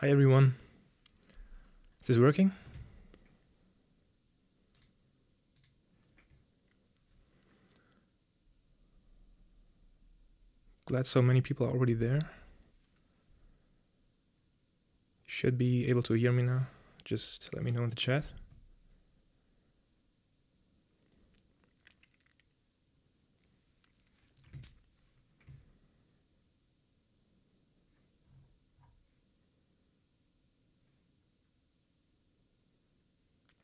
Hi everyone. Is this working? Glad so many people are already there. You should be able to hear me now. Just let me know in the chat.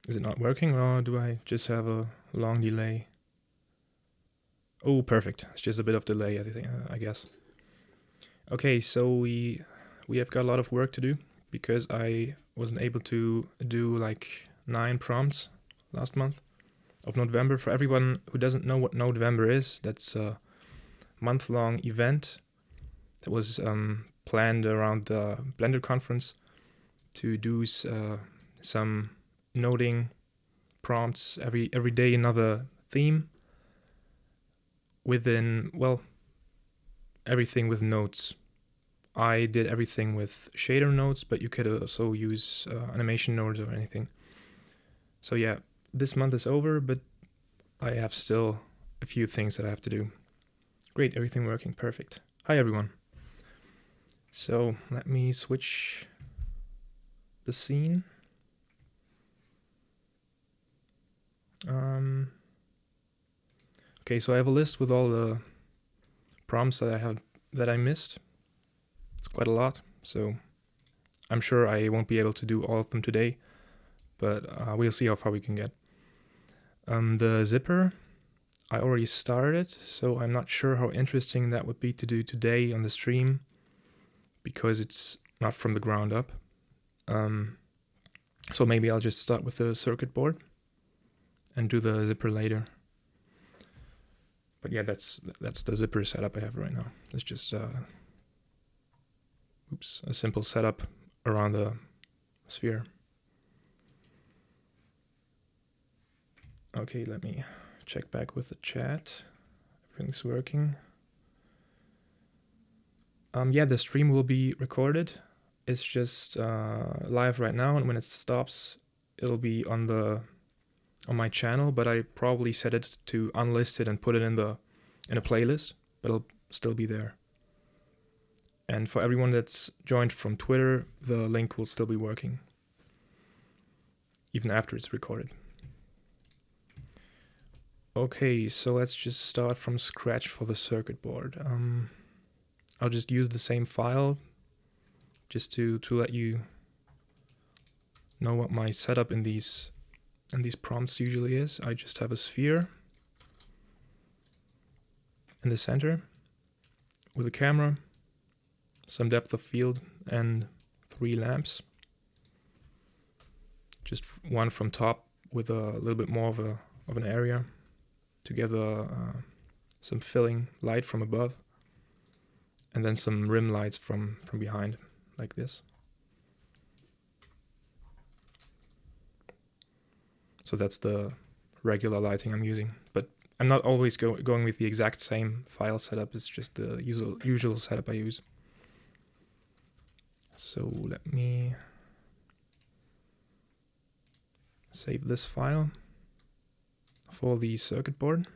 Is it not working, or do I just have a long delay? Oh, perfect. It's just a bit of delay, I guess. Okay, so we have got a lot of work to do because I wasn't able to do like 9 prompts last month of November. For everyone who doesn't know what November is, that's a month-long event that was planned around the Blender conference to do some noting prompts every day, another theme within, well, everything with nodes. I did everything with shader nodes, but you could also use animation nodes or anything. So yeah, this month is over, but I have still a few things that I have to do. Great, everything working perfect. Hi everyone. So let me switch the scene. Okay, so I have a list with all the prompts that I missed. It's quite a lot, so I'm sure I won't be able to do all of them today, but we'll see how far we can get. The zipper, I already started, so I'm not sure how interesting that would be to do today on the stream, because it's not from the ground up. So maybe I'll just start with the circuit board and do the zipper later. But yeah, that's the zipper setup I have right now. It's just a simple setup around the sphere. Okay, let me check back with the chat. Everything's working. Yeah, the stream will be recorded. It's just live right now, and when it stops, it'll be on my channel, but I probably set it to unlisted and put it in a playlist, but it'll still be there. And for everyone that's joined from Twitter, the link will still be working, even after it's recorded. Okay, so let's just start from scratch for the circuit board. I'll just use the same file just to let you know what my setup in these prompts usually is. I just have a sphere in the center with a camera, some depth of field, and 3 lamps. Just one from top with a little bit more of an area to give some filling light from above, and then some rim lights from behind, like this. So that's the regular lighting I'm using, but I'm not always going with the exact same file setup. It's just the usual setup I use. So let me save this file for the circuit board.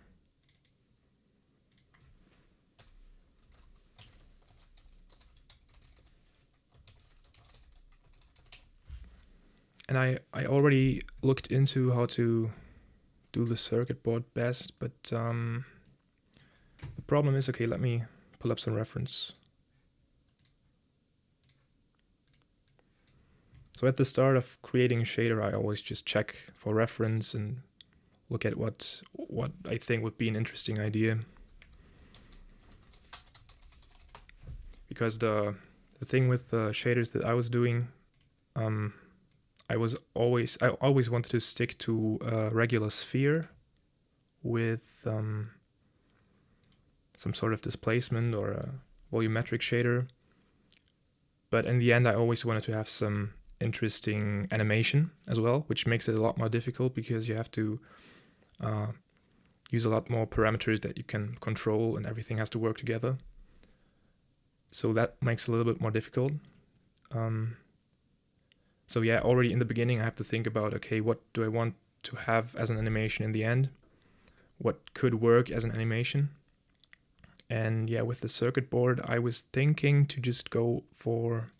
And I already looked into how to do the circuit board best, but the problem is, okay, let me pull up some reference. So at the start of creating a shader, I always just check for reference and look at what I think would be an interesting idea. Because the thing with the shaders that I was doing, I always wanted to stick to a regular sphere with some sort of displacement or a volumetric shader. But in the end, I always wanted to have some interesting animation as well, which makes it a lot more difficult because you have to use a lot more parameters that you can control, and everything has to work together. So that makes it a little bit more difficult. So yeah, already in the beginning I have to think about, okay, what do I want to have as an animation in the end? What could work as an animation? And yeah, with the circuit board, I was thinking to just go for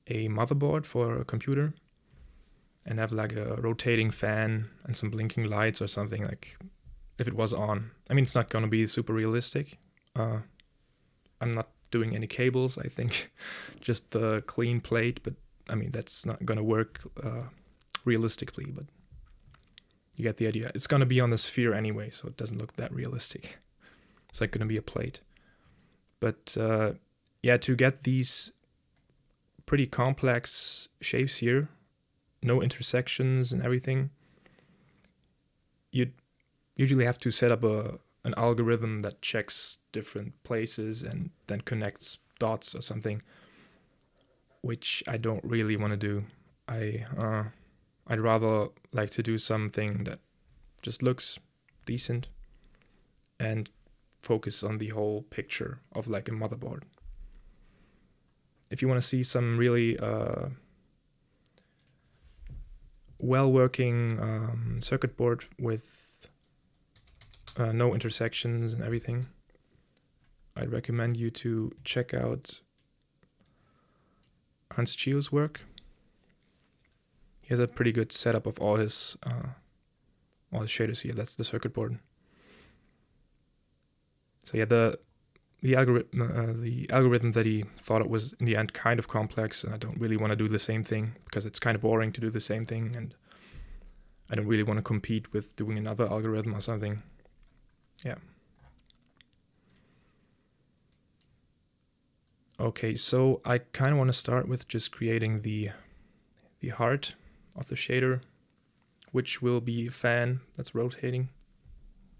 a motherboard for a computer and have like a rotating fan and some blinking lights or something, like if it was on. I mean, it's not going to be super realistic. I'm not doing any cables, I think, just the clean plate, but I mean, that's not going to work realistically, but you get the idea. It's going to be on the sphere anyway, so it doesn't look that realistic. It's like going to be a plate. But yeah, to get these pretty complex shapes here, no intersections and everything, you'd usually have to set up an algorithm that checks different places and then connects dots or something, which I don't really want to do. I'd rather like to do something that just looks decent and focus on the whole picture of like a motherboard. If you want to see some really well-working circuit board with no intersections and everything, I'd recommend you to check out Hans Chio's work. He has a pretty good setup of all his shaders here. That's the circuit board. So yeah, the algorithm that he thought it was in the end kind of complex, and I don't really want to do the same thing because it's kind of boring to do the same thing, and I don't really want to compete with doing another algorithm or something. Yeah. Okay, so I kind of want to start with just creating the heart of the shader, which will be a fan that's rotating.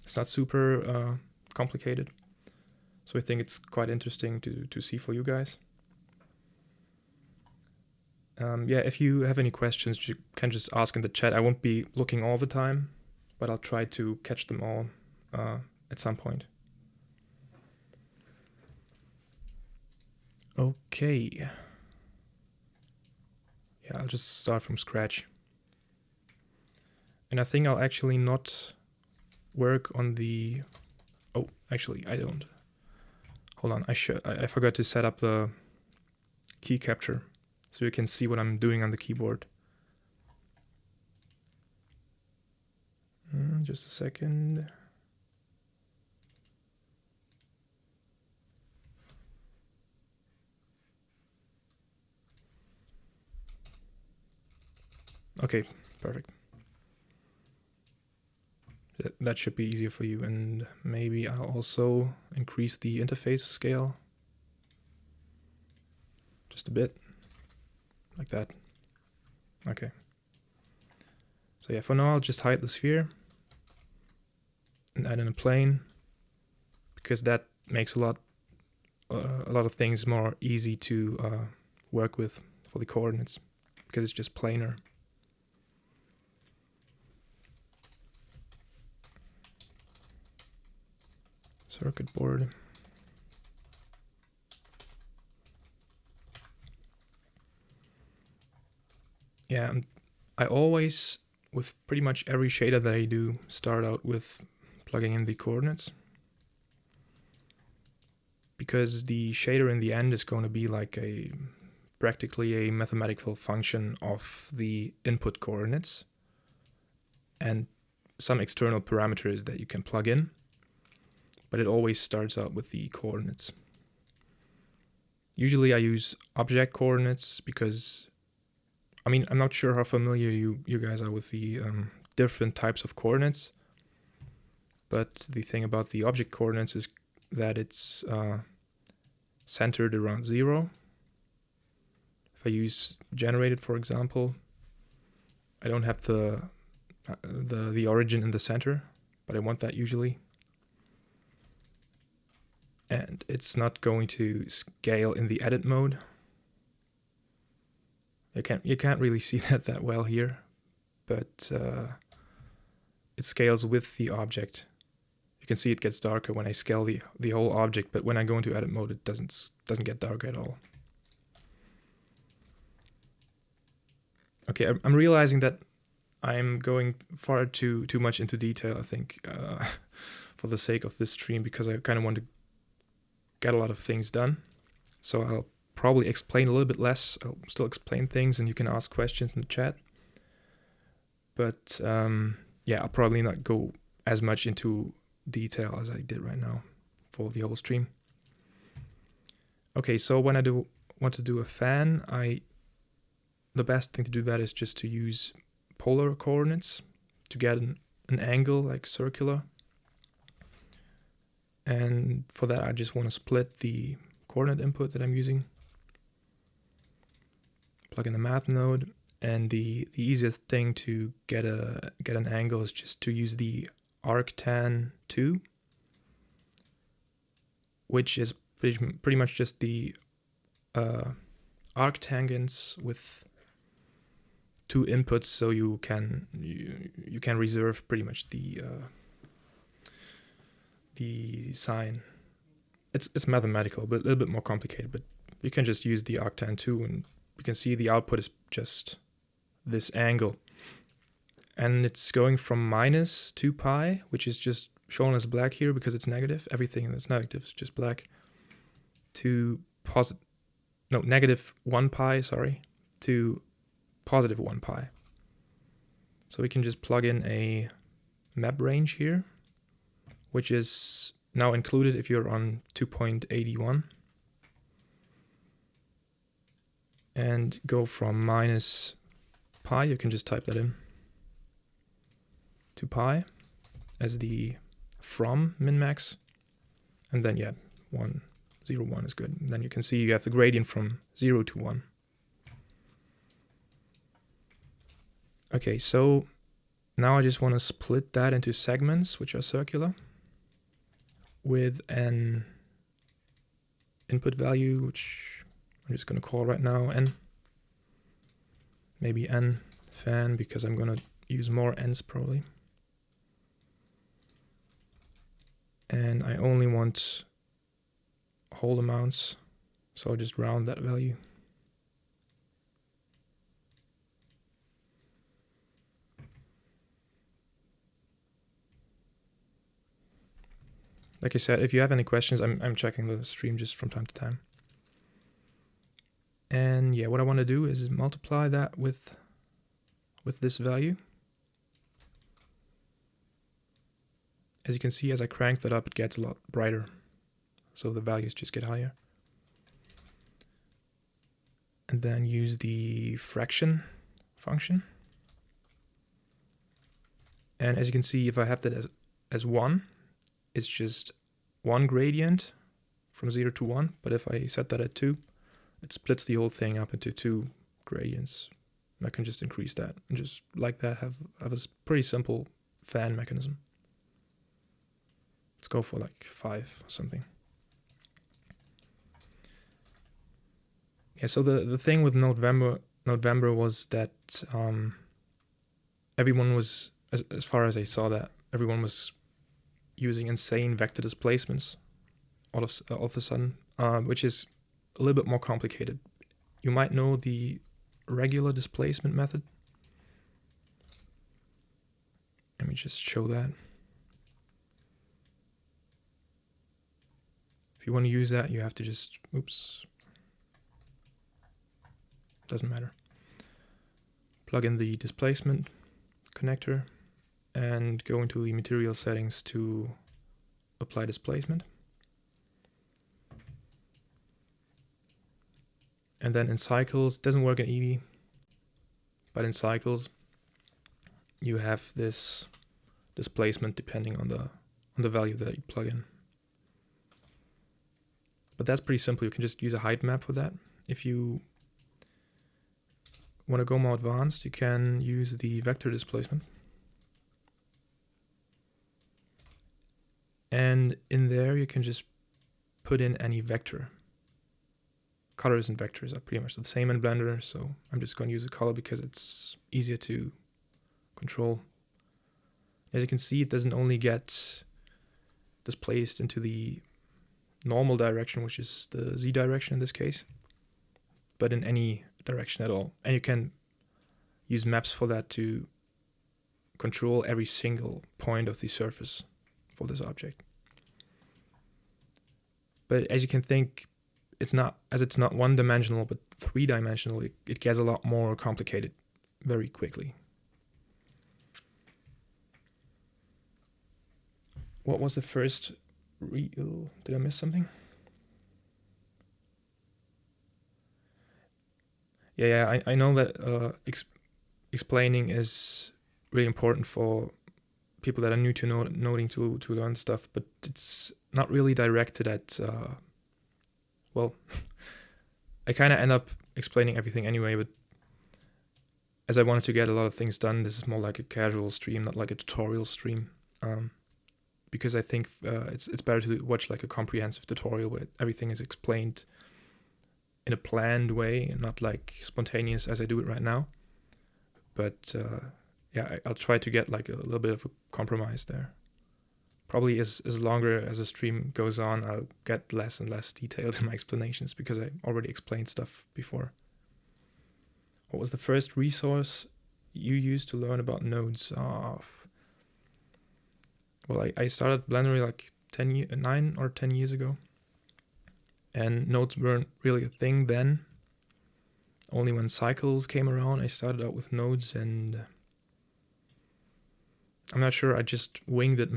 It's not super complicated, so I think it's quite interesting to see for you guys. Yeah, if you have any questions, you can just ask in the chat. I won't be looking all the time, but I'll try to catch them all at some point. Okay. Yeah, I'll just start from scratch. And I think I'll actually not work on the... Oh, actually, I don't. Hold on, I forgot to set up the key capture so you can see what I'm doing on the keyboard. Just a second. Okay, perfect. That should be easier for you, and maybe I'll also increase the interface scale just a bit, like that. Okay. So yeah, for now I'll just hide the sphere and add in a plane, because that makes a lot of things more easy to work with for the coordinates, because it's just planar. Circuit board. Yeah, I always, with pretty much every shader that I do, start out with plugging in the coordinates, because the shader in the end is going to be like practically a mathematical function of the input coordinates and some external parameters that you can plug in, but it always starts out with the coordinates. Usually I use object coordinates because, I mean, I'm not sure how familiar you guys are with the different types of coordinates, but the thing about the object coordinates is that it's centered around 0. If I use generated, for example, I don't have the origin in the center, but I want that usually. And it's not going to scale in the edit mode. You can't really see that well here, but it scales with the object. You can see it gets darker when I scale the whole object, but when I go into edit mode, it doesn't get darker at all. Okay, I'm realizing that I'm going far too much into detail, I think, for the sake of this stream, because I kind of want to get a lot of things done. So I'll probably explain a little bit less. I'll still explain things and you can ask questions in the chat. But yeah, I'll probably not go as much into detail as I did right now for the whole stream. Okay, so when I want to do a fan, the best thing to do that is just to use polar coordinates to get an angle like circular. And for that, I just want to split the coordinate input that I'm using. Plug in the math node, and the easiest thing to get an angle is just to use the arctan 2, which is pretty much just the arctangents with 2 inputs, so you can reserve pretty much the sign. It's mathematical, but a little bit more complicated. But you can just use the arctan 2, and you can see the output is just this angle, and it's going from minus 2 pi, which is just shown as black here because it's negative. Everything that's negative is just black, to negative 1 pi, sorry, to positive 1 pi. So we can just plug in a map range here, which is now included if you're on 2.81, and go from minus pi, you can just type that in, to pi as the from min-max, and then yeah, 1, 0, 1 is good. And then you can see you have the gradient from 0 to 1. Okay, so now I just want to split that into segments which are circular with an input value, which I'm just going to call right now n. Maybe n fan, because I'm going to use more n's probably. And I only want whole amounts, so I'll just round that value. Like I said, if you have any questions, I'm checking the stream just from time to time. And yeah, what I want to do is multiply that with this value. As you can see, as I crank that up, it gets a lot brighter. So the values just get higher. And then use the fraction function. And as you can see, if I have that as 1, it's just 1 gradient from 0 to 1. But if I set that at 2, it splits the whole thing up into 2 gradients. And I can just increase that and just like that have a pretty simple fan mechanism. Let's go for like 5 or something. Yeah, so the thing with November was that everyone was, as far as I saw that, everyone was using insane vector displacements all of a sudden, which is a little bit more complicated. You might know the regular displacement method. Let me just show that. If you want to use that, you have to just, oops, doesn't matter. Plug in the displacement connector and go into the material settings to apply displacement. And then in cycles, doesn't work in Eevee, but in cycles, you have this displacement depending on the value that you plug in. But that's pretty simple. You can just use a height map for that. If you want to go more advanced, you can use the vector displacement. And in there, you can just put in any vector. Colors and vectors are pretty much the same in Blender, so I'm just going to use a color because it's easier to control. As you can see, it doesn't only get displaced into the normal direction, which is the Z direction in this case, but in any direction at all. And you can use maps for that to control every single point of the surface for this object. But as you can think, it's not one-dimensional but three-dimensional. It gets a lot more complicated very quickly. What was the first real? Did I miss something? Yeah, I know that explaining is really important for people that are new to noding to learn stuff, but it's not really directed at, well, I kind of end up explaining everything anyway, but as I wanted to get a lot of things done, this is more like a casual stream, not like a tutorial stream, because I think it's better to watch like a comprehensive tutorial where everything is explained in a planned way and not like spontaneous as I do it right now. But yeah, I'll try to get like a little bit of a compromise there. Probably as longer as the stream goes on, I'll get less and less detailed in my explanations because I already explained stuff before. What was the first resource you used to learn about nodes? Well, I started Blender like 9 or 10 years ago. And nodes weren't really a thing then. Only when cycles came around, I started out with nodes, and I'm not sure, I just winged it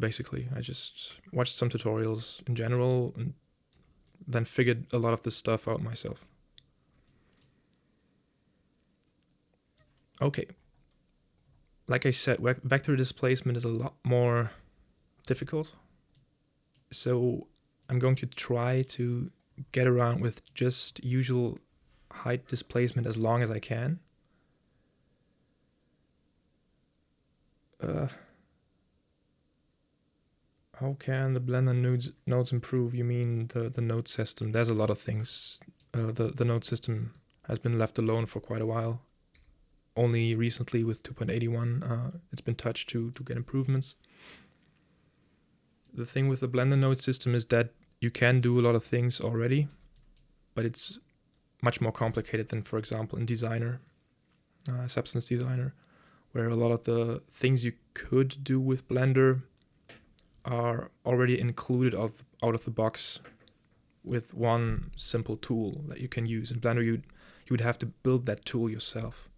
basically. I just watched some tutorials in general and then figured a lot of this stuff out myself. Okay. Like I said, vector displacement is a lot more difficult. So I'm going to try to get around with just usual height displacement as long as I can. How can the Blender nodes improve? You mean the node system? There's a lot of things. The node system has been left alone for quite a while. Only recently with 2.81 it's been touched to get improvements. The thing with the Blender node system is that you can do a lot of things already, but it's much more complicated than, for example, in Designer, Substance Designer, where a lot of the things you could do with Blender are already included out of the box with one simple tool that you can use. In Blender, you would have to build that tool yourself.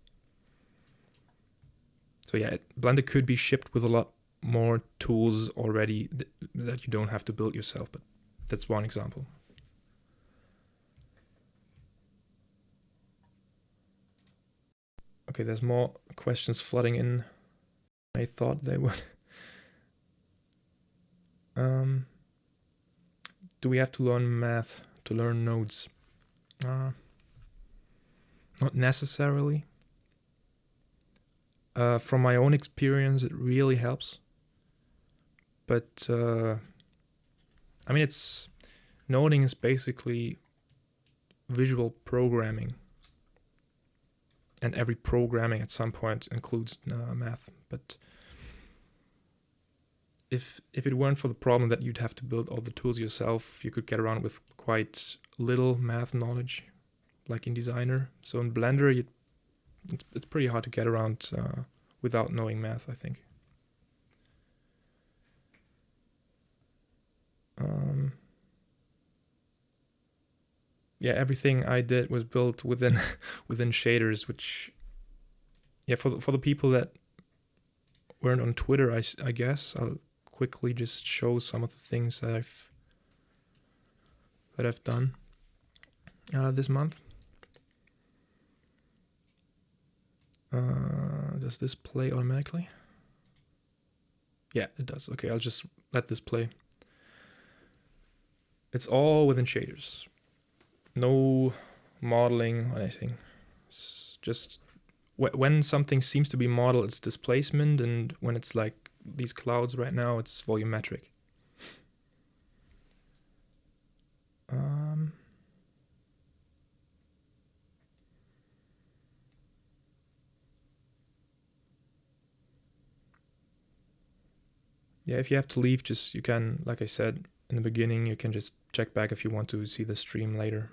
So yeah, Blender could be shipped with a lot more tools already that you don't have to build yourself, but that's one example. Okay, there's more questions flooding in. I thought they would. Do we have to learn math to learn nodes? Not necessarily. From my own experience, it really helps. But I mean, noding is basically visual programming, and every programming at some point includes math. But if it weren't for the problem that you'd have to build all the tools yourself, you could get around with quite little math knowledge, like in Designer. So in Blender, it's pretty hard to get around without knowing math, I think. Yeah, everything I did was built within shaders, which, yeah, for the people that weren't on Twitter, I guess I'll quickly just show some of the things that I've done this month. Does this play automatically? Yeah, it does. Okay, I'll just let this play. It's all within shaders. No modeling or anything. It's just when something seems to be model, it's displacement, and when it's like these clouds right now, it's volumetric. Yeah, if you have to leave, you can, like I said in the beginning, you can just check back if you want to see the stream later.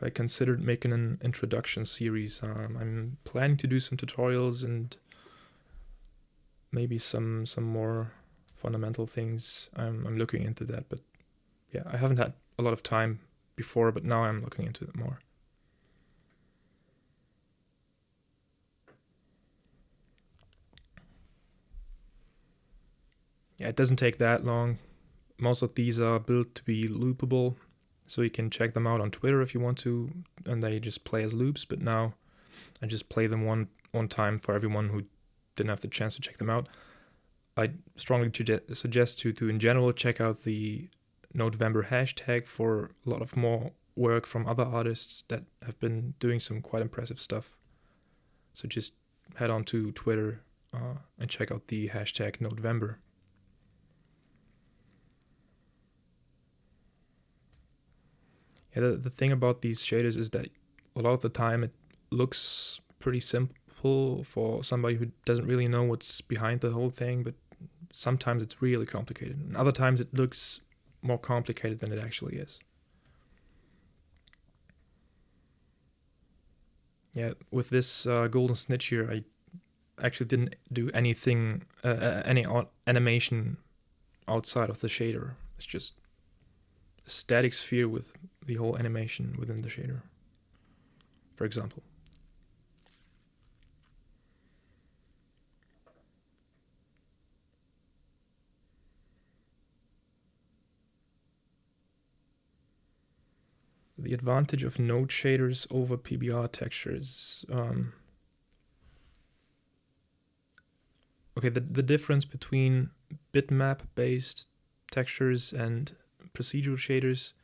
I considered making an introduction series. I'm planning to do some tutorials and maybe some more fundamental things. I'm looking into that, but yeah, I haven't had a lot of time before, but now I'm looking into it more. Yeah, it doesn't take that long. Most of these are built to be loopable, so you can check them out on Twitter if you want to, and they just play as loops. But now I just play them one time for everyone who didn't have the chance to check them out. I strongly suggest to in general check out the November hashtag for a lot of more work from other artists that have been doing some quite impressive stuff. So just head on to Twitter and check out the hashtag November. Yeah, the thing about these shaders is that a lot of the time it looks pretty simple for somebody who doesn't really know what's behind the whole thing, but sometimes it's really complicated, and other times it looks more complicated than it actually is. Yeah, with this golden snitch here, I actually didn't do anything, any animation outside of the shader. It's just a static sphere with the whole animation within the shader, for example. The advantage of node shaders over PBR textures. Okay, the difference between bitmap-based textures and procedural shaders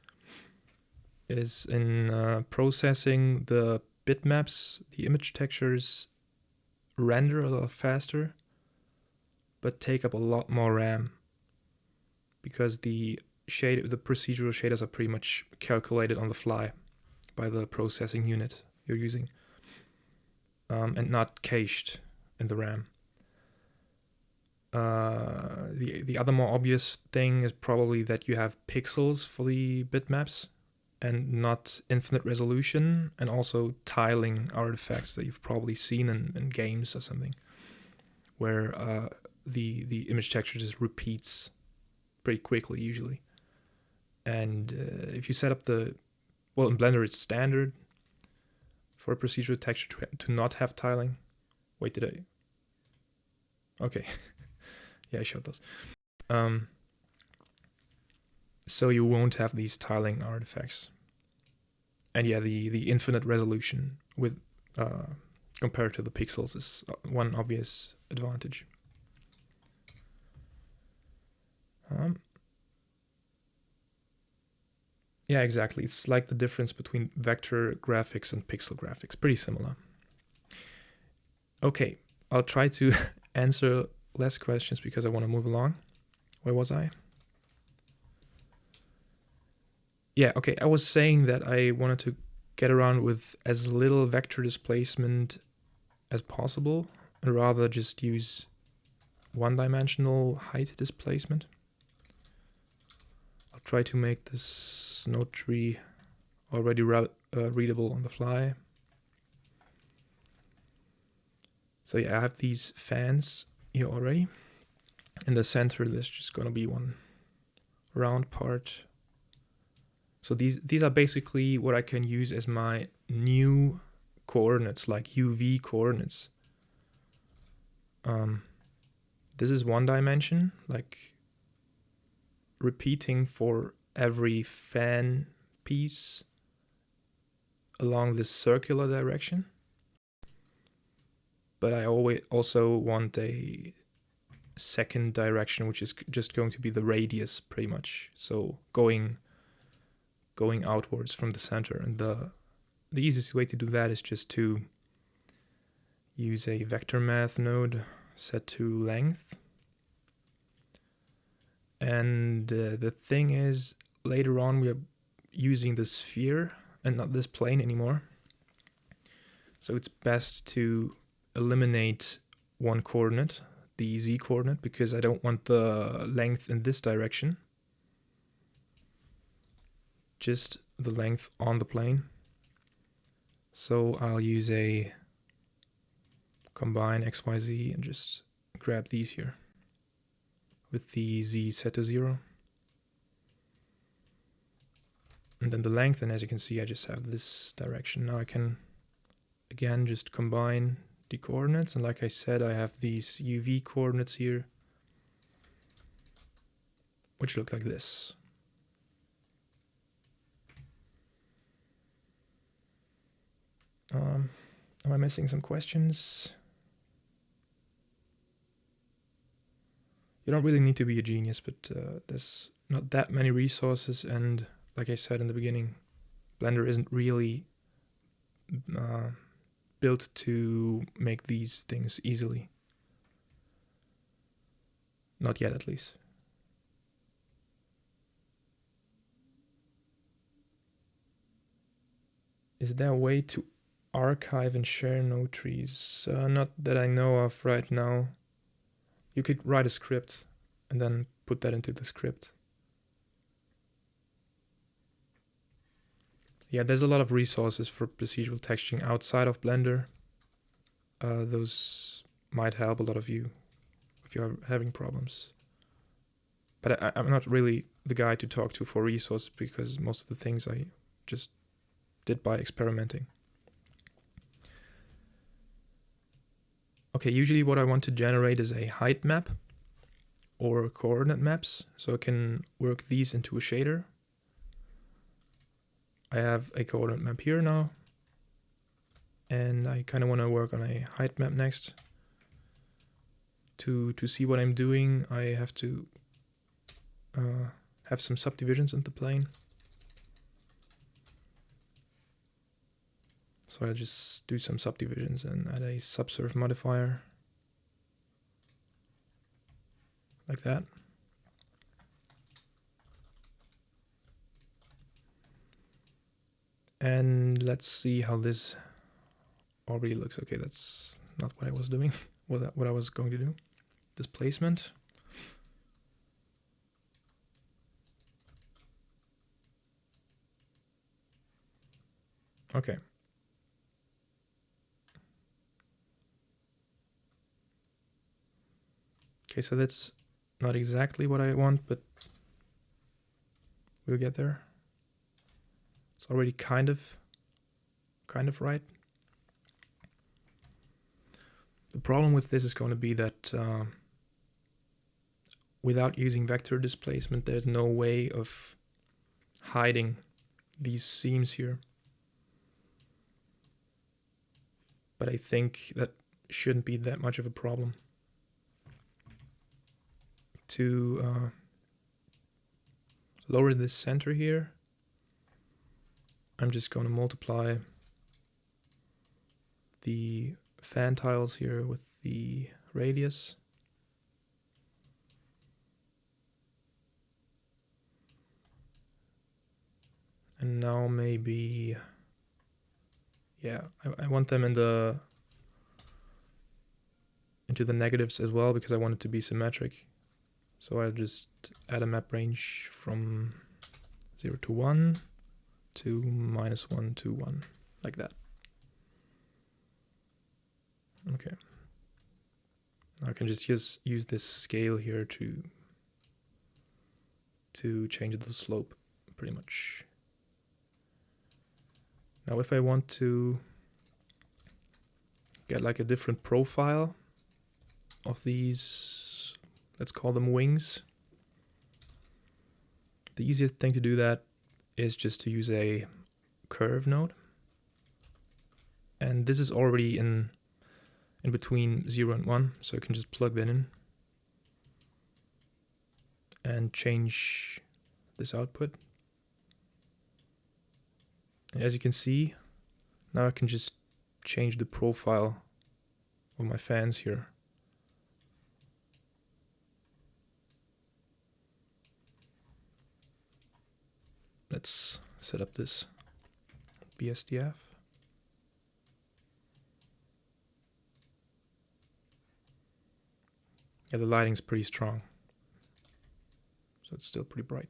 is in processing the bitmaps, the image textures render a lot faster, but take up a lot more RAM, because the procedural shaders are pretty much calculated on the fly by the processing unit you're using, and not cached in the RAM. The other more obvious thing is probably that you have pixels for the bitmaps and not infinite resolution, and also tiling artifacts that you've probably seen in games or something, where the image texture just repeats pretty quickly usually. And if you set up in Blender it's standard for a procedural texture to not have tiling. Wait, did I? Okay. Yeah, I showed those. So you won't have these tiling artifacts. And yeah, the infinite resolution with compared to the pixels is one obvious advantage. Yeah, exactly. It's like the difference between vector graphics and pixel graphics. Pretty similar. Okay, I'll try to answer less questions because I want to move along. Where was I? Yeah, okay, I was saying that I wanted to get around with as little vector displacement as possible, and rather just use one-dimensional height displacement. I'll try to make this node tree already readable on the fly. So yeah, I have these fans here already. In the center, there's just gonna be one round part. So these are basically what I can use as my new coordinates, like UV coordinates. This is one dimension, like repeating for every fan piece along this circular direction. But I also want a second direction, which is just going to be the radius pretty much. So going outwards from the center. And the easiest way to do that is just to use a vector math node set to length. And the thing is, later on we are using the sphere and not this plane anymore. So it's best to eliminate one coordinate, the z coordinate, because I don't want the length in this direction, just the length on the plane. So I'll use a combine XYZ and just grab these here with the Z set to 0. And then the length, and as you can see, I just have this direction. Now I can, again, just combine the coordinates. And like I said, I have these UV coordinates here, which look like this. Am I missing some questions? You don't really need to be a genius, but there's not that many resources, and like I said in the beginning, Blender isn't really built to make these things easily. Not yet, at least. Is there a way to archive and share node trees? Not that I know of right now. You could write a script and then put that into the script. Yeah, there's a lot of resources for procedural texturing outside of Blender. Those might help a lot of you if you're having problems. But I'm not really the guy to talk to for resources, because most of the things I just did by experimenting. Okay, usually what I want to generate is a height map or coordinate maps, so I can work these into a shader. I have a coordinate map here now, and I kind of want to work on a height map next. To see what I'm doing, I have to have some subdivisions in the plane. So I'll just do some subdivisions and add a subsurf modifier. Like that. And let's see how this already looks. Okay, that's not what I was doing, what I was going to do. Displacement. Okay. Okay, so that's not exactly what I want, but we'll get there. It's already kind of right. The problem with this is going to be that without using vector displacement, there's no way of hiding these seams here. But I think that shouldn't be that much of a problem. To lower this center here, I'm just going to multiply the fan tiles here with the radius. And now maybe, yeah, I want them into the negatives as well, because I want it to be symmetric. So I'll just add a map range from 0 to 1 to -1 to 1, like that. Okay. Now I can just use this scale here to change the slope, pretty much. Now if I want to get like a different profile of these, let's call them wings, the easiest thing to do that is just to use a curve node. And this is already in between 0 and 1, so I can just plug that in and change this output. And as you can see, now I can just change the profile of my fans here. Let's set up this BSDF. Yeah, the lighting's pretty strong, so it's still pretty bright.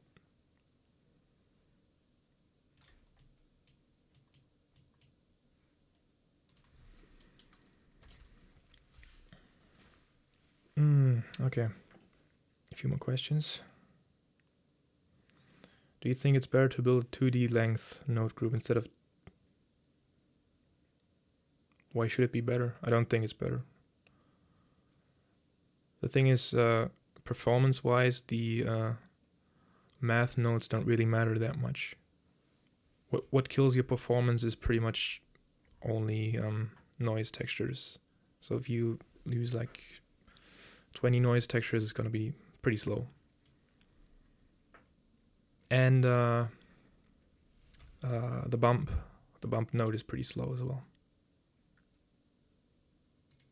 Okay, a few more questions. Do you think it's better to build a 2D length node group instead of... Why should it be better? I don't think it's better. The thing is, performance-wise, the math nodes don't really matter that much. What kills your performance is pretty much only noise textures. So if you use like 20 noise textures, it's going to be pretty slow. And the bump node is pretty slow as well.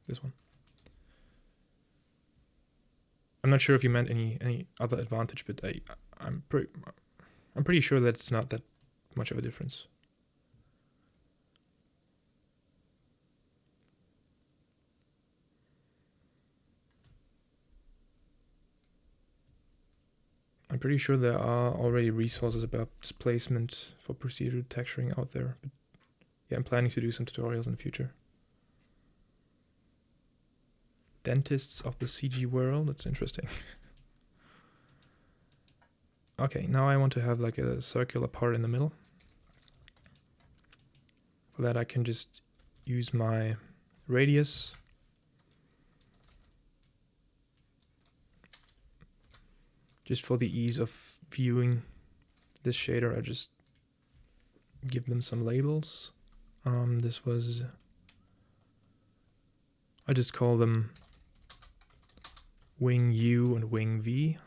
This one. I'm not sure if you meant any other advantage, but I'm pretty sure that's not that much of a difference. I'm pretty sure there are already resources about displacement for procedural texturing out there, but yeah, I'm planning to do some tutorials in the future. Dentists of the CG world, that's interesting. Okay, now I want to have like a circular part in the middle. For that I can just use my radius. Just for the ease of viewing this shader, I just give them some labels. This was... I just call them wing U and wing V.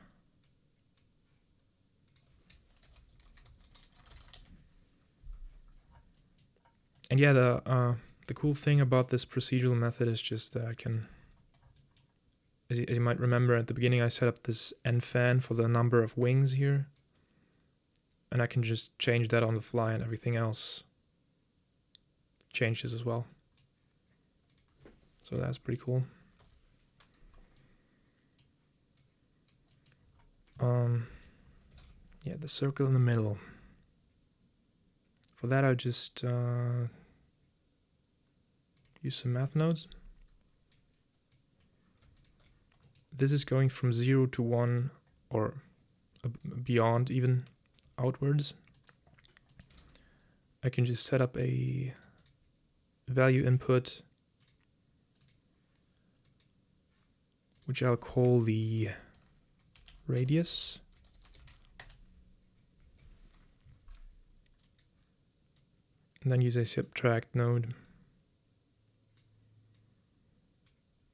And yeah, the cool thing about this procedural method is just that I can, as you might remember at the beginning, I set up this end fan for the number of wings here, and I can just change that on the fly, and everything else changes as well. So that's pretty cool. Yeah, the circle in the middle. For that I'll just use some math nodes. This is going from 0 to 1 or beyond, even outwards. I can just set up a value input, which I'll call the radius. And then use a subtract node.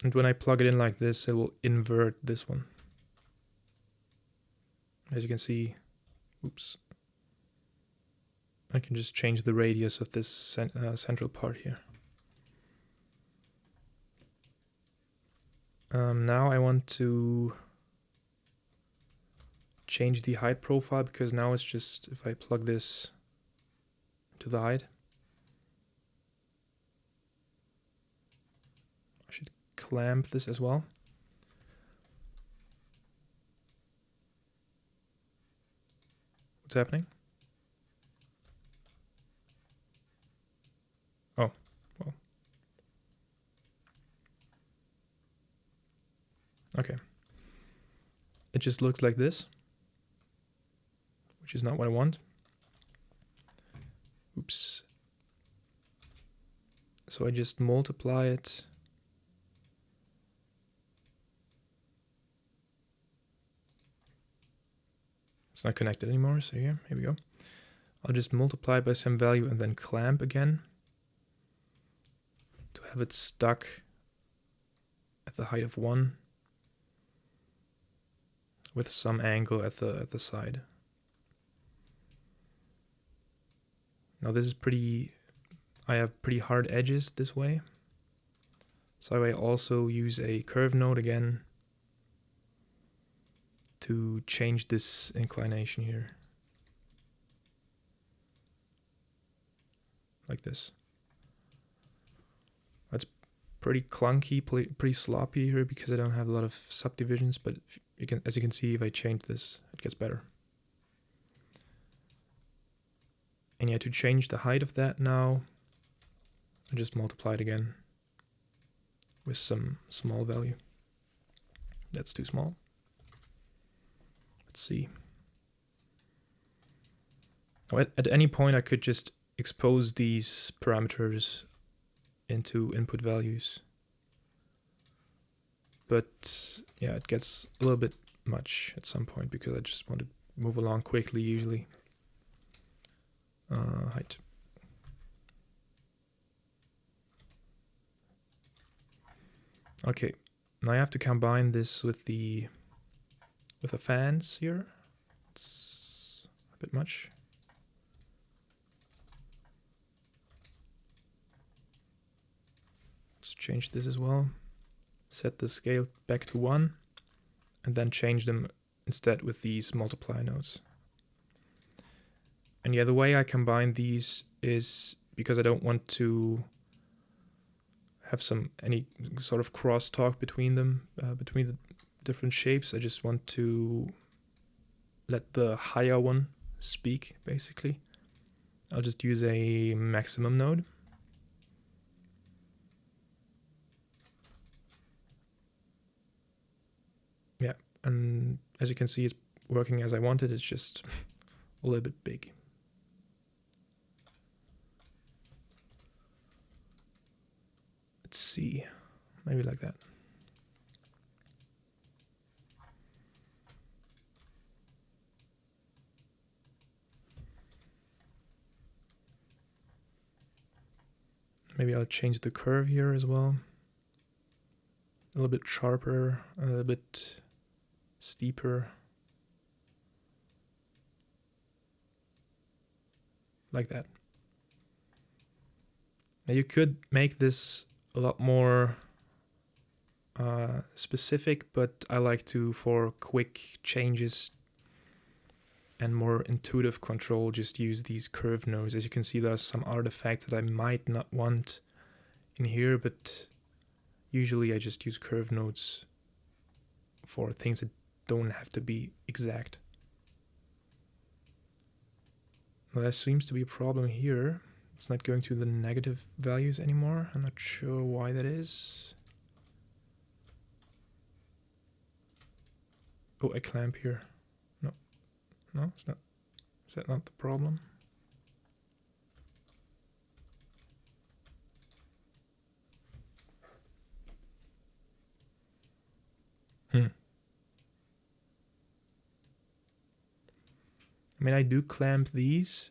And when I plug it in like this, it will invert this one. As you can see, oops. I can just change the radius of this central part here. Now I want to change the height profile, because now it's just, if I plug this to the height, I should clamp this as well. What's happening? Oh, well. Okay. It just looks like this, which is not what I want. Oops. So I just multiply it. It's not connected anymore, so here we go. I'll just multiply by some value and then clamp again to have it stuck at the height of 1 with some angle at the side. Now this is I have pretty hard edges this way, so I also use a curve node again to change this inclination here, like this. That's pretty clunky, pretty sloppy here because I don't have a lot of subdivisions, but as you can see, if I change this, it gets better. And yeah, to change the height of that now, I just multiply it again with some small value. That's too small. Let's see. Oh, at any point I could just expose these parameters into input values. But yeah, it gets a little bit much at some point because I just want to move along quickly usually. Height. Okay, now I have to combine this with the fans here. It's a bit much. Let's change this as well. Set the scale back to 1 and then change them instead with these multiply nodes. And yeah, the way I combine these is because I don't want to have any sort of crosstalk between them, between the different shapes. I just want to let the higher one speak, basically. I'll just use a maximum node. Yeah, and as you can see, it's working as I wanted. It's just a little bit big. Let's see, maybe like that. Maybe I'll change the curve here as well. A little bit sharper, a little bit steeper. Like that. Now you could make this a lot more specific, but I like to, for quick changes and more intuitive control, just use these curve nodes. As you can see, there's some artifacts that I might not want in here, but usually I just use curve nodes for things that don't have to be exact. Well, there seems to be a problem here. It's not going to the negative values anymore. I'm not sure why that is. Oh, a clamp here. No, it's not. Is that not the problem? I mean, I do clamp these,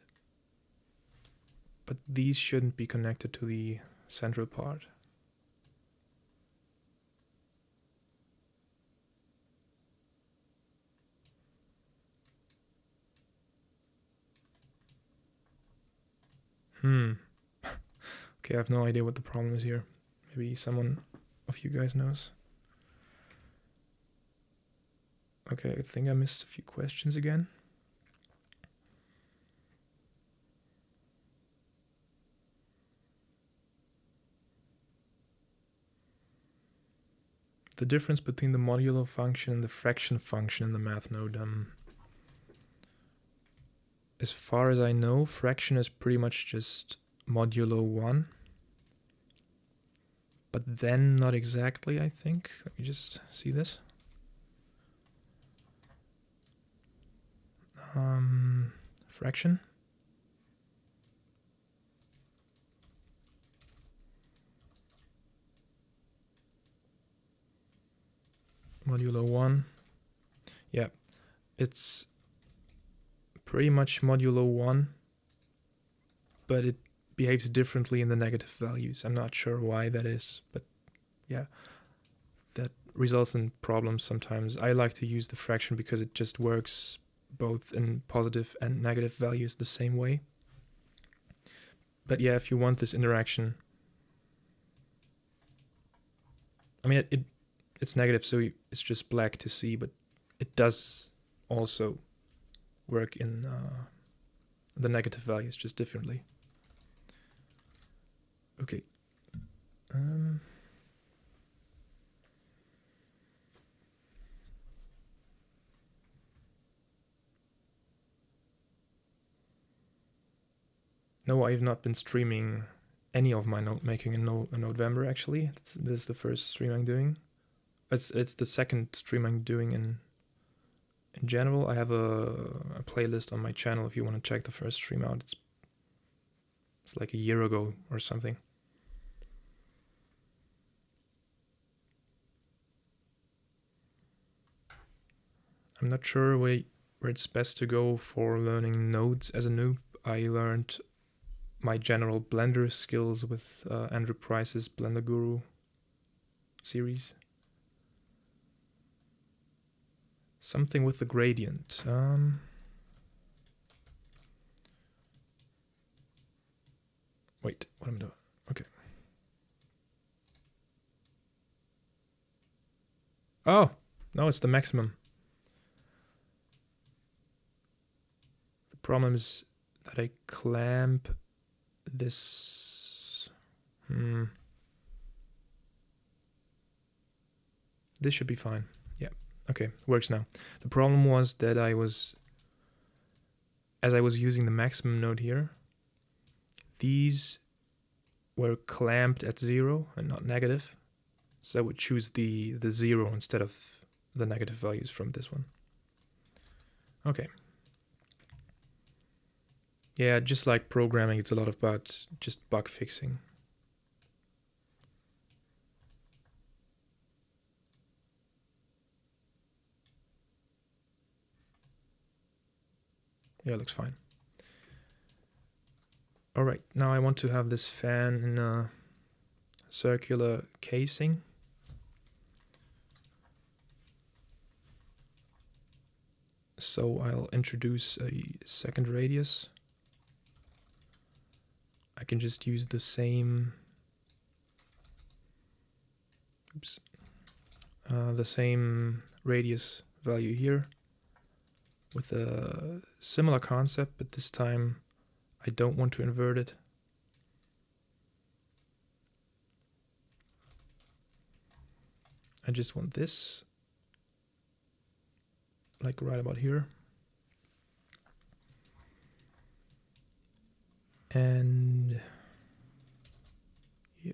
but these shouldn't be connected to the central part. Okay, I have no idea what the problem is here. Maybe someone of you guys knows. Okay, I think I missed a few questions again. The difference between the modulo function and the fraction function in the math node. As far as I know, fraction is pretty much just modulo 1. But then not exactly, I think. Let me just see this. Fraction. Modulo 1. Yeah, it's pretty much modulo 1, but it behaves differently in the negative values. I'm not sure why that is, but yeah, that results in problems sometimes. I like to use the fraction because it just works both in positive and negative values the same way. But yeah, if you want this interaction, I mean, it's negative, so it's just black to see, but it does also work in the negative values, just differently. Okay. No, I have not been streaming any of my note making in November, actually. This is the first stream I'm doing. It's the second stream I'm doing in general. I have a playlist on my channel if you want to check the first stream out. It's like a year ago or something. I'm not sure where it's best to go for learning nodes as a noob. I learned my general Blender skills with Andrew Price's Blender Guru series. Something with the gradient. Wait, what am I doing? Okay. Oh, no, it's the maximum. The problem is that I clamp this. This should be fine. Yeah, okay, works now. The problem was that as I was using the maximum node here, these were clamped at 0 and not negative. So I would choose the 0 instead of the negative values from this one. Okay. Yeah, just like programming, it's a lot about just bug fixing. Yeah, it looks fine. All right, now I want to have this fan in a circular casing. So I'll introduce a second radius. I can just use the same, the same radius value here with a similar concept, but this time I don't want to invert it. I just want this, like right about here. And yeah.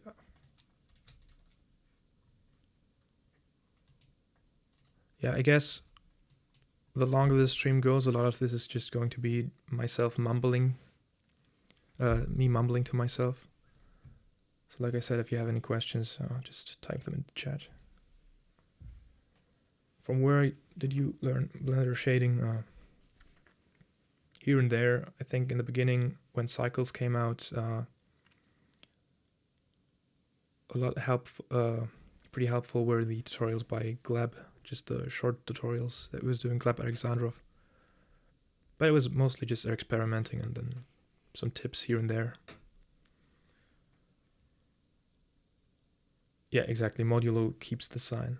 Yeah, I guess the longer this stream goes, a lot of this is just going to be myself mumbling, me mumbling to myself. So like I said, if you have any questions, just type them in the chat. From where did you learn Blender shading? Here and there. I think in the beginning when Cycles came out, a lot pretty helpful were the tutorials by Gleb, just the short tutorials that was doing, Gleb Alexandrov. But it was mostly just experimenting and then some tips here and there. Yeah, exactly. Modulo keeps the sign.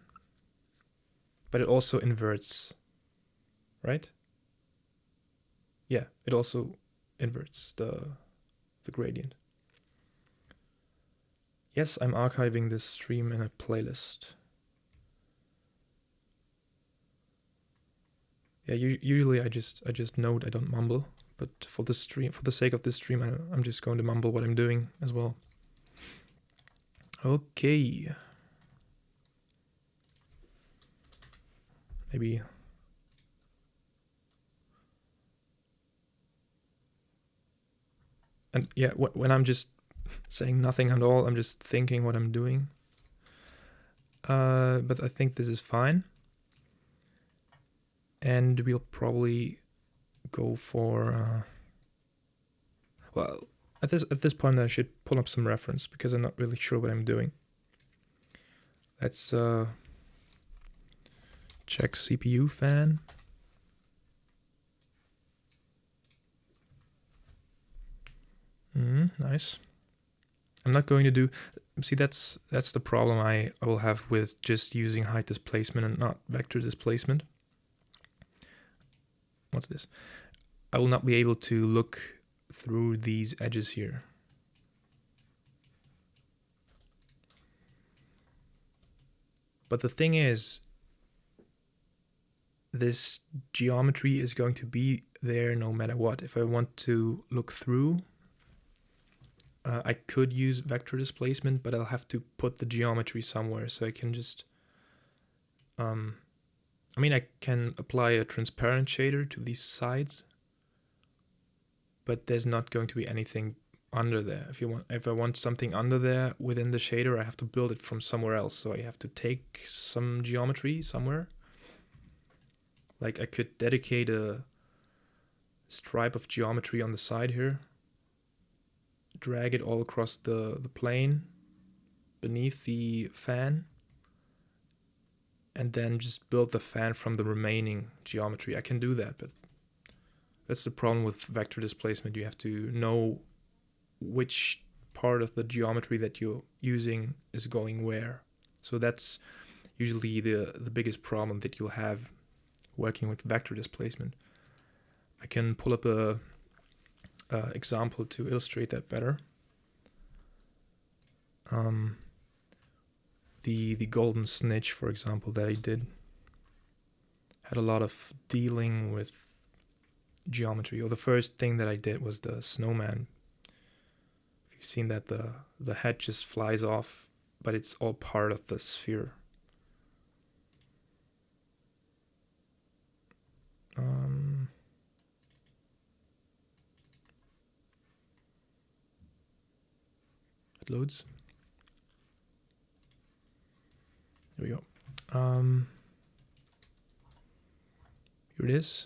But it also inverts, right? Yeah, it also inverts the gradient. Yes, I'm archiving this stream in a playlist. Yeah, usually I just note, I don't mumble, but for the stream, for the sake of this stream, I'm just going to mumble what I'm doing as well. Okay. Maybe. And yeah, when I'm just saying nothing at all, I'm just thinking what I'm doing. But I think this is fine. And we'll probably go for well, at this point I should pull up some reference because I'm not really sure what I'm doing. Let's check CPU fan. Nice. I'm not going to do. See, that's the problem I will have with just using height displacement and not vector displacement. What's this? I will not be able to look through these edges here. But the thing is, this geometry is going to be there no matter what. If I want to look through, I could use vector displacement, but I'll have to put the geometry somewhere, so I can just I mean, I can apply a transparent shader to these sides, but there's not going to be anything under there. If I want something under there within the shader, I have to build it from somewhere else. So I have to take some geometry somewhere. Like I could dedicate a stripe of geometry on the side here, drag it all across the plane beneath the fan, and then just build the fan from the remaining geometry. I can do that, but that's the problem with vector displacement. You have to know which part of the geometry that you're using is going where. So that's usually the biggest problem that you'll have working with vector displacement. I can pull up a example to illustrate that better. The golden snitch, for example, that I did had a lot of dealing with geometry. Or the first thing that I did was the snowman. You've seen that the head just flies off, but it's all part of the sphere. It loads. There we go. Here it is.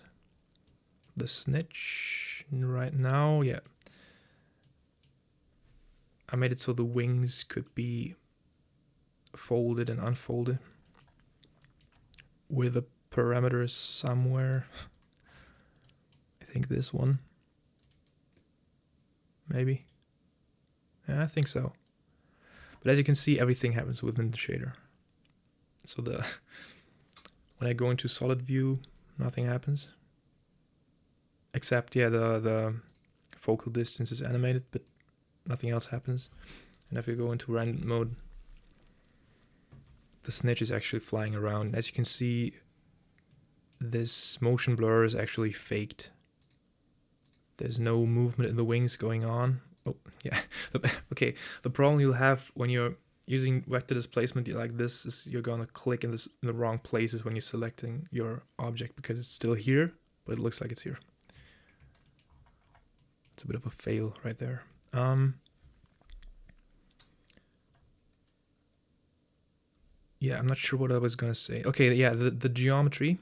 The snitch right now, yeah. I made it so the wings could be folded and unfolded with the parameters somewhere. I think this one. Maybe. Yeah, I think so. But as you can see, everything happens within the shader. So when I go into solid view, nothing happens. Except, yeah, the focal distance is animated, but nothing else happens. And if you go into random mode, the snitch is actually flying around. As you can see, this motion blur is actually faked. There's no movement in the wings going on. Oh, yeah. Okay, the problem you'll have when you're using vector displacement like this is you're gonna click in the wrong places when you're selecting your object, because it's still here, but it looks like it's here. It's a bit of a fail right there. Yeah, I'm not sure what I was gonna say. Okay, yeah, the geometry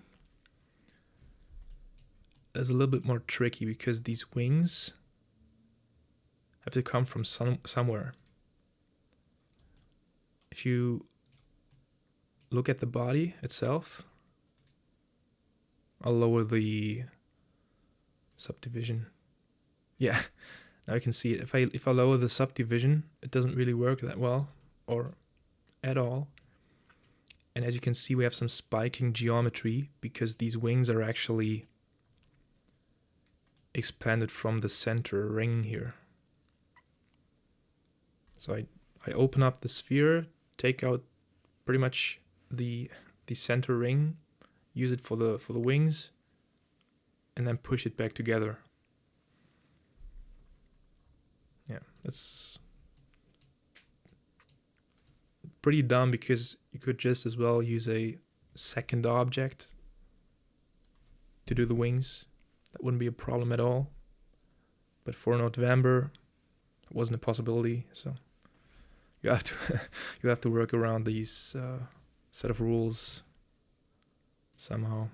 is a little bit more tricky because these wings have to come from somewhere. If you look at the body itself, I'll lower the subdivision. Yeah, now you can see it. If I lower the subdivision, it doesn't really work that well or at all. And as you can see, we have some spiking geometry because these wings are actually expanded from the center ring here. So I open up the sphere, take out pretty much the center ring, use it for the wings, and then push it back together. Yeah, that's pretty dumb because you could just as well use a second object to do the wings. That wouldn't be a problem at all. But for November, it wasn't a possibility. So you have to work around these set of rules somehow.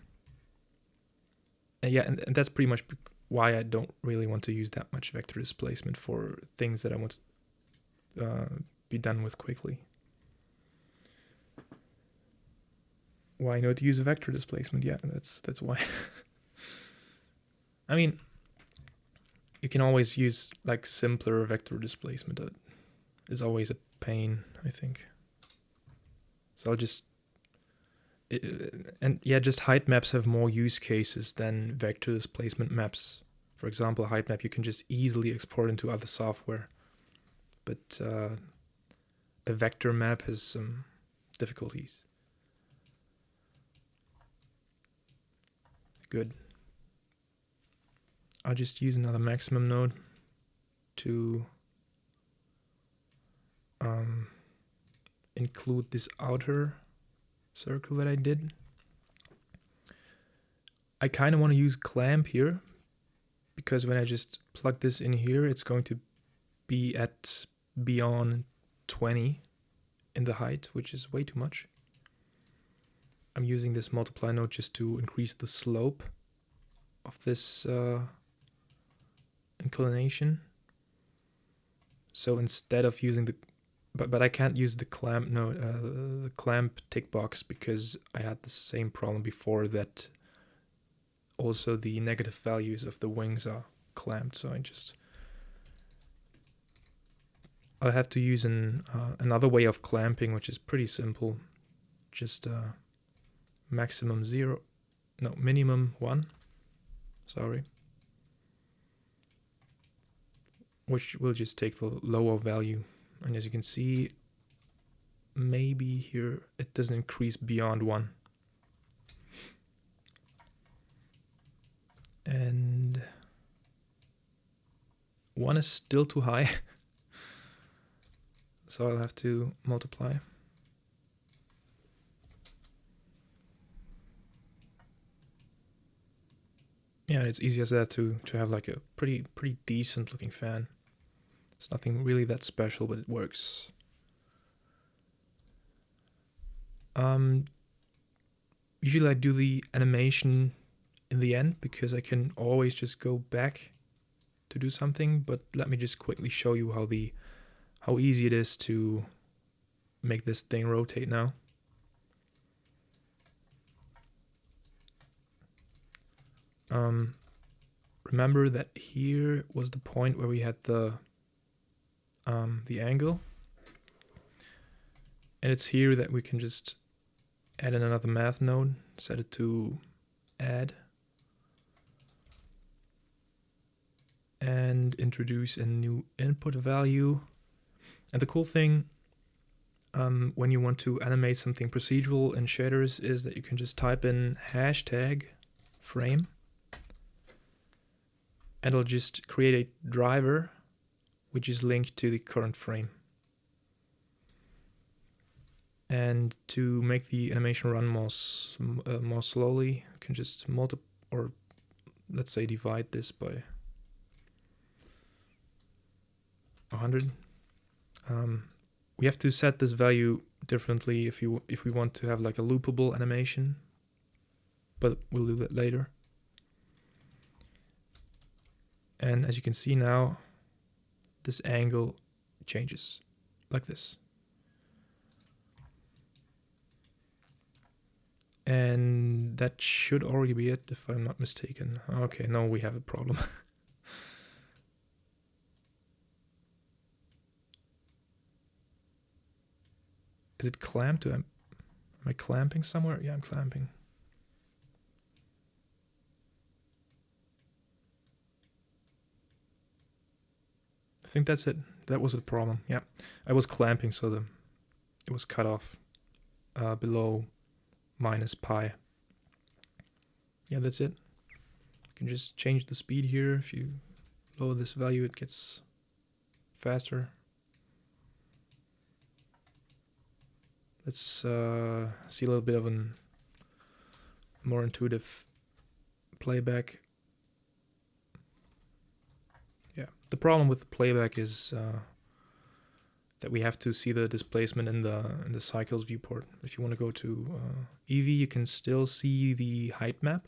And yeah, and that's pretty much why I don't really want to use that much vector displacement for things that I want to be done with quickly. Why not use a vector displacement? Yeah, that's why. I mean, you can always use like simpler vector displacement. It's always a pain, I think. So I'll just just height maps have more use cases than vector displacement maps. For example, a height map you can just easily export into other software, but a vector map has some difficulties. Good. I'll just use another maximum node to include this outer circle that I did. I kind of want to use clamp here, because when I just plug this in here, it's going to be at beyond 20 in the height, which is way too much. I'm using this multiply node just to increase the slope of this inclination. So instead of using the, but I can't use the clamp node, the clamp tick box, because I had the same problem before, that also the negative values of the wings are clamped. So I'll have to use another way of clamping, which is pretty simple. Just maximum 0, no, minimum 1, sorry. Which will just take the lower value. And as you can see, maybe here it doesn't increase beyond 1. And 1 is still too high. So I'll have to multiply. Yeah, it's easy as that to have like a pretty decent looking fan. It's nothing really that special, but it works. Usually I do the animation in the end, because I can always just go back to do something. But let me just quickly show you how easy it is to make this thing rotate now. Remember that here was the point where we had the angle, and it's here that we can just add in another math node, set it to add, and introduce a new input value. And the cool thing when you want to animate something procedural in shaders is that you can just type in hashtag frame, and it'll just create a driver which is linked to the current frame. And to make the animation run more slowly, you can just or let's say divide this by 100. We have to set this value differently if we want to have like a loopable animation, but we'll do that later. And as you can see now, this angle changes like this. And that should already be it, if I'm not mistaken. Okay, no, we have a problem. Is it clamped? Am I clamping somewhere? Yeah, I'm clamping. I think that's it. That was the problem. Yeah, I was clamping, so it was cut off below -pi. Yeah, that's it. You can just change the speed here. If you lower this value, it gets faster. Let's see a little bit of a more intuitive playback. Yeah, the problem with the playback is that we have to see the displacement in the cycles viewport. If you want to go to Eevee, you can still see the height map.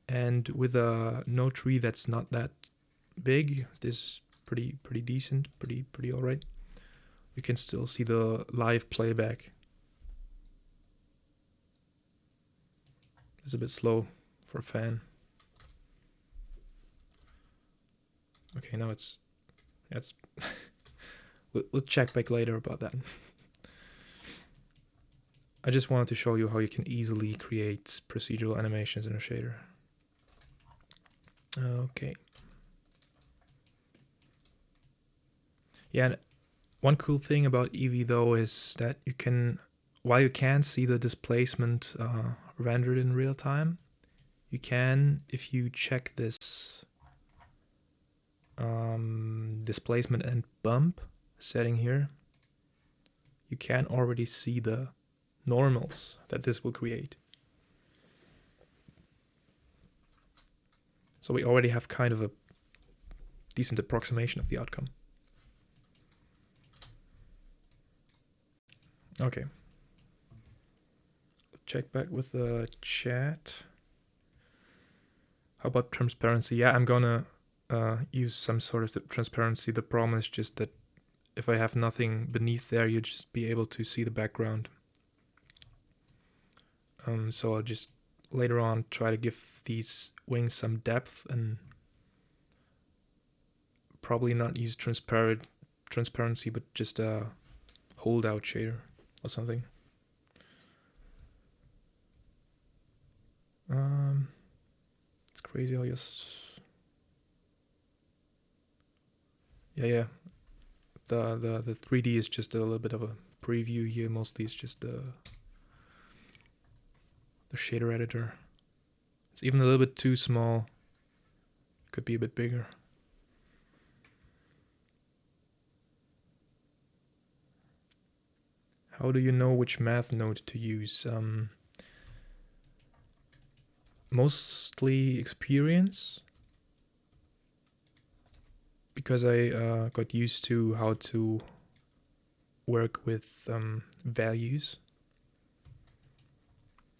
And with a node tree that's not that big, this is pretty decent, pretty alright. You can still see the live playback. It's a bit slow for a fan. Okay, now it's we'll check back later about that. I just wanted to show you how you can easily create procedural animations in a shader. Okay. Yeah, and one cool thing about Eevee though is that you can, while you can't see the displacement rendered in real time, you can, if you check this displacement and bump setting here, you can already see the normals that this will create. So we already have kind of a decent approximation of the outcome. Okay. Check back with the chat. How about transparency? Yeah, I'm gonna use some sort of transparency. The problem is just that if I have nothing beneath there, you'd just be able to see the background. So I'll just later on try to give these wings some depth and probably not use transparency, but just a holdout shader or something. It's crazy how you. Yeah. The 3D is just a little bit of a preview here. Mostly it's just the shader editor. It's even a little bit too small. Could be a bit bigger. How do you know which math node to use? Mostly experience, because I got used to how to work with values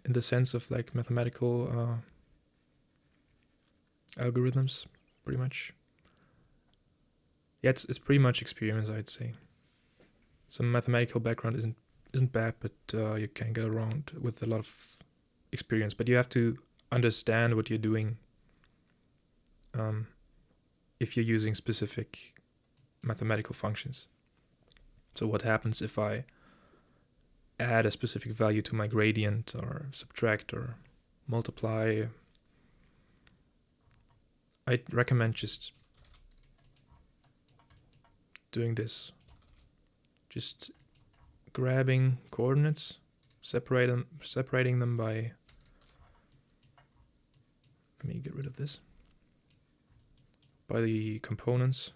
in the sense of like mathematical algorithms, pretty much. Yeah, it's pretty much experience, I'd say. Some mathematical background isn't bad, but you can get around with a lot of experience. But you have to understand what you're doing if you're using specific mathematical functions. So what happens if I add a specific value to my gradient, or subtract or multiply? I'd recommend just doing this. Just grabbing coordinates, separating them by, let me get rid of this, by the components,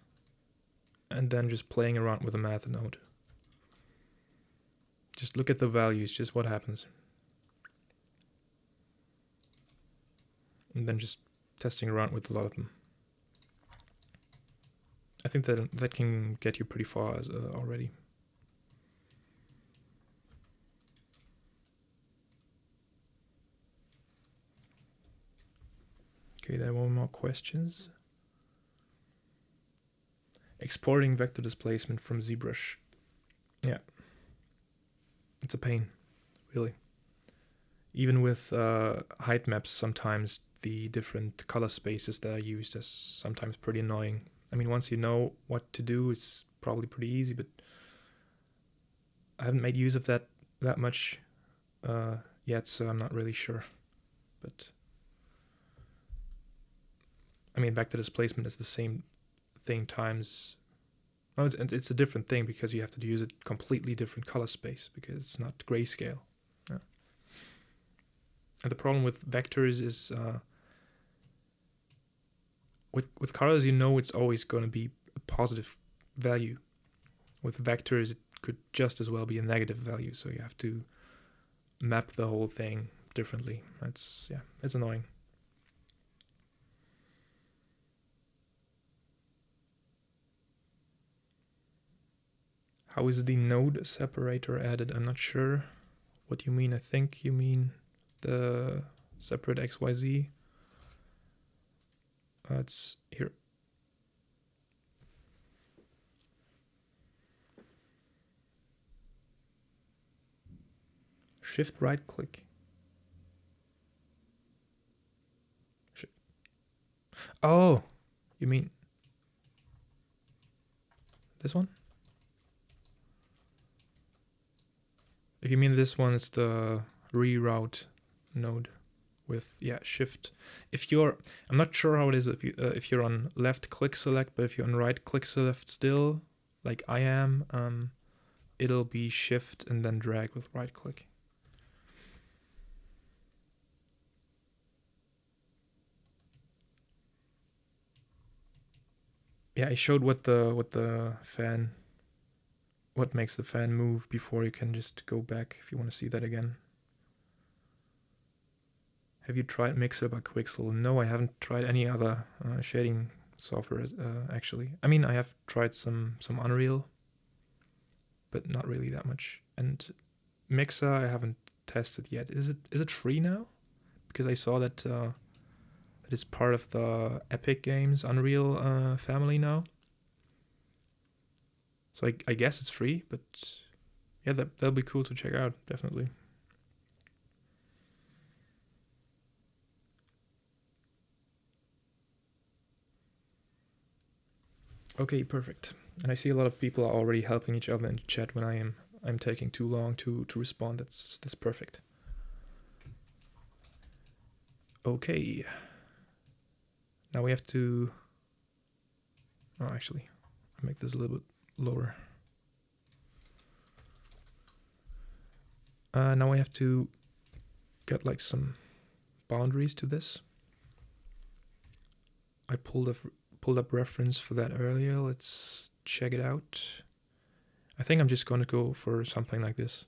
and then just playing around with the math node. Just look at the values, just what happens. And then just testing around with a lot of them. I think that can get you pretty far already. Okay, there were more questions. Exporting vector displacement from ZBrush. Yeah. It's a pain, really. Even with height maps, sometimes the different color spaces that are used are sometimes pretty annoying. I mean, once you know what to do, it's probably pretty easy, but I haven't made use of that much yet, so I'm not really sure. But I mean, vector displacement is the same thing times. No, it's a different thing because you have to use a completely different color space because it's not grayscale. Yeah. And the problem with vectors is with colors, you know it's always going to be a positive value. With vectors, it could just as well be a negative value, so you have to map the whole thing differently. It's annoying. How is the node separator added? I'm not sure what you mean. I think you mean the separate XYZ. It's here. Shift right click. Oh, you mean this one? If you mean this one, it's the reroute node with shift. If you're, I'm not sure how it is if you're on left click select, but if you're on right click select still, like I am, it'll be shift and then drag with right click. Yeah, I showed what the fan what makes the fan move before you can just go back if you want to see that again. Have you tried Mixer by Quixel? No, I haven't tried any other shading software actually. I mean, I have tried some Unreal, but not really that much. And Mixer I haven't tested yet. Is it free now? Because I saw that that it's part of the Epic Games Unreal family now. So I guess it's free, but yeah, that'll be cool to check out, definitely. Okay, perfect. And I see a lot of people are already helping each other in the chat when I'm taking too long to respond. That's perfect. Okay. Now we have to. Oh, actually, I'll make this a little bit lower. Now we have to get like some boundaries to this. I pulled up reference for that earlier. Let's check it out. I think I'm just going to go for something like this.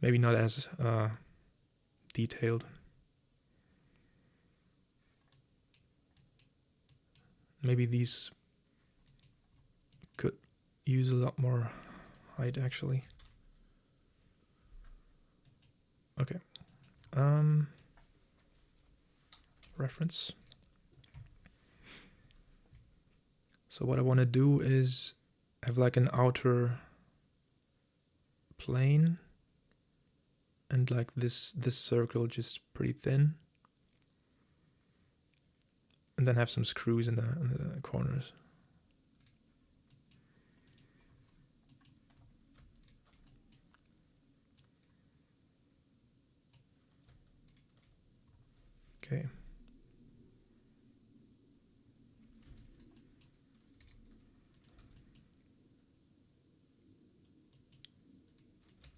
Maybe not as detailed. Maybe these could use a lot more height actually. Okay. Reference. So what I want to do is have like an outer plane and like this circle just pretty thin, and then have some screws in the corners. Okay.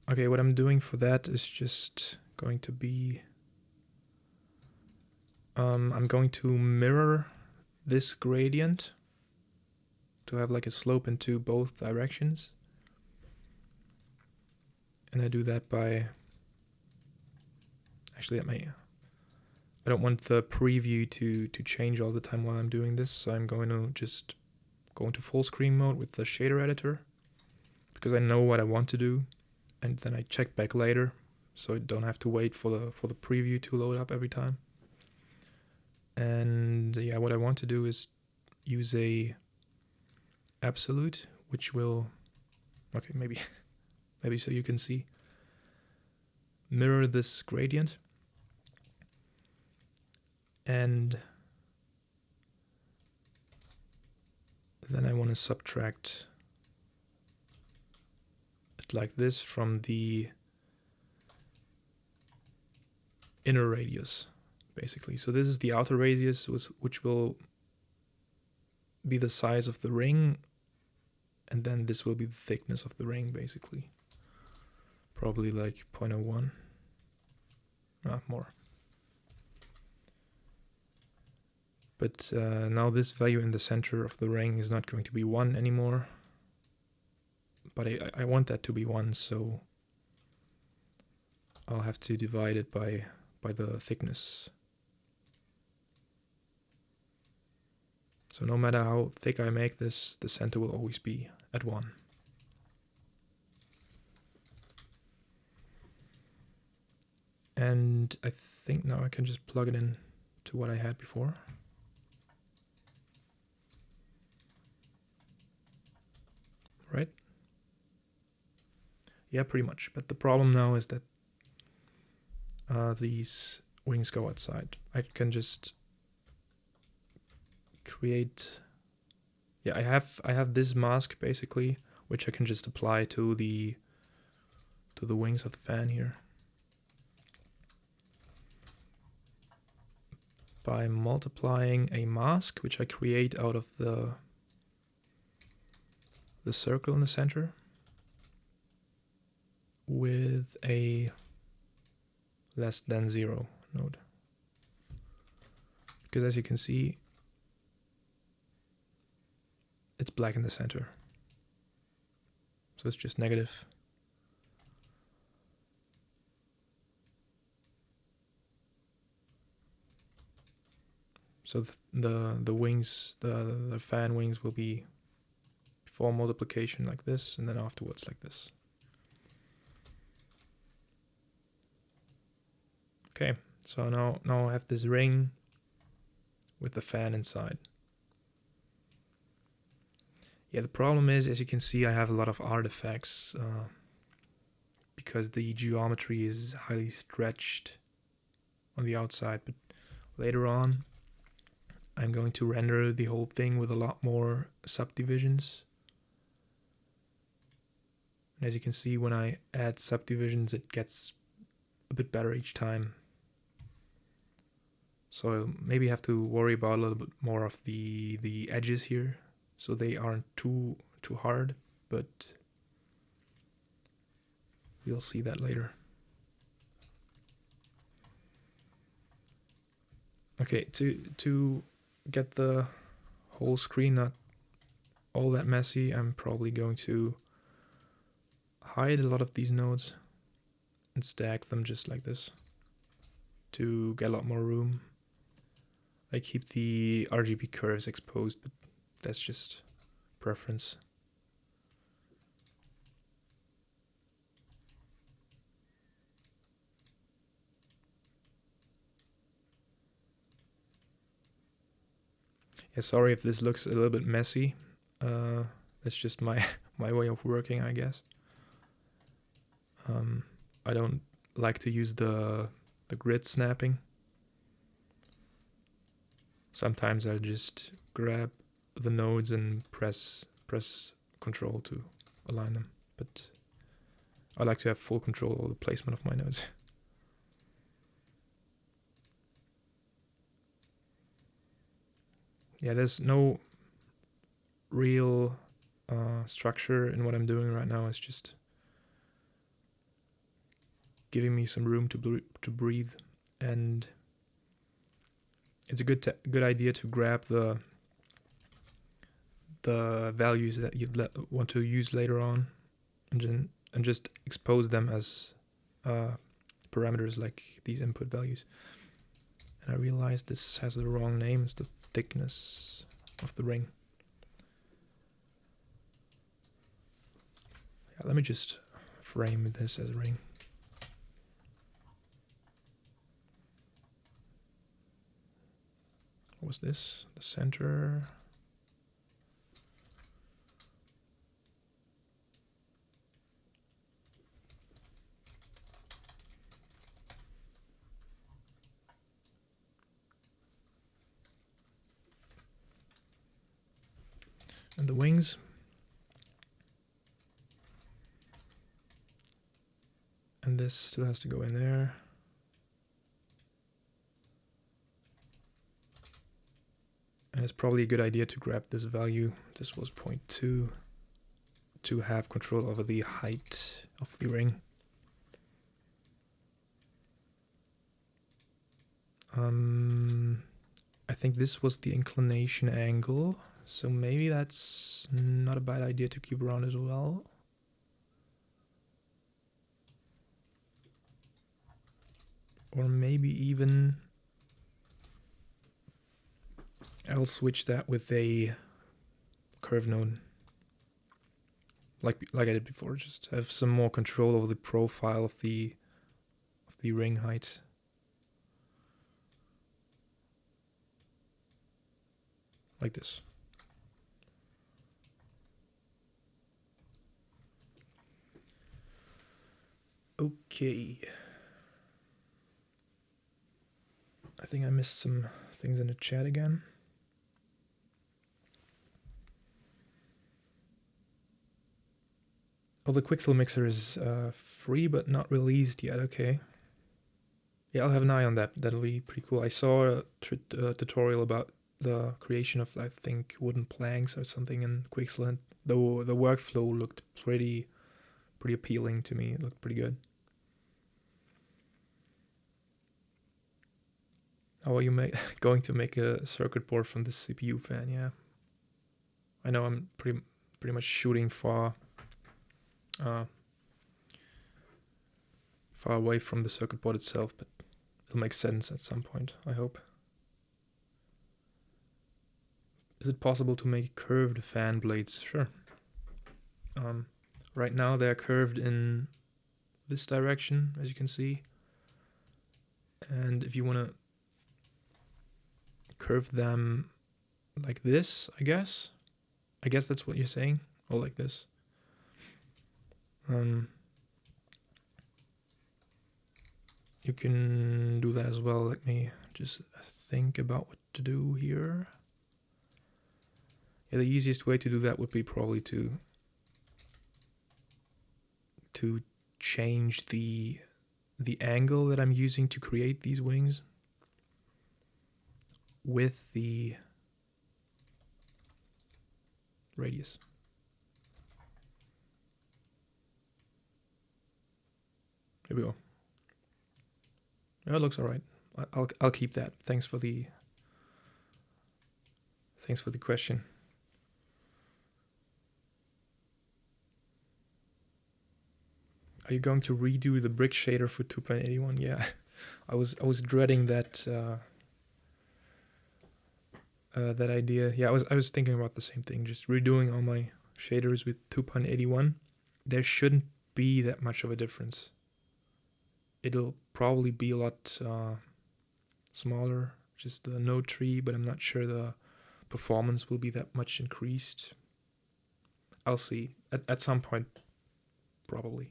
Okay, what I'm doing for that is just going to be I'm going to mirror this gradient to have like a slope into both directions. And I do that by, actually I don't want the preview to change all the time while I'm doing this, so I'm going to just go into full screen mode with the shader editor, because I know what I want to do, and then I check back later, so I don't have to wait for the preview to load up every time. And yeah, what I want to do is use a absolute, which will, okay, maybe so you can see, mirror this gradient, and then I want to subtract it like this from the inner radius, basically. So this is the outer radius, which will be the size of the ring, and then this will be the thickness of the ring, basically. Probably like 0.01, more. But now this value in the center of the ring is not going to be 1 anymore, but I want that to be 1, so I'll have to divide it by the thickness. So no matter how thick I make this, the center will always be at 1. And I think now I can just plug it in to what I had before. Right? Yeah, pretty much. But the problem now is that these wings go outside. I can just create, yeah, I have this mask basically, which I can just apply to the wings of the fan here by multiplying a mask, which I create out of the circle in the center, with a less than 0 node. Because as you can see, it's black in the center. So it's just negative. So the wings, the fan wings will be before multiplication like this, and then afterwards like this. Okay, so now I have this ring with the fan inside. Yeah, the problem is, as you can see, I have a lot of artifacts because the geometry is highly stretched on the outside, but later on I'm going to render the whole thing with a lot more subdivisions. And as you can see, when I add subdivisions, it gets a bit better each time. So I'll maybe have to worry about a little bit more of the edges here, so they aren't too hard, but we'll see that later. Okay, to get the whole screen not all that messy, I'm probably going to hide a lot of these nodes and stack them just like this to get a lot more room. I keep the RGB curves exposed, but that's just preference. Yeah, sorry if this looks a little bit messy. That's just my my way of working, I guess. I don't like to use the grid snapping. Sometimes I'll just grab the nodes and press Control to align them, but I like to have full control over the placement of my nodes. Yeah, there's no real structure in what I'm doing right now. It's just giving me some room to breathe, and it's a good idea to grab the values that you want to use later on, and just expose them as parameters like these input values. And I realized this has the wrong name. It's the thickness of the ring. Yeah, let me just frame this as a ring. What was this? The center. And the wings. And this still has to go in there. And it's probably a good idea to grab this value. This was 0.2 to have control over the height of the ring. I think this was the inclination angle, so maybe that's not a bad idea to keep around as well. Or maybe even I'll switch that with a curve node, like I did before. Just have some more control over the profile of the ring height. Like this. Okay. I think I missed some things in the chat again. Oh, the Quixel mixer is free but not released yet. Okay. Yeah, I'll have an eye on that. That'll be pretty cool. I saw a tutorial about the creation of, I think, wooden planks or something in Quixel, and the workflow looked pretty appealing to me. It looked pretty good. How are you going to make a circuit board from the CPU fan? Yeah, I know I'm pretty much shooting far away from the circuit board itself, but it'll make sense at some point, I hope. Is it possible to make curved fan blades? Sure. Right now they're curved in this direction, as you can see. And if you want to curve them like this, I guess that's what you're saying, or like this. You can do that as well. Let me just think about what to do here. Yeah, the easiest way to do that would be probably to change the angle that I'm using to create these wings with the radius. Here we go. It looks all right. I'll keep that. Thanks for the question. Are you going to redo the brick shader for 2.81? Yeah, I was dreading that that idea. Yeah, I was thinking about the same thing. Just redoing all my shaders with 2.81. There shouldn't be that much of a difference. It'll probably be a lot smaller, just the node tree, but I'm not sure the performance will be that much increased. I'll see at some point, probably.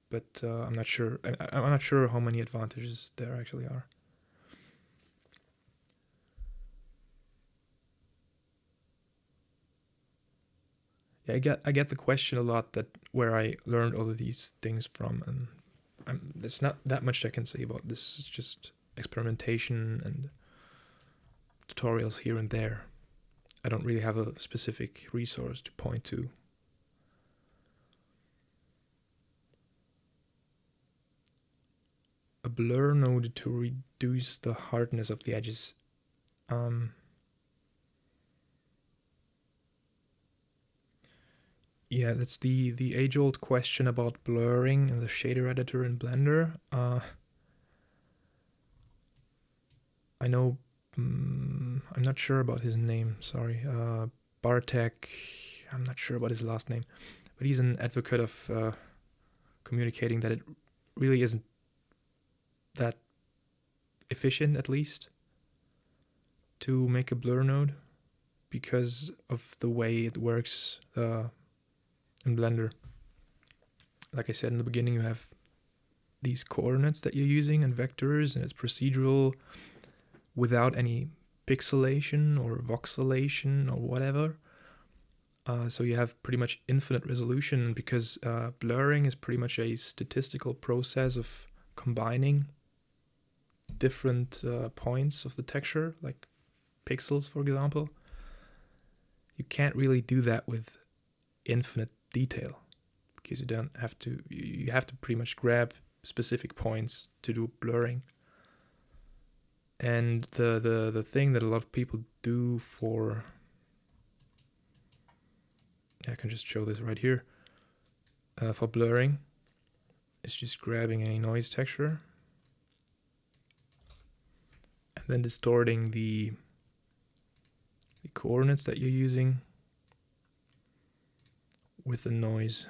But I'm not sure. I'm not sure how many advantages there actually are. Yeah, I get the question a lot, that where I learned all of these things from, and there's not that much I can say about this. It's just experimentation and tutorials here and there. I don't really have a specific resource to point to. A blur node to reduce the hardness of the edges. Yeah, that's the age-old question about blurring in the shader editor in Blender. I know, I'm not sure about his name, sorry. Bartek, I'm not sure about his last name, but he's an advocate of communicating that it really isn't that efficient, at least, to make a blur node because of the way it works in Blender. Like I said in the beginning, you have these coordinates that you're using and vectors, and it's procedural without any pixelation or voxelation or whatever. So you have pretty much infinite resolution, because blurring is pretty much a statistical process of combining different points of the texture, like pixels, for example. You can't really do that with infinite detail, because you don't have to. You have to pretty much grab specific points to do blurring. And the thing that a lot of people do for, I can just show this right here, for blurring, is just grabbing a noise texture and then distorting the coordinates that you're using with the noise.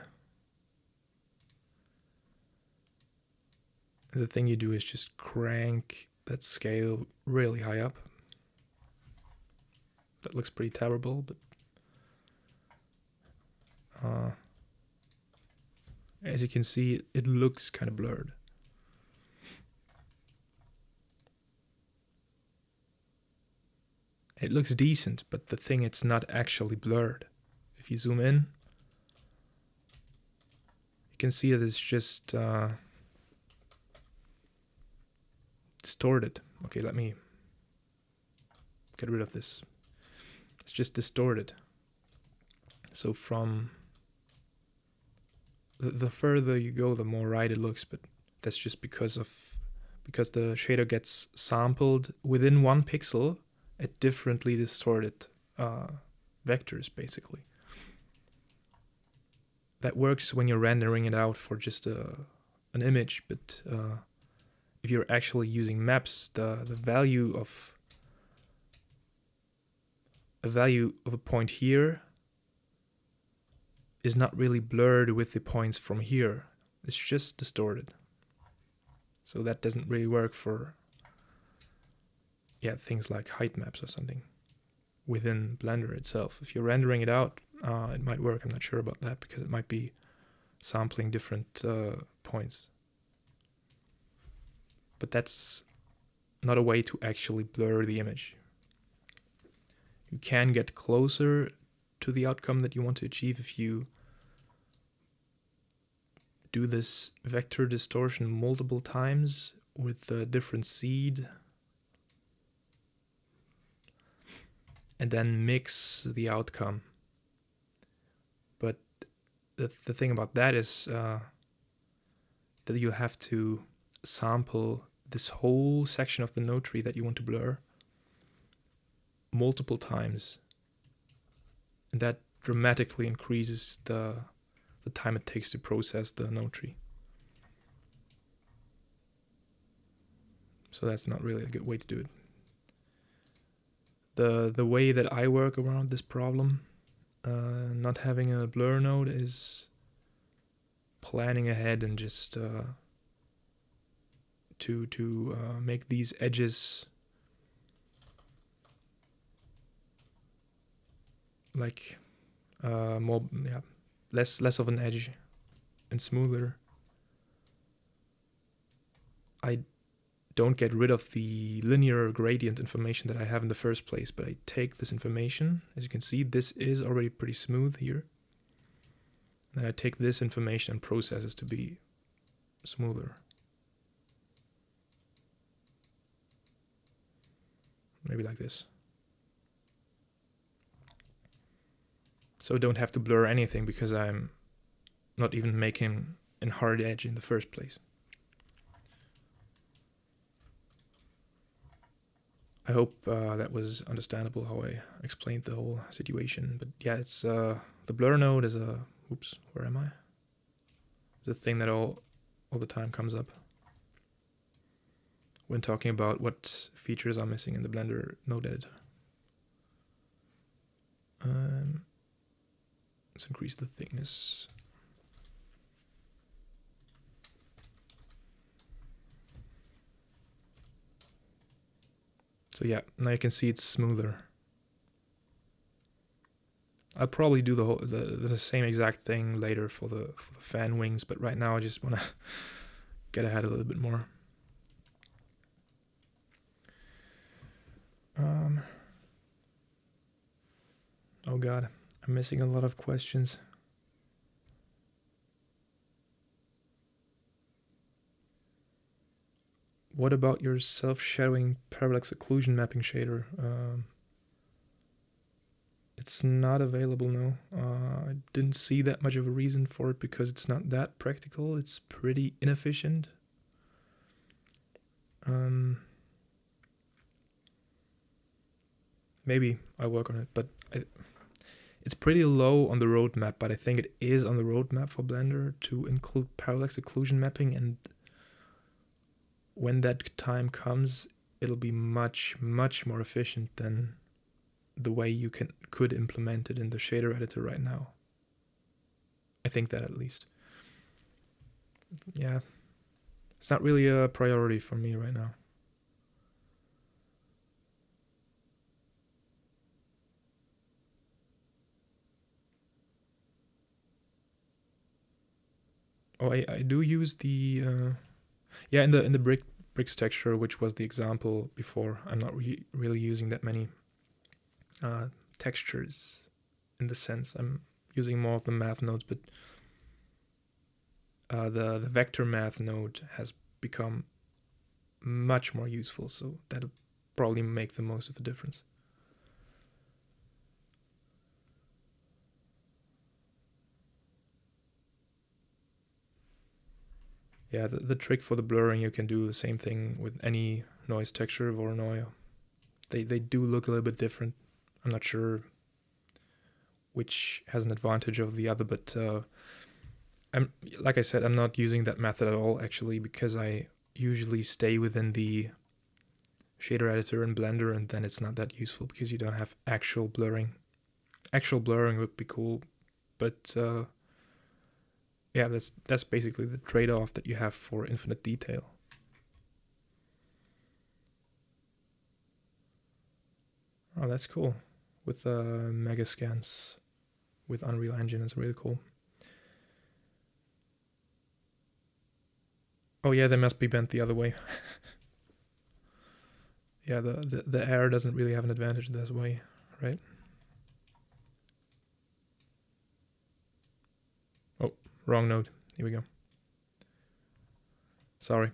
And the thing you do is just crank that scale really high up. That looks pretty terrible, but as you can see, it looks kind of blurred. It looks decent, but the thing, it's not actually blurred. If you zoom in, you can see that it's just distorted. Okay, let me get rid of this. It's just distorted. So from the further you go, the more right it looks, but that's just because the shader gets sampled within one pixel at differently distorted vectors, basically. That works when you're rendering it out for just an image, but if you're actually using maps, the value of a point here is not really blurred with the points from here. It's just distorted. So that doesn't really work for things like height maps or something within Blender itself. If you're rendering it out, it might work. I'm not sure about that because it might be sampling different points. But that's not a way to actually blur the image. You can get closer to the outcome that you want to achieve if you do this vector distortion multiple times with a different seed and then mix the outcome. But the thing about that is that you have to sample this whole section of the node tree that you want to blur multiple times, and that dramatically increases the time it takes to process the node tree. So that's not really a good way to do it. The way that I work around this problem, not having a blur node, is planning ahead and just to make these edges like more less of an edge and smoother. I don't get rid of the linear gradient information that I have in the first place, but I take this information. As you can see, this is already pretty smooth here. Then I take this information and process it to be smoother. Maybe like this. So I don't have to blur anything because I'm not even making a hard edge in the first place. I hope that was understandable how I explained the whole situation. But yeah, it's the blur node is a... Oops, where am I? The thing that all the time comes up when talking about what features are missing in the Blender node editor. Let's increase the thickness. So yeah, now you can see it's smoother. I'll probably do the same exact thing later for the fan wings, but right now I just want to get ahead a little bit more. Oh god, I'm missing a lot of questions. What about your self-shadowing parallax occlusion mapping shader? It's not available now. I didn't see that much of a reason for it because it's not that practical. It's pretty inefficient. Maybe I'll work on it, but it's pretty low on the roadmap, but I think it is on the roadmap for Blender to include parallax occlusion mapping, and when that time comes, it'll be much, much more efficient than the way you could implement it in the shader editor right now. I think that at least. Yeah, it's not really a priority for me right now. Oh, I do use the in the bricks texture, which was the example before. I'm not really using that many textures in the sense. I'm using more of the math nodes, but the vector math node has become much more useful, so that'll probably make the most of a difference. Yeah, the trick for the blurring, you can do the same thing with any noise texture, Voronoi. They do look a little bit different. I'm not sure which has an advantage over the other, but like I said, I'm not using that method at all actually, because I usually stay within the shader editor in Blender, and then it's not that useful because you don't have actual blurring. Actual blurring would be cool, but yeah, that's basically the trade-off that you have for infinite detail. Oh, that's cool. With mega scans with Unreal Engine is really cool. Oh yeah, they must be bent the other way. Yeah, the air doesn't really have an advantage this way, right? Oh, wrong node. Here we go. Sorry.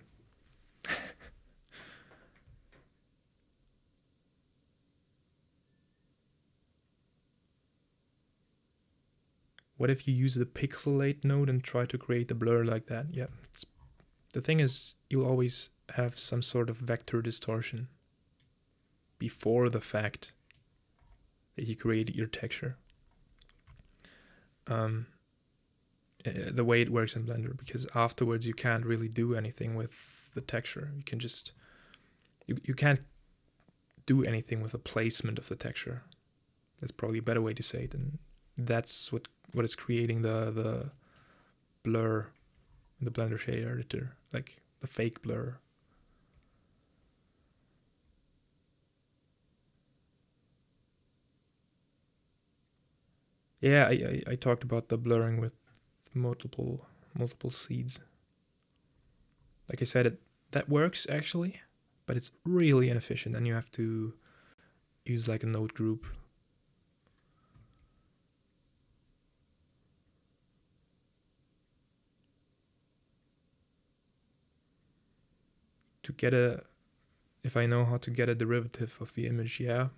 What if you use the pixelate node and try to create a blur like that? Yeah, the thing is, you'll always have some sort of vector distortion before the fact that you created your texture. The way it works in Blender, because afterwards you can't really do anything with the texture. You can just you can't do anything with the placement of the texture. That's probably a better way to say it, and that's what is creating the blur in the Blender shader editor, like the fake blur. Yeah, I talked about the blurring with multiple seeds. Like I said, that works actually, but it's really inefficient, and you have to use like a node group. To get if I know how to get a derivative of the image, yeah.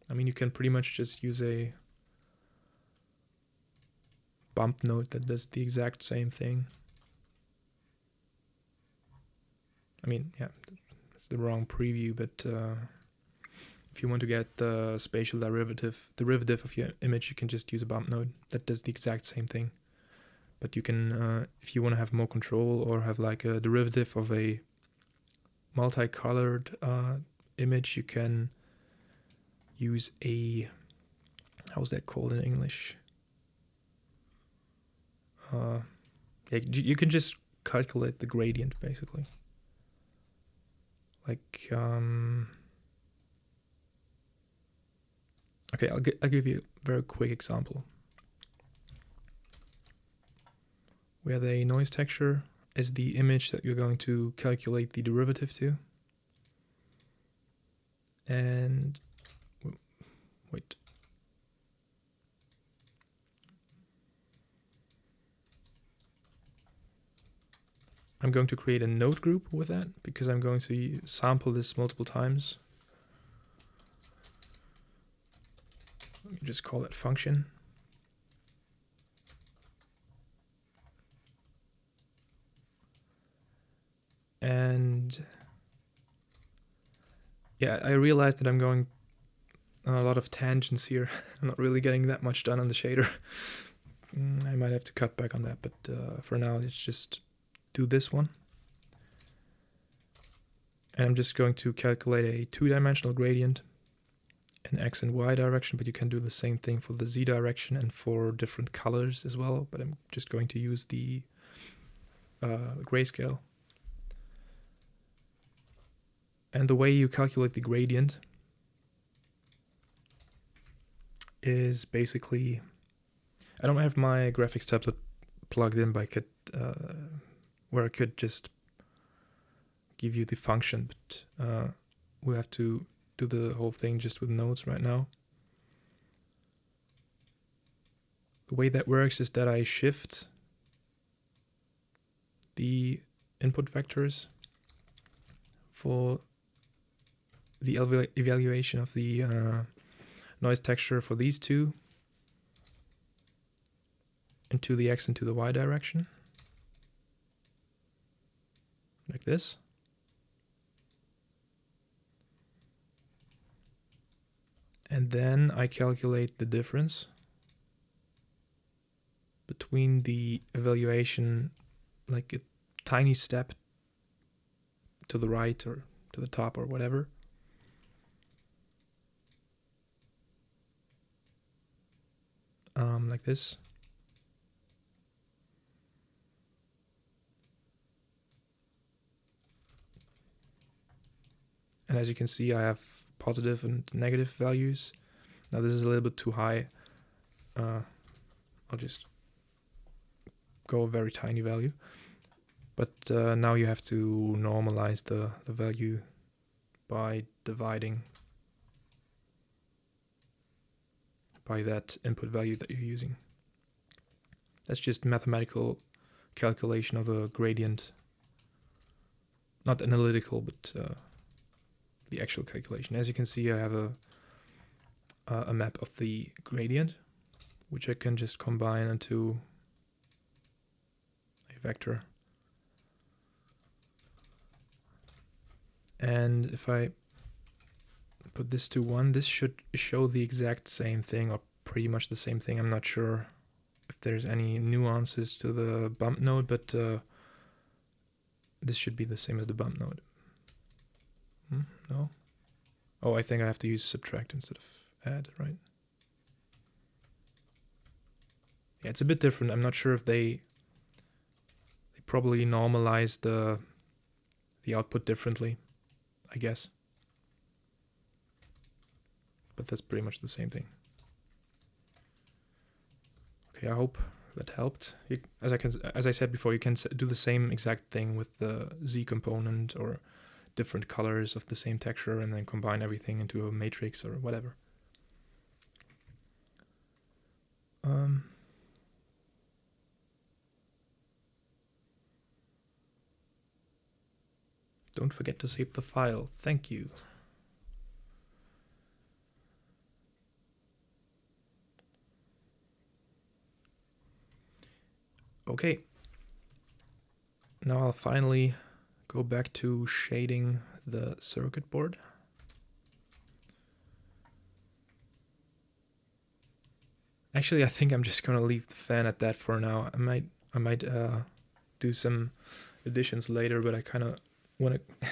I mean, you can pretty much just use a bump node that does the exact same thing. I mean, yeah, it's the wrong preview, but if you want to get the spatial derivative of your image, you can just use a bump node that does the exact same thing. But you can, if you want to have more control or have like a derivative of a multicolored image, you can use a, how's that called in English? Yeah, you can just calculate the gradient basically. Like, okay, I'll give you a very quick example. Where the noise texture is the image that you're going to calculate the derivative to. And wait. I'm going to create a node group with that because I'm going to sample this multiple times. Let me just call that function. And yeah, I realized that I'm going on a lot of tangents here. I'm not really getting that much done on the shader. I might have to cut back on that, but for now, let's just do this one. And I'm just going to calculate a two-dimensional gradient in X and Y direction, but you can do the same thing for the Z direction and for different colors as well. But I'm just going to use the grayscale. And the way you calculate the gradient is basically, I don't have my graphics tablet plugged in, but I could, where I could just give you the function, but we have to do the whole thing just with nodes right now. The way that works is that I shift the input vectors for the evaluation of the noise texture for these two into the X and to the Y direction, like this. And then I calculate the difference between the evaluation, like a tiny step to the right or to the top or whatever. Like this. And as you can see, I have positive and negative values. Now this is a little bit too high. I'll just go a very tiny value. But now you have to normalize the value by dividing by that input value that you're using. That's just mathematical calculation of the gradient. Not analytical, but the actual calculation. As you can see, I have a map of the gradient, which I can just combine into a vector. And if I put this to 1, this should show the exact same thing, or pretty much the same thing. I'm not sure if there's any nuances to the bump node, but this should be the same as the bump node. No? Oh, I think I have to use subtract instead of add, right? Yeah, it's a bit different. I'm not sure if they probably normalize the output differently, I guess. But that's pretty much the same thing. Okay, I hope that helped. As I said before, you can do the same exact thing with the Z component or different colors of the same texture and then combine everything into a matrix or whatever. Don't forget to save the file. Thank you. Okay. Now I'll finally go back to shading the circuit board. Actually, I think I'm just gonna leave the fan at that for now. I might do some additions later, but I kind of want to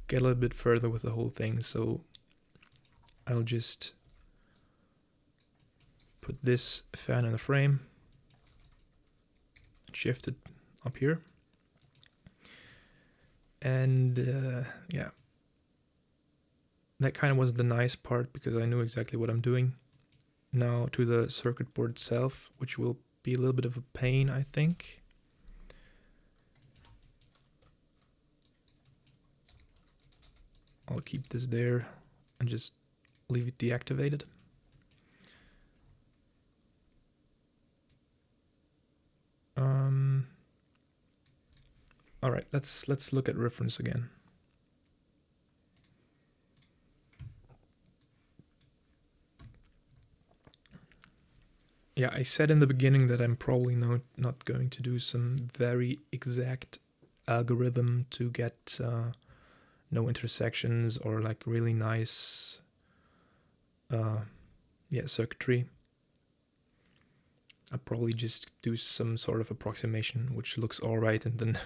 get a little bit further with the whole thing, so I'll just put this fan in the frame, shift it up here, and yeah, that kind of was the nice part because I knew exactly what I'm doing. Now to the circuit board itself, which will be a little bit of a pain, I think. I'll keep this there and just leave it deactivated. All right, let's look at reference again. Yeah, I said in the beginning that I'm probably not going to do some very exact algorithm to get no intersections or like really nice circuitry. I'll probably just do some sort of approximation which looks alright and then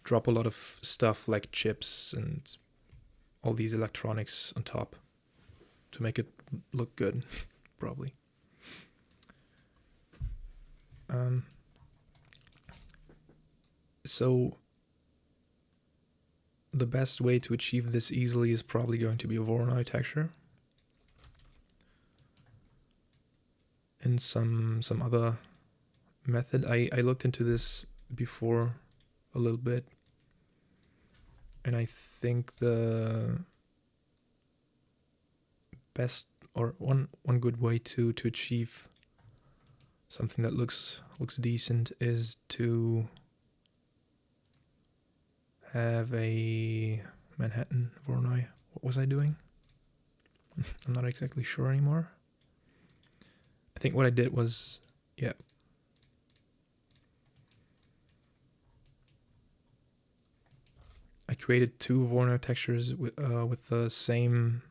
drop a lot of stuff like chips and all these electronics on top to make it look good, probably. So the best way to achieve this easily is probably going to be a Voronoi texture. And some other method. I looked into this before a little bit, and I think the best or one good way to achieve something that looks decent is to have a Manhattan Voronoi. What was I doing? I'm not exactly sure anymore. I think what I did was, yeah. I created two Voronoi textures with the same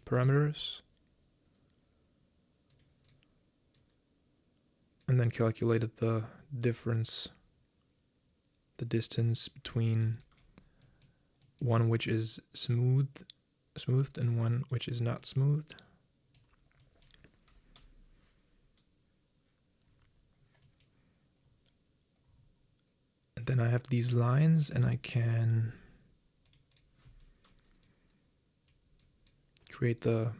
parameters. and then calculated the difference, the distance between one which is smoothed and one which is not smoothed. And then I have these lines, and I can create the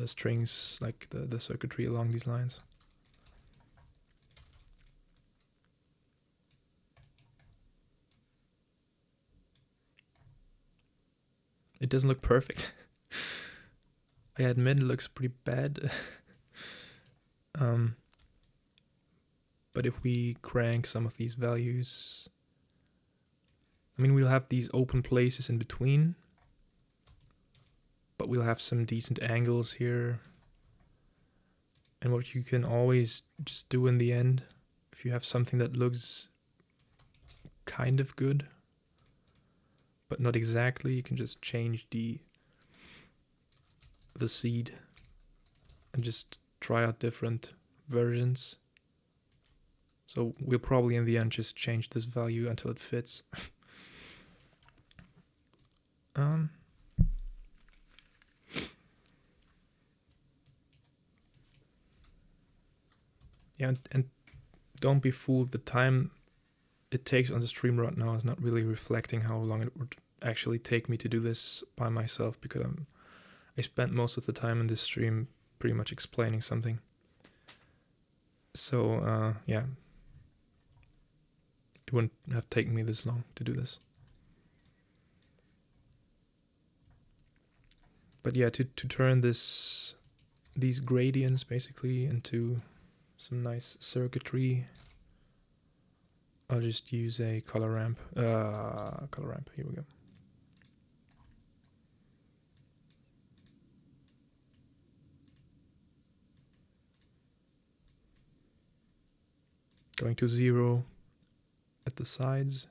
strings, like the circuitry along these lines. It doesn't look perfect. I admit it looks pretty bad. But if we crank some of these values, I mean, we'll have these open places in between, but we'll have some decent angles here. And what you can always just do in the end, if you have something that looks kind of good, but not exactly, you can just change the seed and just try out different versions. So we'll probably in the end just change this value until it fits. Yeah, and don't be fooled. The time it takes on the stream right now is not really reflecting how long it would actually take me to do this by myself, because I spent most of the time in this stream pretty much explaining something. So yeah, it wouldn't have taken me this long to do this. But yeah, to turn these gradients basically into some nice circuitry, I'll just use a color ramp. Here we go. Going to 0 at the sides.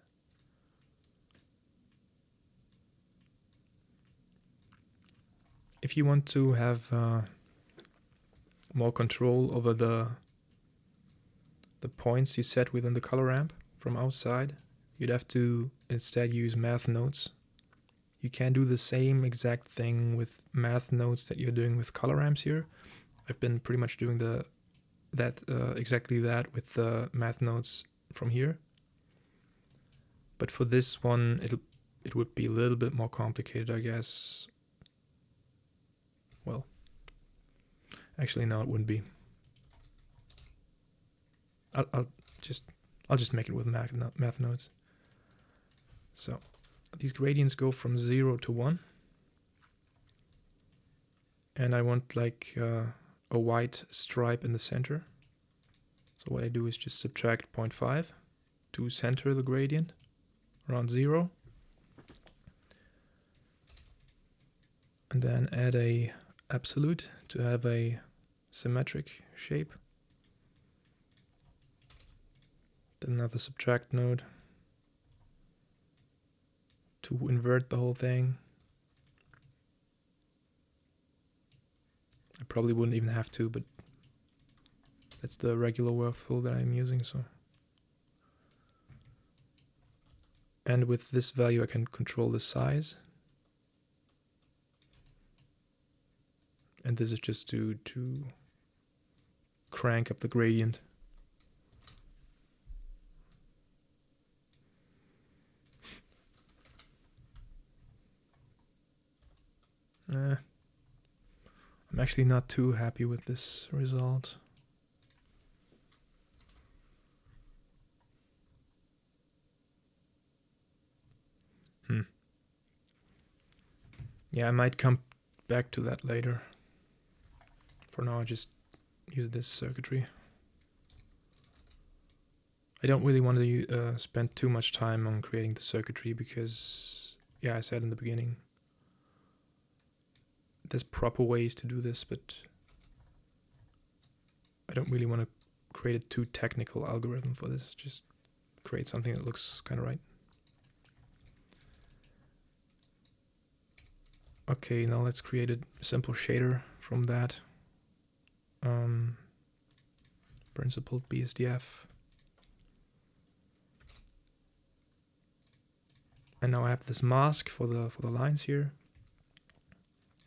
If you want to have more control over the points you set within the color ramp from outside, you'd have to instead use math nodes. You can do the same exact thing with math nodes that you're doing with color ramps here. I've been pretty much doing exactly that with the math nodes from here. But for this one, it would be a little bit more complicated, I guess. Well, actually, no, it wouldn't be. I'll just make it with math nodes. So these gradients go from 0 to 1, and I want like a white stripe in the center. So what I do is just subtract 0.5 to center the gradient around 0, and then add a absolute to have a symmetric shape. Then another subtract node to invert the whole thing. I probably wouldn't even have to, but that's the regular workflow that I'm using. So, and with this value, I can control the size. And this is just to crank up the gradient. I'm actually not too happy with this result. Yeah, I might come back to that later. For now, I just use this circuitry. I don't really want to spend too much time on creating the circuitry because, yeah, I said in the beginning, there's proper ways to do this, but I don't really want to create a too technical algorithm for this. Just create something that looks kind of right. Okay, now let's create a simple shader from that. principled BSDF. And now I have this mask for the lines here.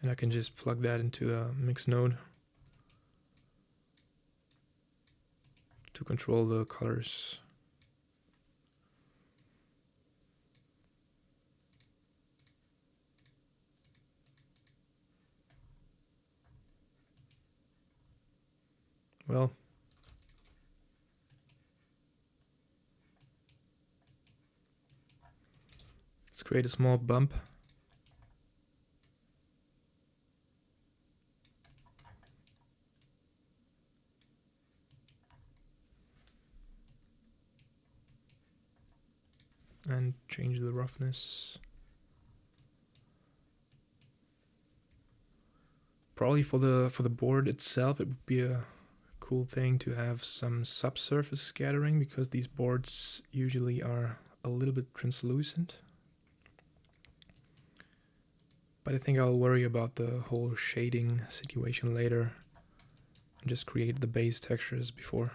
And I can just plug that into a mix node to control the colors. Well, let's create a small bump. And change the roughness. Probably for the board itself, it would be a cool thing to have some subsurface scattering, because these boards usually are a little bit translucent. But I think I'll worry about the whole shading situation later and just create the base textures before.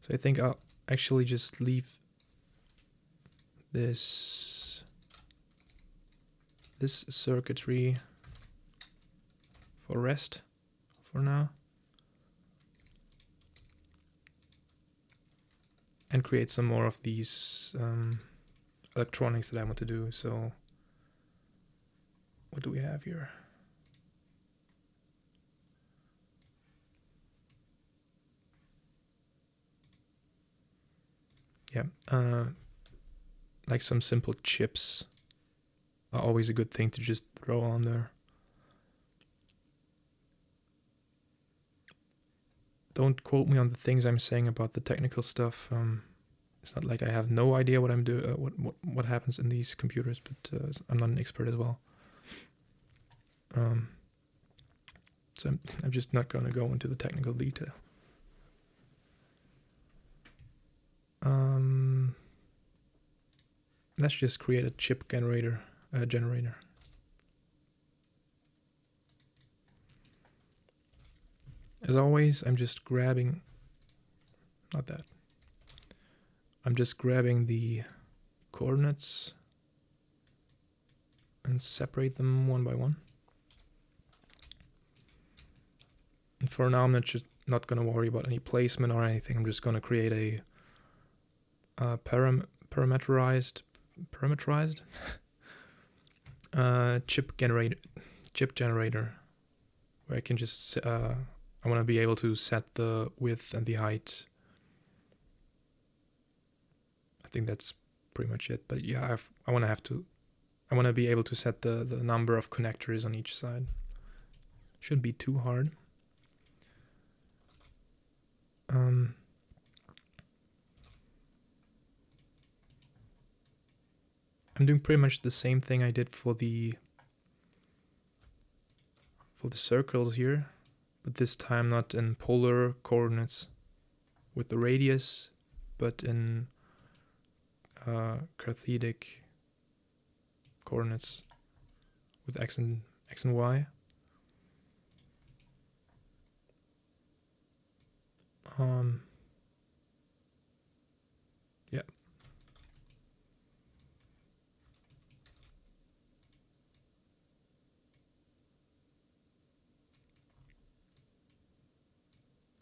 So I think I'll actually just leave this circuitry for rest for now. And create some more of these electronics that I want to do. So what do we have here? Yeah, like some simple chips are always a good thing to just throw on there. Don't quote me on the things I'm saying about the technical stuff. It's not like I have no idea what I'm doing, what happens in these computers, but I'm not an expert as well. So I'm just not going to go into the technical detail. Let's just create a chip generator. As always, I'm just grabbing, not that. I'm just grabbing the coordinates and separate them one by one. And for now, I'm not going to worry about any placement or anything. I'm just going to create a parameterized chip generator, where I can just I want to be able to set the width and the height. I think that's pretty much it. But yeah, I want to be able to set the number of connectors on each side. Shouldn't be too hard. I'm doing pretty much the same thing I did for the circles here, but this time not in polar coordinates with the radius, but in Cartesian coordinates with x and y. Yeah.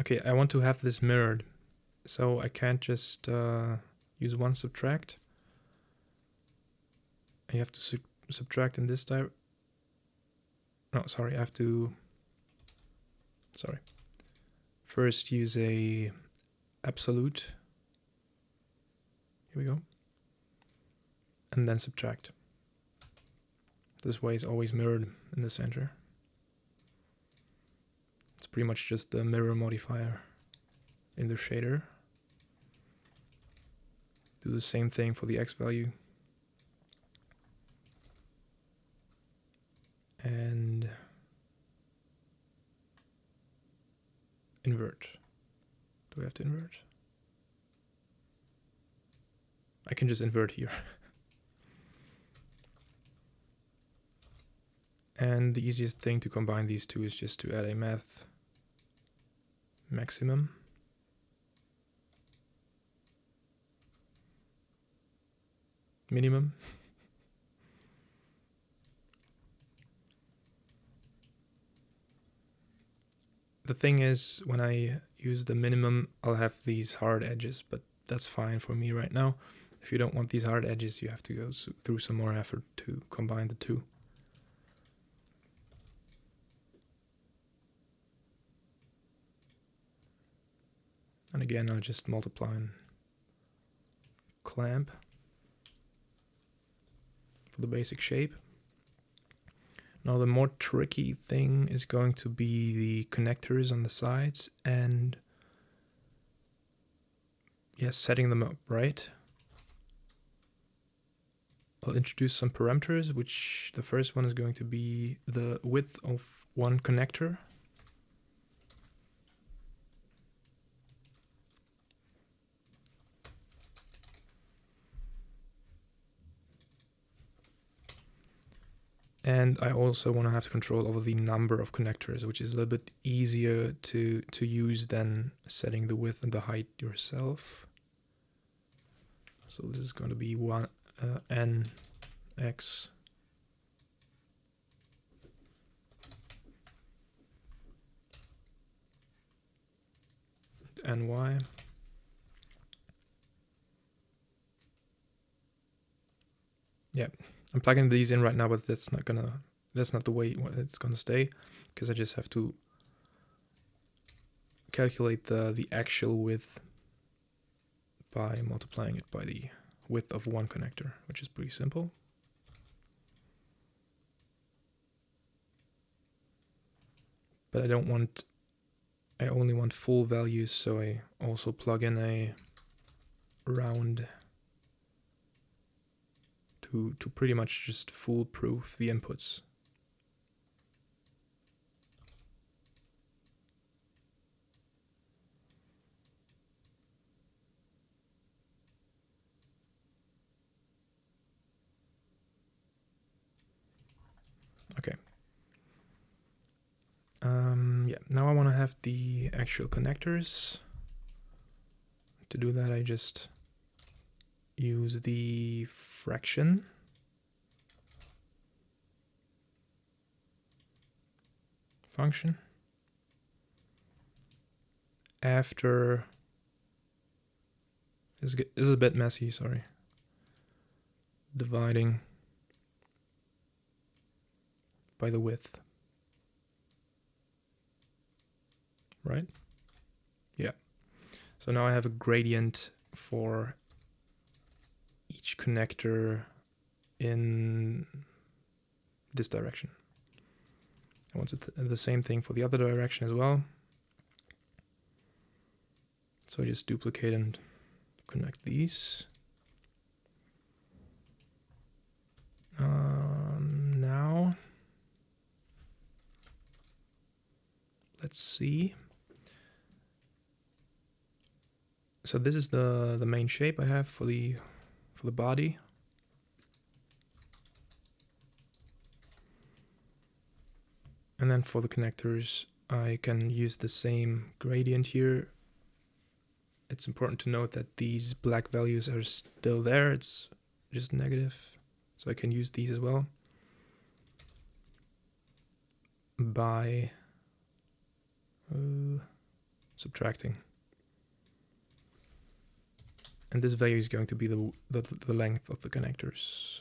Okay, I want to have this mirrored, so I can't just use one subtract. You have to subtract in this direction. No, sorry, I have to. Sorry. First, use a absolute. Here we go. And then subtract. This way is always mirrored in the center. It's pretty much just the mirror modifier in the shader. Do the same thing for the x value. And invert. Do we have to invert? I can just invert here. And the easiest thing to combine these two is just to add a math maximum. Minimum. The thing is, when I use the minimum, I'll have these hard edges, but that's fine for me right now. If you don't want these hard edges, you have to go through some more effort to combine the two. And again, I'll just multiply and clamp for the basic shape. Now the more tricky thing is going to be the connectors on the sides and yes, setting them up right. I'll introduce some parameters, which the first one is going to be the width of one connector. And I also want to have control over the number of connectors, which is a little bit easier to use than setting the width and the height yourself. So this is going to be n x and y. Yeah, I'm plugging these in right now, but that's not the way it's gonna stay, because I just have to calculate the actual width by multiplying it by the width of one connector, which is pretty simple. But I only want full values, so I also plug in a round to pretty much just foolproof the inputs. Okay. Yeah, now I want to have the actual connectors. To do that, I just use the fraction function. After, this is a bit messy, sorry. Dividing by the width. Right? Yeah. So now I have a gradient for each connector in this direction. I want the same thing for the other direction as well. So I just duplicate and connect these. Now, let's see. So this is the main shape I have for the body. And then for the connectors, I can use the same gradient here. It's important to note that these black values are still there. It's just negative. So I can use these as well by subtracting. And this value is going to be the length of the connectors.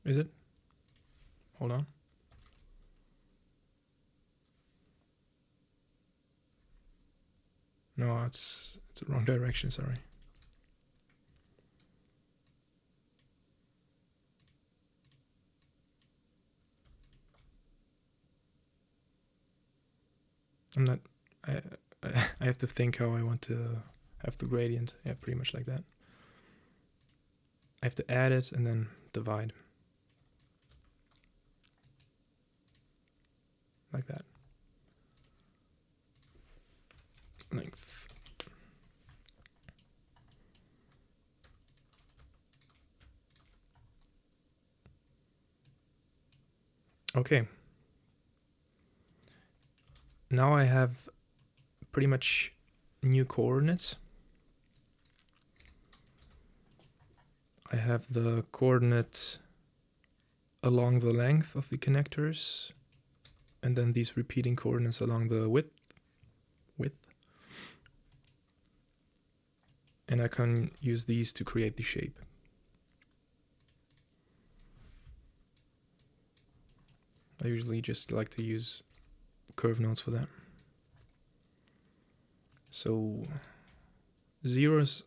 Is it? Hold on. No, it's the wrong direction, sorry. I have to think how I want to have the gradient. Yeah, pretty much like that. I have to add it and then divide. Like that. Length. Okay. Now I have pretty much new coordinates. I have the coordinate along the length of the connectors, and then these repeating coordinates along the width. And I can use these to create the shape. I usually just like to use curve nodes for that. So 0 is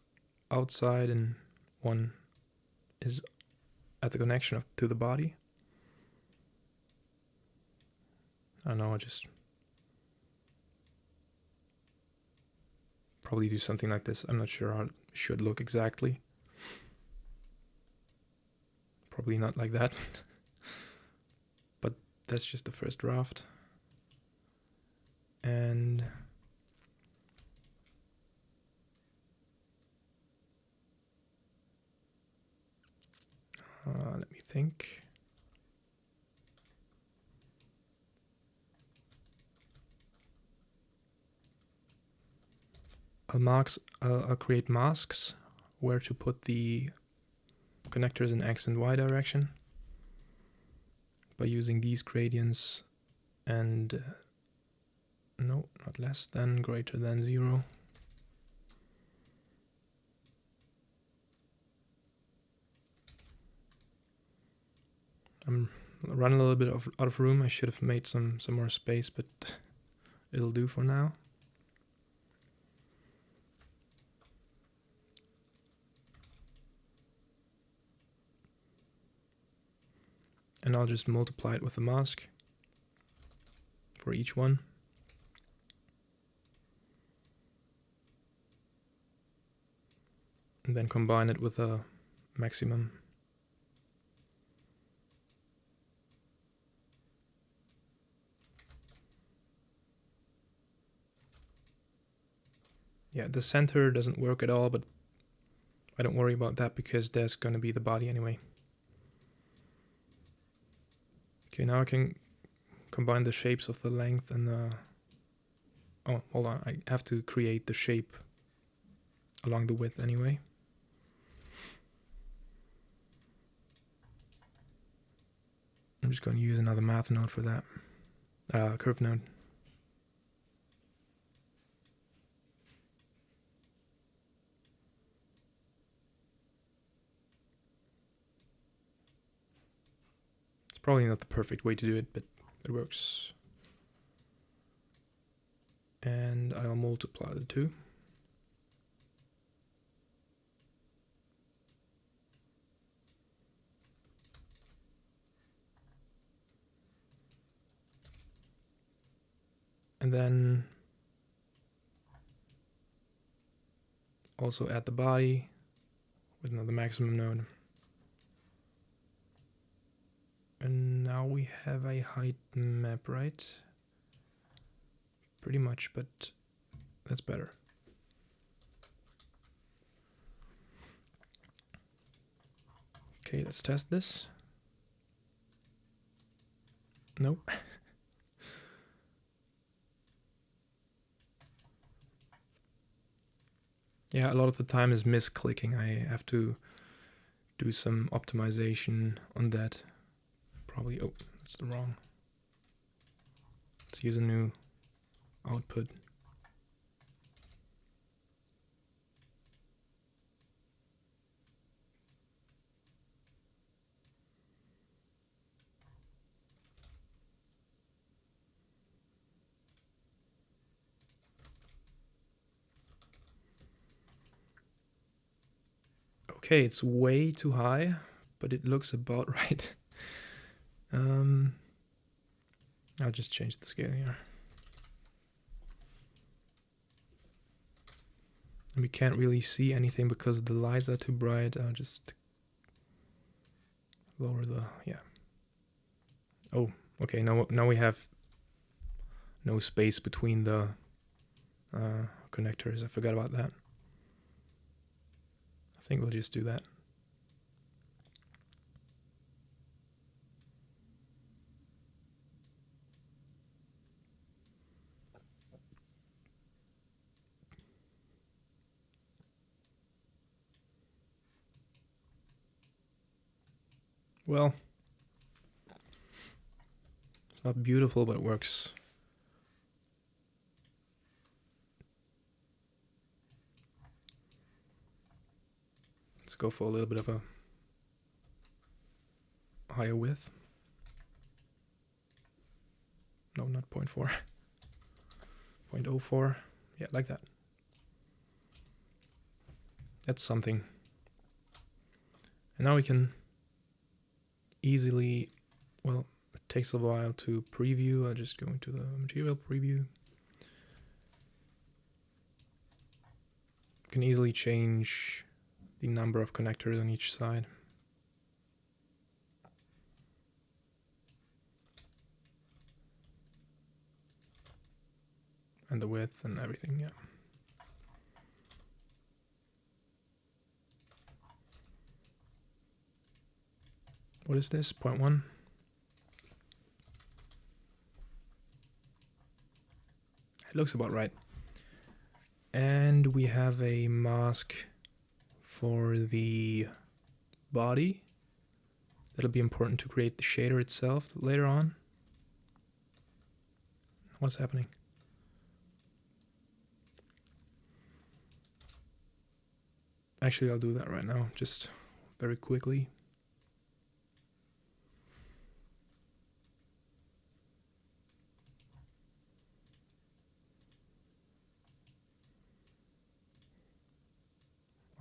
outside and 1 is at the connection to the body. I don't know, I just probably do something like this. I'm not sure how it should look exactly. Probably not like that. But that's just the first draft. And let me think. I'll create masks where to put the connectors in X and Y direction by using these gradients and no, not less than, greater than 0. I'm running a little bit out of room. I should have made some more space, but it'll do for now. And I'll just multiply it with the mask for each one. And then combine it with a maximum. Yeah, the center doesn't work at all, but I don't worry about that because there's going to be the body anyway. Okay, now I can combine the shapes of the length and the... Oh, hold on, I have to create the shape along the width anyway. I'm just going to use another math node for that. Curve node. It's probably not the perfect way to do it, but it works. And I'll multiply the two. And then also add the body with another maximum node. And now we have a height map, right? Pretty much, but that's better. Okay, let's test this. Nope. Yeah, a lot of the time is misclicking. I have to do some optimization on that. Probably, oh, that's the wrong. Let's use a new output. Okay, it's way too high, but it looks about right. I'll just change the scale here. And we can't really see anything because the lights are too bright. I'll just lower the, yeah. Oh, okay, now we have no space between the connectors. I forgot about that. I think we'll just do that. Well, it's not beautiful, but it works. Let's go for a little bit of a higher width. No, not 0.4. 0.04. Yeah, like that. That's something. And now we can easily, well, it takes a while to preview. I'll just go into the material preview. You can easily change the number of connectors on each side. And the width and everything, yeah. What is this? 0.1? It looks about right. And we have a mask for the body. That'll be important to create the shader itself later on. What's happening? Actually, I'll do that right now, just very quickly.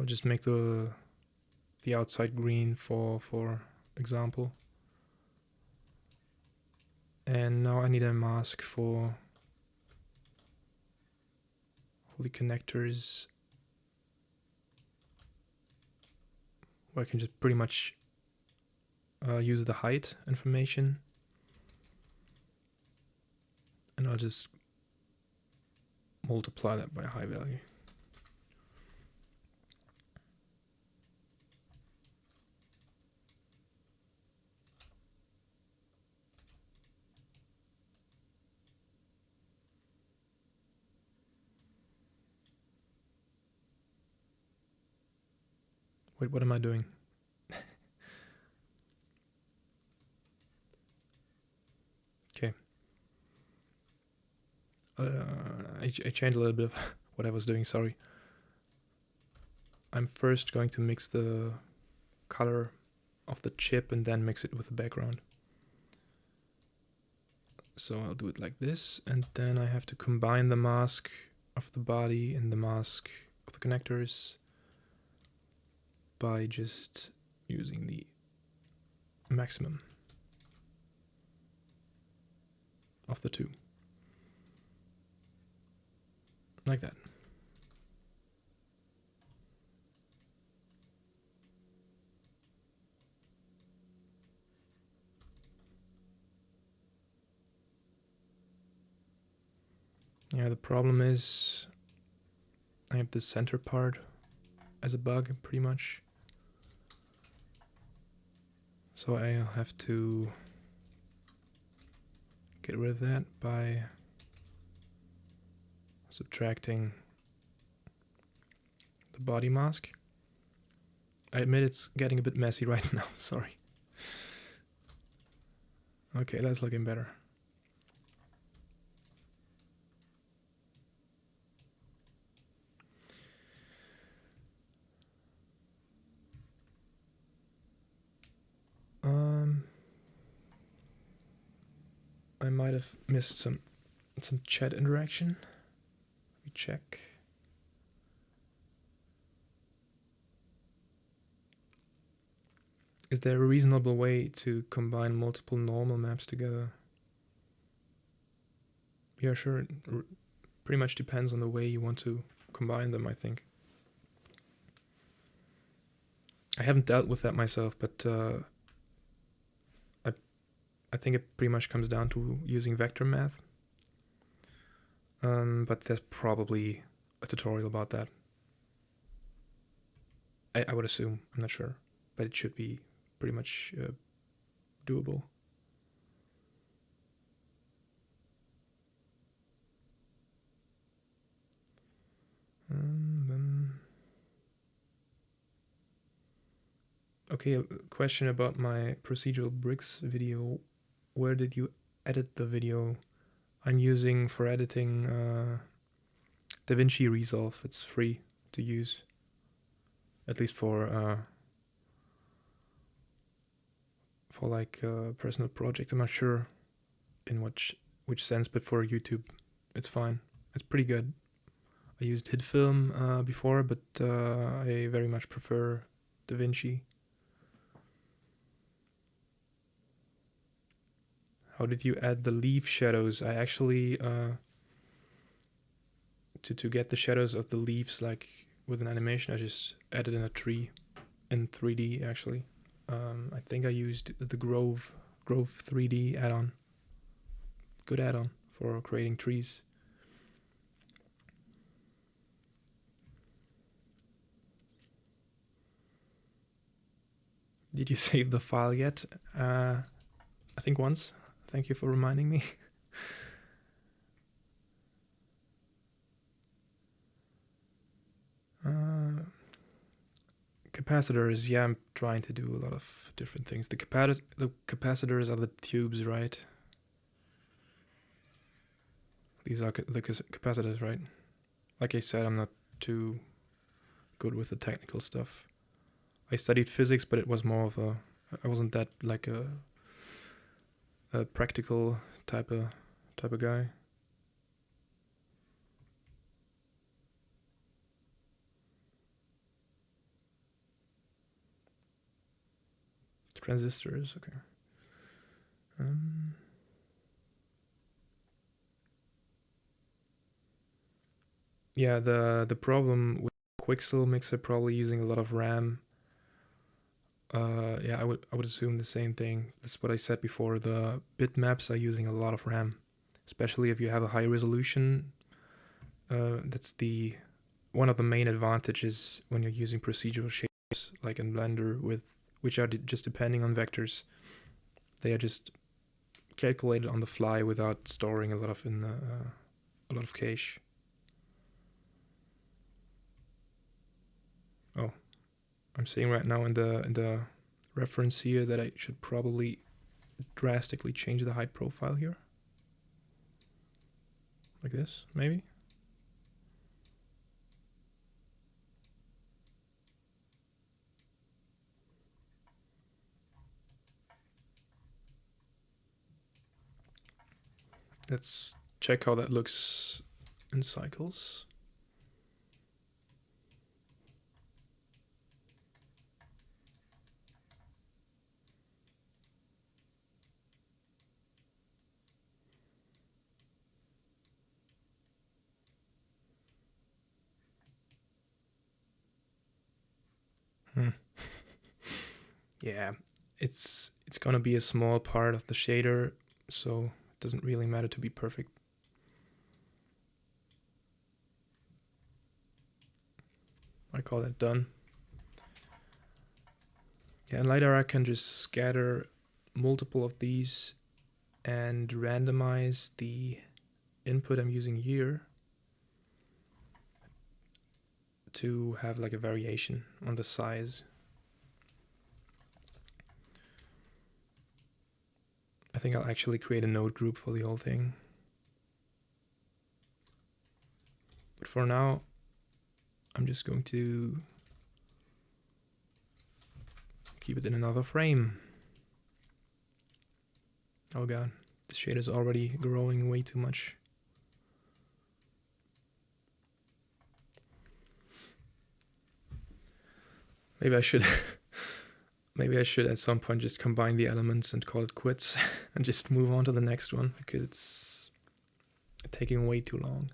I'll just make the outside green for example. And now I need a mask for the connectors, where I can just pretty much use the height information, and I'll just multiply that by a high value. Wait, what am I doing? Okay. I changed a little bit of what I was doing, sorry. I'm first going to mix the color of the chip and then mix it with the background. So I'll do it like this, and then I have to combine the mask of the body and the mask of the connectors by just using the maximum of the two. Like that. Yeah, the problem is I have the center part as a bug, pretty much. So I'll have to get rid of that by subtracting the body mask. I admit it's getting a bit messy right now, sorry. Okay, that's looking better. I might have missed some chat interaction. Let me check. Is there a reasonable way to combine multiple normal maps together? Yeah, sure. It pretty much depends on the way you want to combine them, I think. I haven't dealt with that myself, but I think it pretty much comes down to using vector math. But there's probably a tutorial about that. I would assume. I'm not sure. But it should be pretty much doable. Okay, a question about my procedural bricks video. Where did you edit the video? I'm using for editing DaVinci Resolve. It's free to use, at least for like personal projects. I'm not sure in which sense, but for YouTube, it's fine. It's pretty good. I used HitFilm before, but I very much prefer DaVinci. How did you add the leaf shadows? I actually to get the shadows of the leaves like with an animation, I just added in a tree in 3D actually. I think I used the Grove 3D add-on. Good add-on for creating trees. Did you save the file yet? I think once. Thank you for reminding me. Capacitors, yeah, I'm trying to do a lot of different things. The capacitors are the tubes, right? These are the capacitors, right? Like I said, I'm not too good with the technical stuff. I studied physics, but it was more of I wasn't that like a practical type of guy. Transistors, okay. Yeah, the problem with Quixel Mixer probably using a lot of RAM. Yeah, I would assume the same thing. That's what I said before. The bitmaps are using a lot of RAM, especially if you have a high resolution. That's the one of the main advantages when you're using procedural shapes like in Blender, with which are just depending on vectors. They are just calculated on the fly without storing a lot of cache. Oh, I'm seeing right now in the reference here that I should probably drastically change the height profile here. Like this, maybe? Let's check how that looks in cycles. Yeah, it's gonna be a small part of the shader, so it doesn't really matter to be perfect. I call that done. Yeah, and later I can just scatter multiple of these and randomize the input I'm using here to have like a variation on the size. I think I'll actually create a node group for the whole thing. But for now, I'm just going to keep it in another frame. Oh god, the shader's already growing way too much. Maybe I should maybe I should at some point just combine the elements and call it quits and just move on to the next one, because it's taking way too long.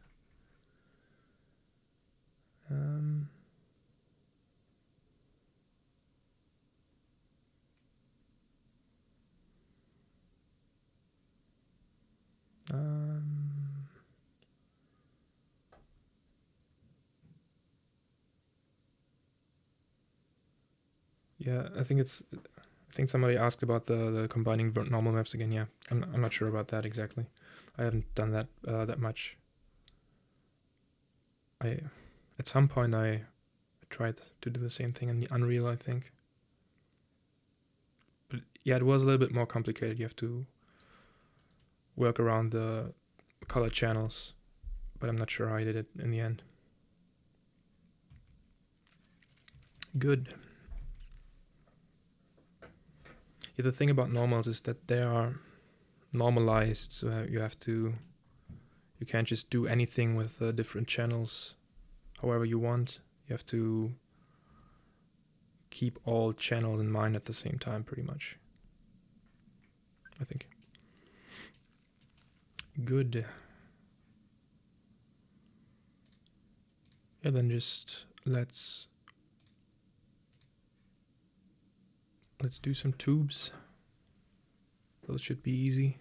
Yeah, I think somebody asked about the combining normal maps again. Yeah, I'm not sure about that exactly. I haven't done that that much. At some point I tried to do the same thing in the Unreal, I think. yeah, it was a little bit more complicated. You have to work around the color channels, but I'm not sure how I did it in the end. Good. Yeah, the thing about normals is that they are normalized, so you can't just do anything with different channels however you want. You have to keep all channels in mind at the same time, pretty much, I think. Good. Yeah, then just let's do some tubes. Those should be easy.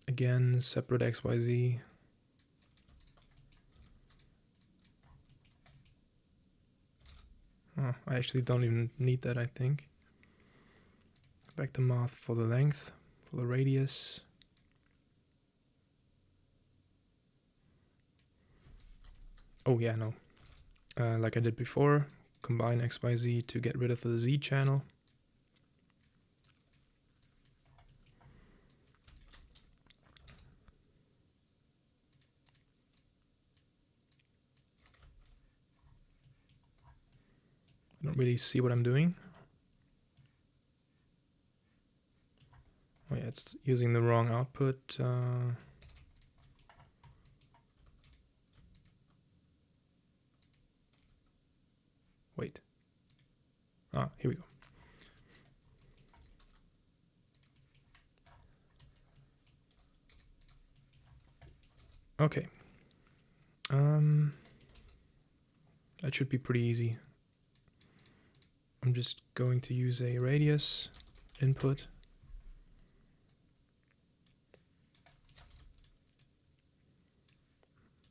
Again, separate XYZ. Oh, I actually don't even need that, I think. Back to math for the length, for the radius. Oh yeah, no. Like I did before, combine XYZ to get rid of the Z channel. I don't really see what I'm doing. Oh yeah, it's using the wrong output. Wait. Ah, here we go. Okay. That should be pretty easy. I'm just going to use a radius input.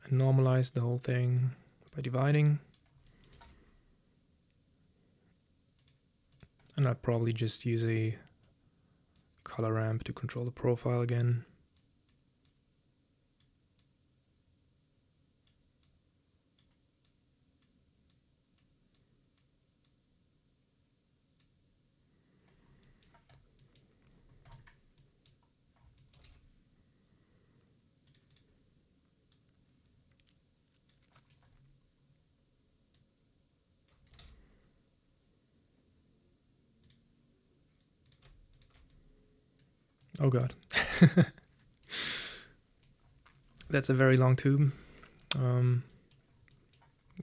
And normalize the whole thing by dividing. And I'll probably just use a color ramp to control the profile again. Oh god. That's a very long tube.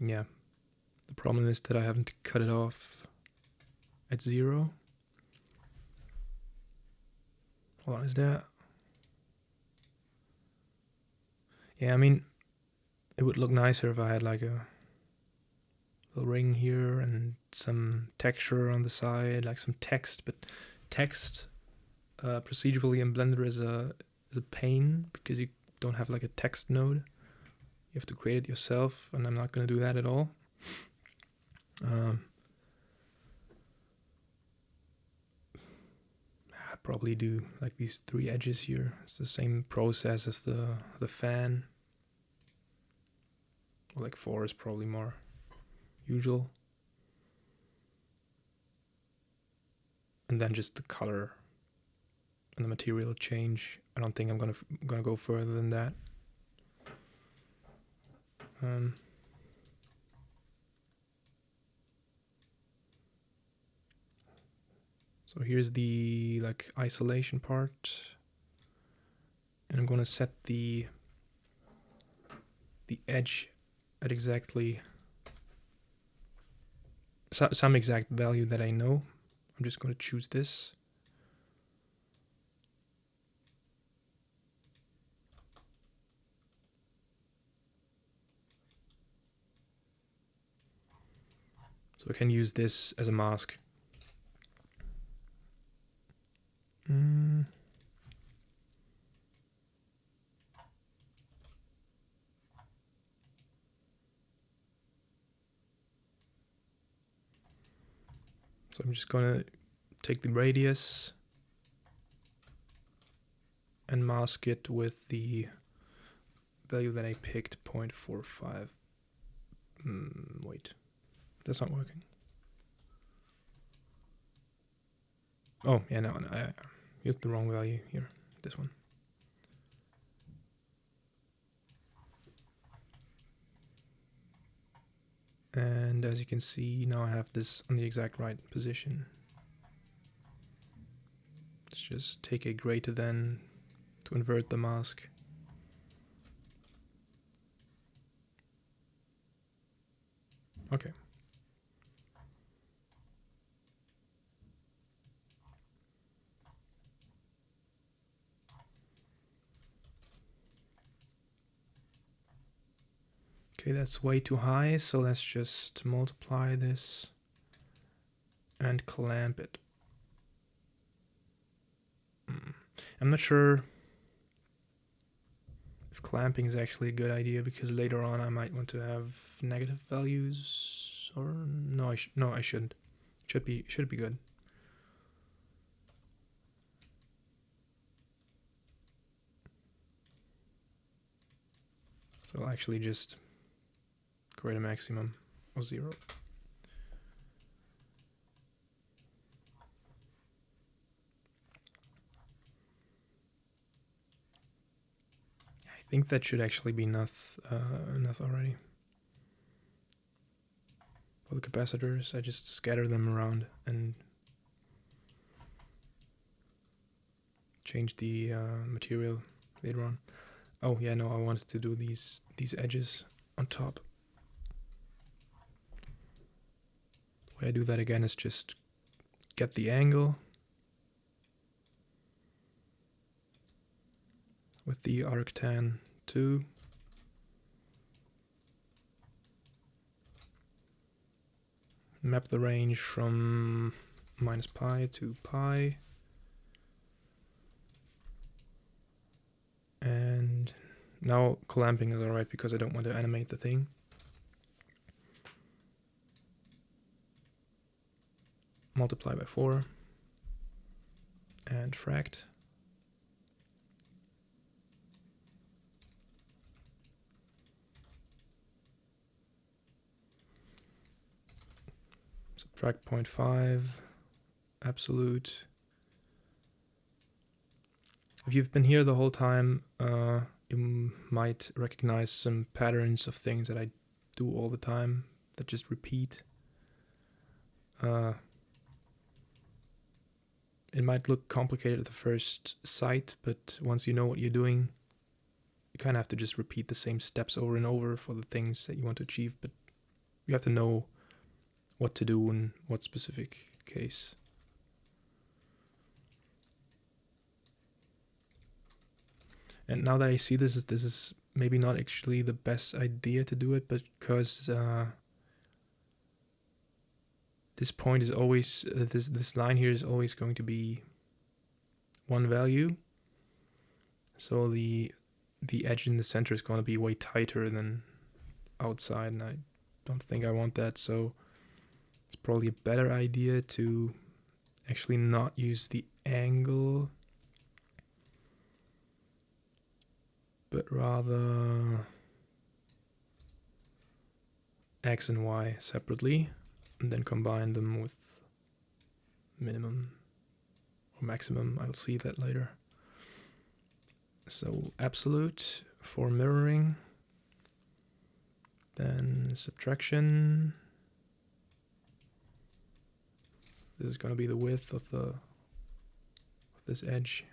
Yeah. The problem is that I haven't cut it off at 0. Hold on, is that? Yeah, I mean, it would look nicer if I had like a little ring here and some texture on the side, like some text, but text procedurally in Blender is a pain because you don't have like a text node. You have to create it yourself, and I'm not going to do that at all. I probably do like these 3 edges here. It's the same process as the fan. Or like 4 is probably more usual. And then just the color and the material change. I don't think I'm gonna go further than that. So here's the like isolation part, and I'm gonna set the edge at exactly some exact value that I know. I'm just gonna choose this. So I can use this as a mask. So I'm just gonna take the radius and mask it with the value that I picked, 0.45. Wait. That's not working. Oh, yeah, no, I used the wrong value here. This one. And as you can see, now I have this on the exact right position. Let's just take a greater than to invert the mask. Okay. Okay, that's way too high, so let's just multiply this and clamp it. I'm not sure if clamping is actually a good idea, because later on I might want to have negative values, or no, I shouldn't. Should be good. So I'll actually just create a maximum of 0. I think that should actually be enough already. For the capacitors, I just scatter them around and change the material later on. Oh yeah, no, I wanted to do these edges on top. The way I do that again is just get the angle with the arctan 2. Map the range from -pi to pi. And now clamping is alright because I don't want to animate the thing. Multiply by 4 and fract. Subtract 0.5, absolute. If you've been here the whole time, you might recognize some patterns of things that I do all the time that just repeat. It might look complicated at the first sight, but once you know what you're doing, you kind of have to just repeat the same steps over and over for the things that you want to achieve, but you have to know what to do in what specific case. And now that I see this is maybe not actually the best idea to do it, but because this point is always this line here is always going to be one value, so the edge in the center is going to be way tighter than outside, and I don't think I want that. So it's probably a better idea to actually not use the angle, but rather X and Y separately, and then combine them with minimum or maximum. I'll see that later. So absolute for mirroring, then subtraction. This is going to be the width of this edge.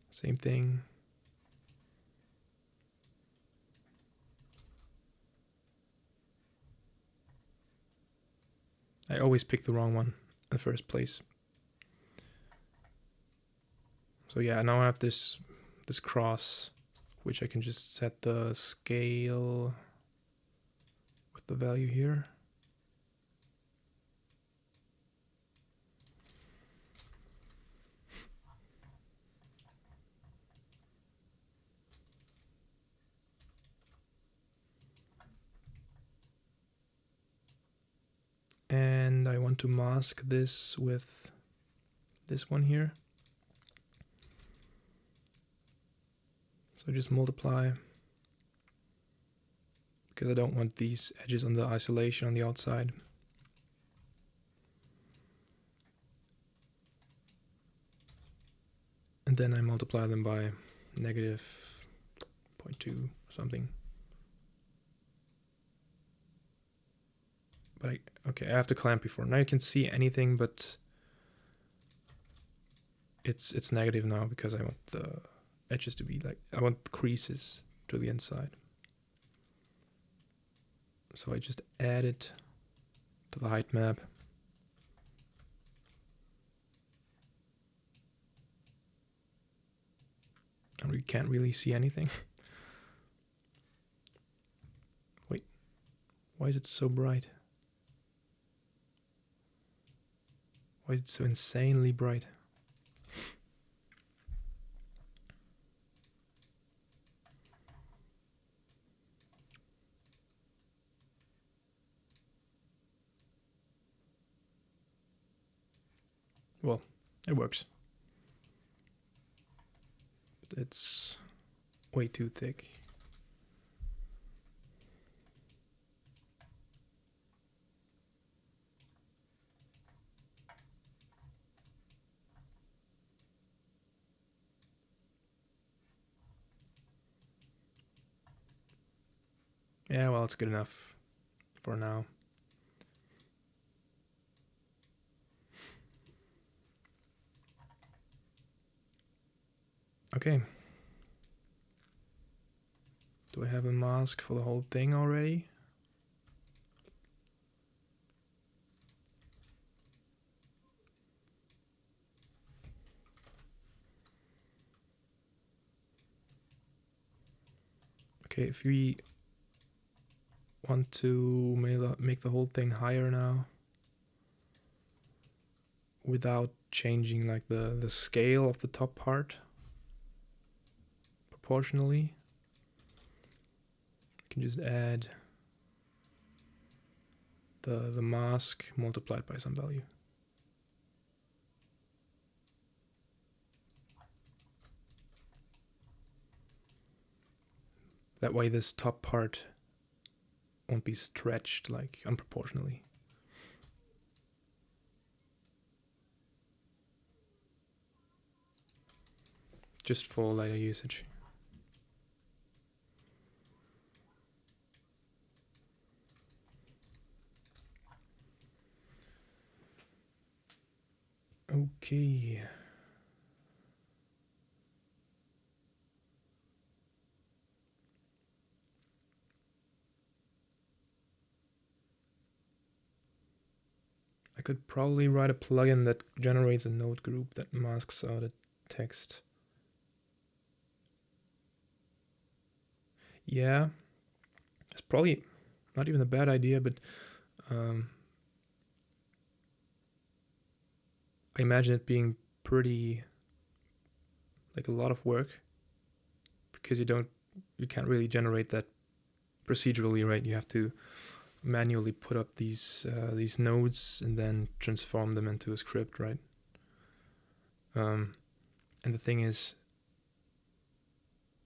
Same thing. I always pick the wrong one in the first place. So yeah, now I have this cross, which I can just set the scale with the value here. And I want to mask this with this one here. So just multiply because I don't want these edges on the isolation on the outside. And then I multiply them by negative 0.2 something. But okay, I have to clamp before. Now you can see anything, but it's negative now because I want the edges to be like, I want the creases to the inside. So I just add it to the height map. And we can't really see anything. Wait, why is it so bright? Why is it so insanely bright? Well, it works. But it's way too thick. Yeah, well, it's good enough for now. Okay. Do I have a mask for the whole thing already? Okay, if we want to make the whole thing higher now without changing like the scale of the top part proportionally, we can just add the mask multiplied by some value. That way this top part won't be stretched like unproportionally. Just for later usage. Okay. I could probably write a plugin that generates a node group that masks out a text. Yeah, it's probably not even a bad idea, but I imagine it being pretty, like, a lot of work, because you can't really generate that procedurally, right? You have to manually put up these nodes and then transform them into a script, right? And the thing is,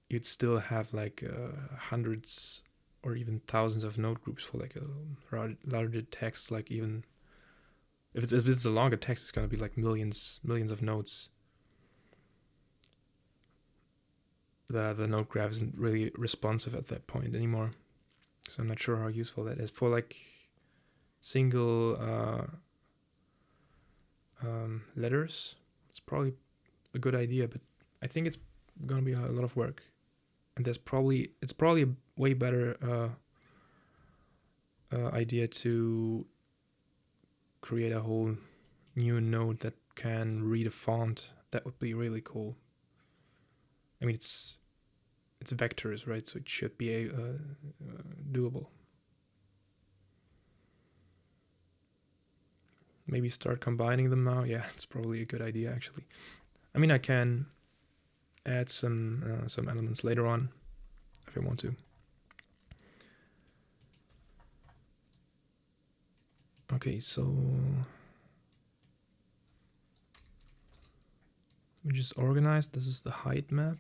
you'd still have like hundreds or even thousands of node groups for like a larger text. Like, even if it's a longer text, it's gonna be like millions of nodes. The node graph isn't really responsive at that point anymore, so I'm not sure how useful that is for like single letters. It's probably a good idea, but I think it's gonna be a lot of work, and it's probably a way better idea to create a whole new node that can read a font. That would be really cool. I mean, it's vectors, right? So it should be doable. Maybe start combining them now. Yeah, it's probably a good idea, actually. I mean, I can add some elements later on if I want to. Okay, so we just organized. This is the height map.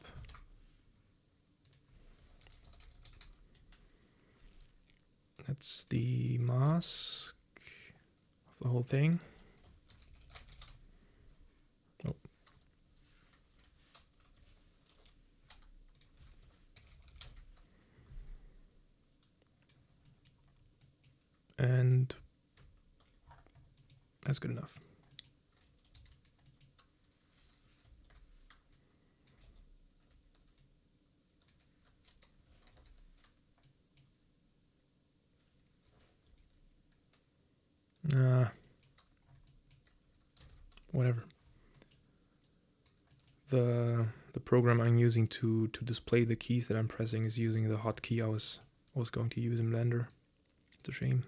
That's the mask of the whole thing. Oh. And that's good enough. Whatever. The program I'm using to display the keys that I'm pressing is using the hotkey I was going to use in Blender. It's a shame.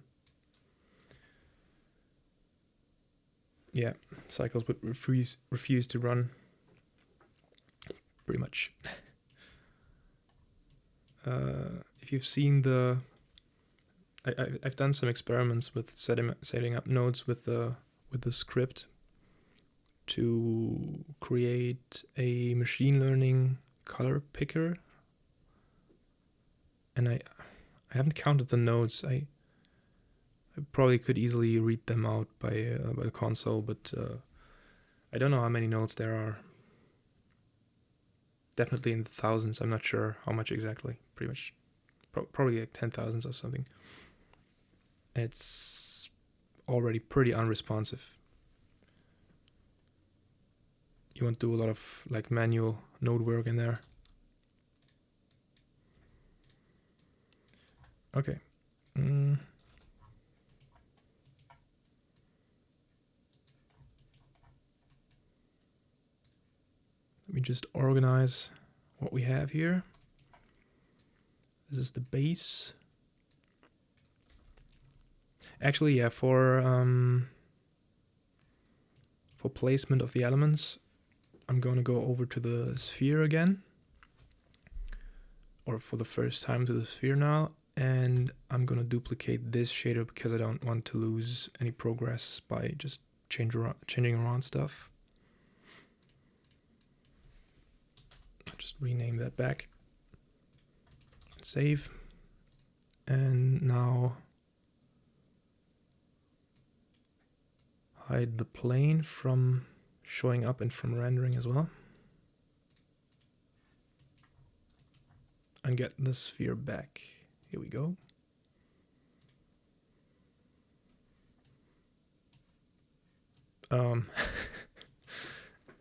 Yeah, cycles would refuse to run. Pretty much. If you've seen the, I've done some experiments with setting up nodes with the script to create a machine learning color picker, and I haven't counted the nodes. I probably could easily read them out by the console, but I don't know how many nodes there are. Definitely in the thousands. I'm not sure how much exactly. Pretty much, probably like 10,000 or something. It's already pretty unresponsive. You want to do a lot of like manual node work in there. Okay. Let me just organize what we have here. This is the base. Actually, yeah, for placement of the elements, I'm going to go over to the sphere again, or for the first time to the sphere now, and I'm going to duplicate this shader because I don't want to lose any progress by just changing around stuff. I'll just rename that back. Save. And now hide the plane from showing up and from rendering as well. And get the sphere back. Here we go.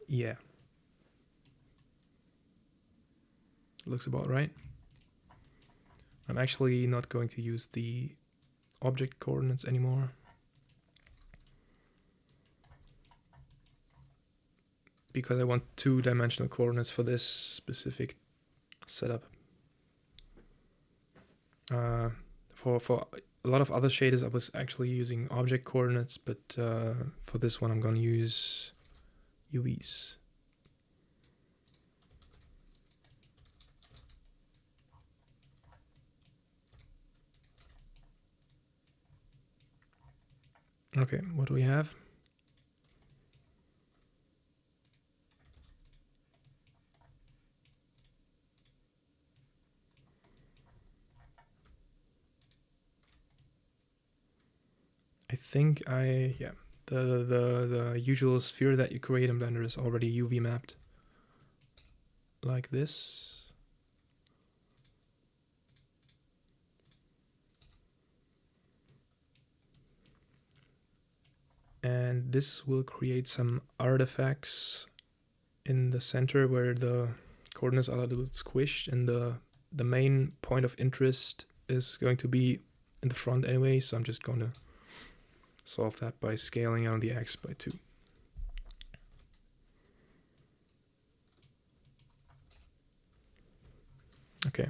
Yeah. Looks about right. I'm actually not going to use the object coordinates anymore, because I want two-dimensional coordinates for this specific setup. For a lot of other shaders, I was actually using object coordinates, but for this one, I'm going to use UVs. Okay, what do we have? I think the usual sphere that you create in Blender is already UV mapped, like this. And this will create some artifacts in the center where the coordinates are a little bit squished, and the main point of interest is going to be in the front anyway, so I'm just going to solve that by scaling on the X by 2. Okay.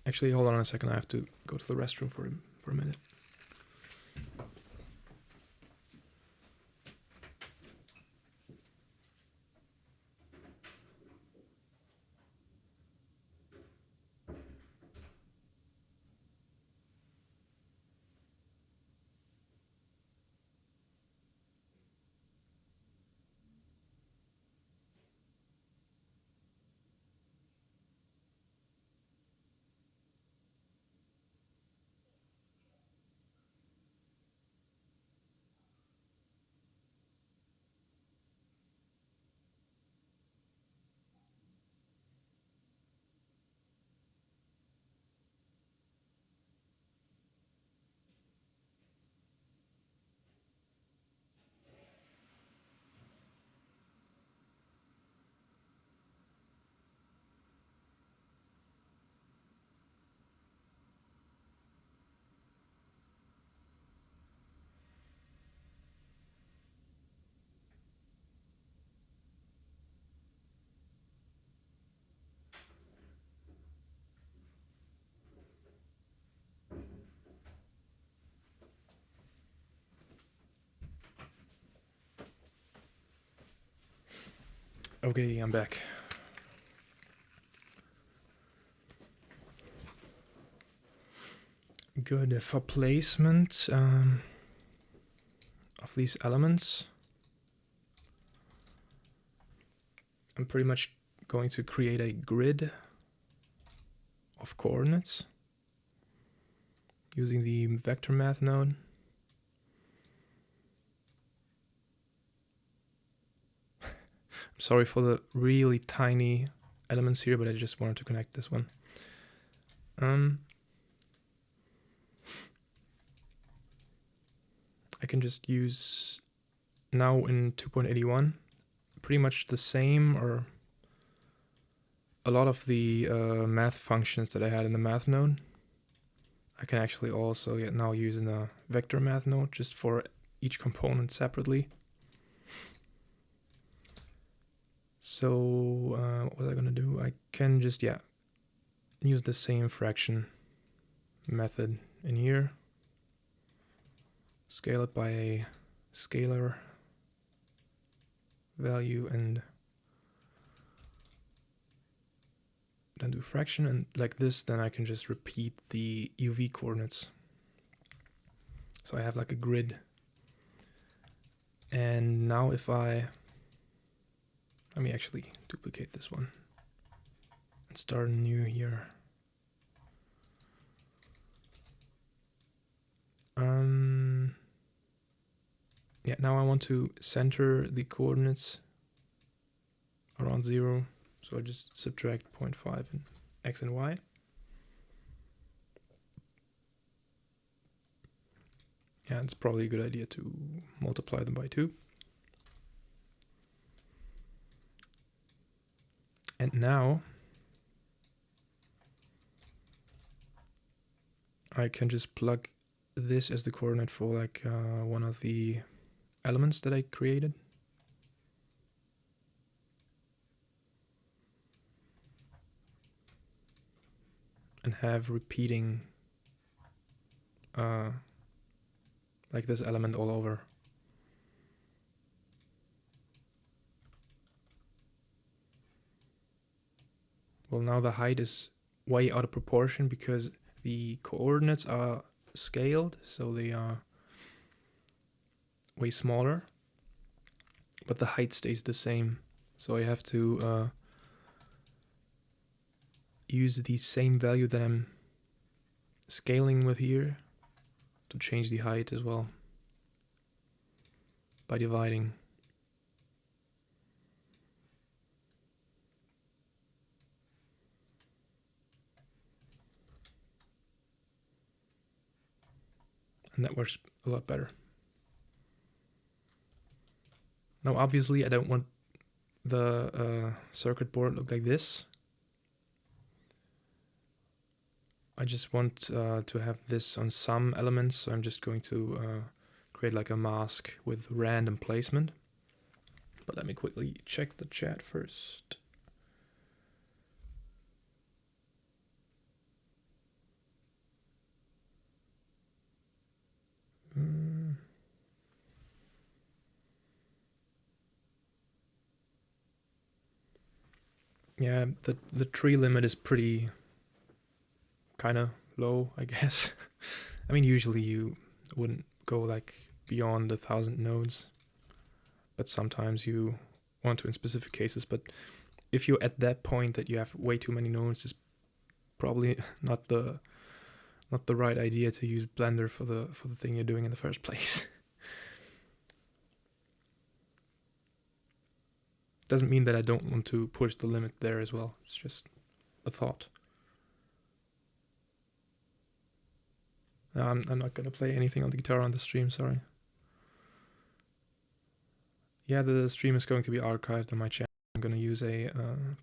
Actually, hold on a second. I have to go to the restroom for a minute. Okay, I'm back. Good. For placement of these elements, I'm pretty much going to create a grid of coordinates using the vector math node. I'm sorry for the really tiny elements here, but I just wanted to connect this one. I can just use now in 2.81 pretty much the same, or a lot of the math functions that I had in the math node. I can actually also now use in the vector math node just for each component separately. So what was I gonna do? I can just use the same fraction method in here. Scale it by a scalar value and then do fraction, and like this, then I can just repeat the UV coordinates. So I have like a grid. And now if let me actually duplicate this one and start anew here. Yeah, now I want to center the coordinates around 0. So I just subtract 0.5 in x and y. Yeah, it's probably a good idea to multiply them by 2. And now I can just plug this as the coordinate for like one of the elements that I created. And have repeating like this element all over. Well, now the height is way out of proportion because the coordinates are scaled, so they are way smaller, but the height stays the same. So I have to use the same value that I'm scaling with here to change the height as well by dividing. And that works a lot better. Now obviously I don't want the circuit board look like this. I just want to have this on some elements, so I'm just going to create like a mask with random placement. But let me quickly check the chat first. Yeah, the tree limit is pretty kind of low, I guess. I mean, usually you wouldn't go like beyond 1,000 nodes, but sometimes you want to in specific cases. But if you're at that point that you have way too many nodes, it's probably not the right idea to use Blender for the thing you're doing in the first place. Doesn't mean that I don't want to push the limit there as well. It's just a thought. I'm not gonna play anything on the guitar on the stream, sorry. Yeah, the stream is going to be archived on my channel. I'm gonna use a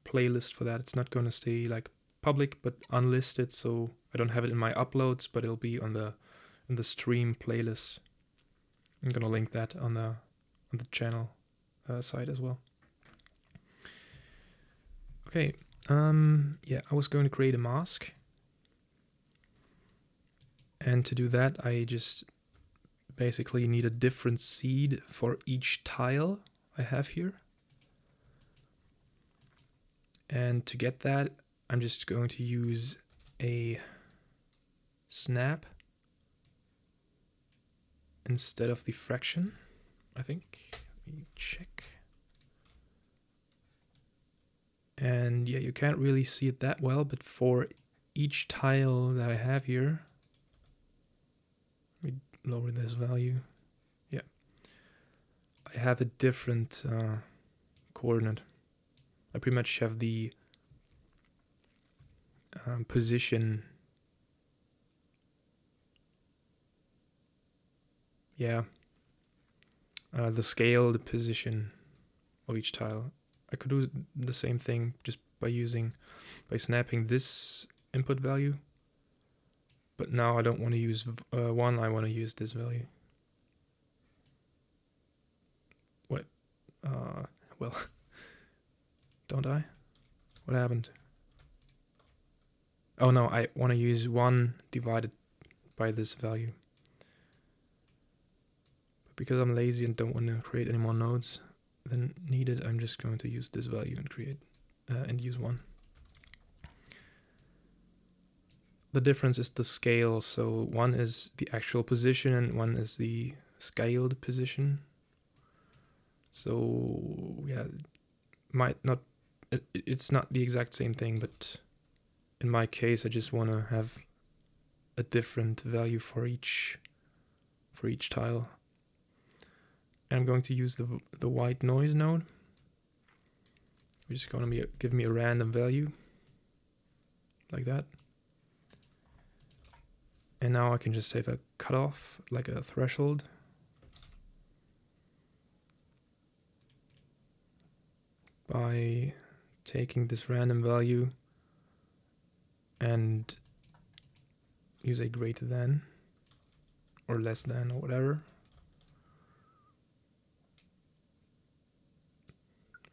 playlist for that. It's not gonna stay like public, but unlisted, so I don't have it in my uploads, but it'll be on the stream playlist. I'm gonna link that on the channel side as well. Okay, yeah, I was going to create a mask. And to do that, I just basically need a different seed for each tile I have here. And to get that, I'm just going to use a snap instead of the fraction, I think. Let me check. And yeah, you can't really see it that well, but for each tile that I have here, let me lower this value. Yeah, I have a different coordinate. I pretty much have the position. Yeah, the scale, the position of each tile. I could do the same thing just by snapping this input value. But now I don't want to use 1, I want to use this value. What? Well, don't I? What happened? Oh no, I want to use 1 divided by this value. But because I'm lazy and don't want to create any more nodes than needed, I'm just going to use this value and create and use 1. The difference is the scale, so 1 is the actual position and 1 is the scaled position. So yeah, it's not the exact same thing, but in my case I just want to have a different value for each tile. And I'm going to use the white noise node, which is going to give me a random value like that. And now I can just have a cutoff, like a threshold. By taking this random value and use a greater than or less than or whatever.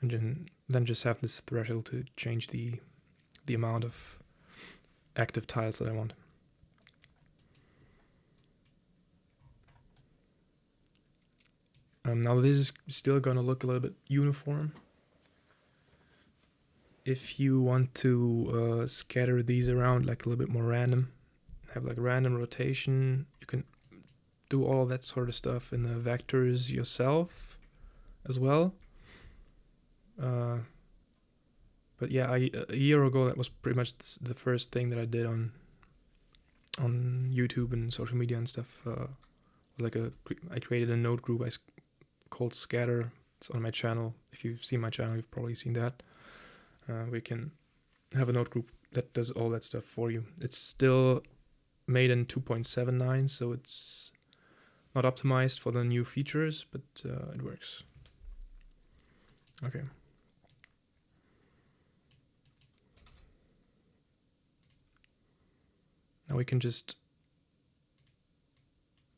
And then just have this threshold to change the amount of active tiles that I want. Now this is still going to look a little bit uniform. If you want to scatter these around like a little bit more random, have like a random rotation, you can do all that sort of stuff in the vectors yourself as well. But yeah, a year ago that was pretty much the first thing that I did on YouTube and social media and stuff. I created a node group called Scatter. It's on my channel. If you've seen my channel, you've probably seen that. We can have a node group that does all that stuff for you. It's still made in 2.79, so it's not optimized for the new features, but it works. Okay. Now we can just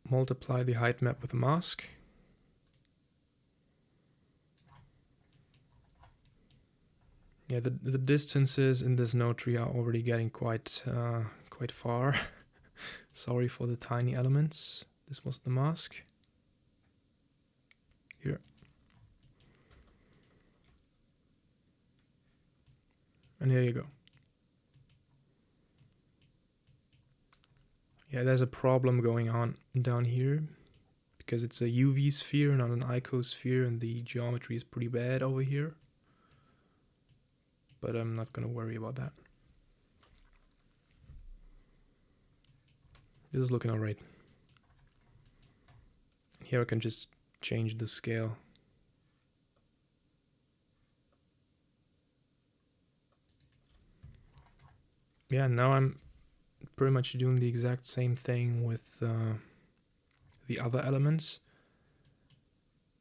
multiply the height map with a mask. Yeah, the distances in this node tree are already getting quite far. Sorry for the tiny elements. This was the mask. Here. And here you go. Yeah, there's a problem going on down here because it's a UV sphere, not an icosphere, and the geometry is pretty bad over here. But I'm not going to worry about that. This is looking alright. Here I can just change the scale. Yeah, now I'm pretty much doing the exact same thing with the other elements.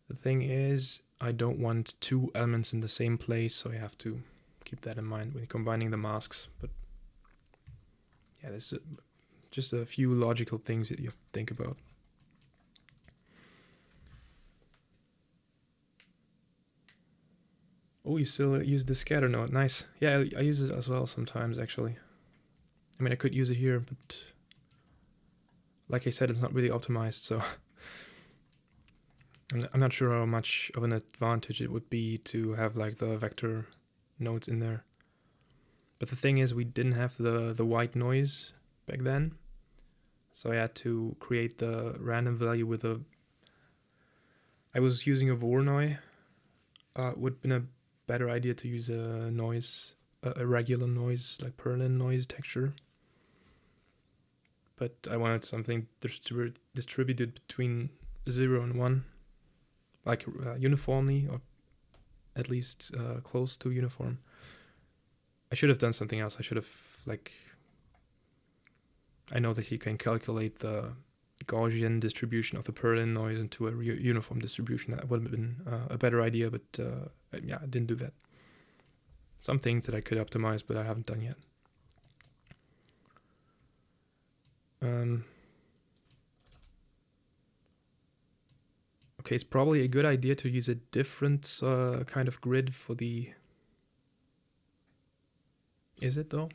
The thing is, I don't want 2 elements in the same place, so you have to keep that in mind when combining the masks. But yeah, there's just a few logical things that you have to think about. Oh, you still use the scatter node. Nice. Yeah, I use it as well sometimes, actually. I mean, I could use it here, but like I said, it's not really optimized, so I'm not sure how much of an advantage it would be to have like the vector nodes in there. But the thing is, we didn't have the white noise back then. So I had to create the random value with a... I was using a Voronoi. Would have been a better idea to use a noise, a regular noise, like Perlin noise texture. But I wanted something distributed between 0 and 1, like uniformly, or at least close to uniform. I should have done something else. I should have, like... I know that you can calculate the Gaussian distribution of the Perlin noise into a uniform distribution. That would have been a better idea, but yeah, I didn't do that. Some things that I could optimize, but I haven't done yet. Okay, it's probably a good idea to use a different kind of grid for the... Is it though?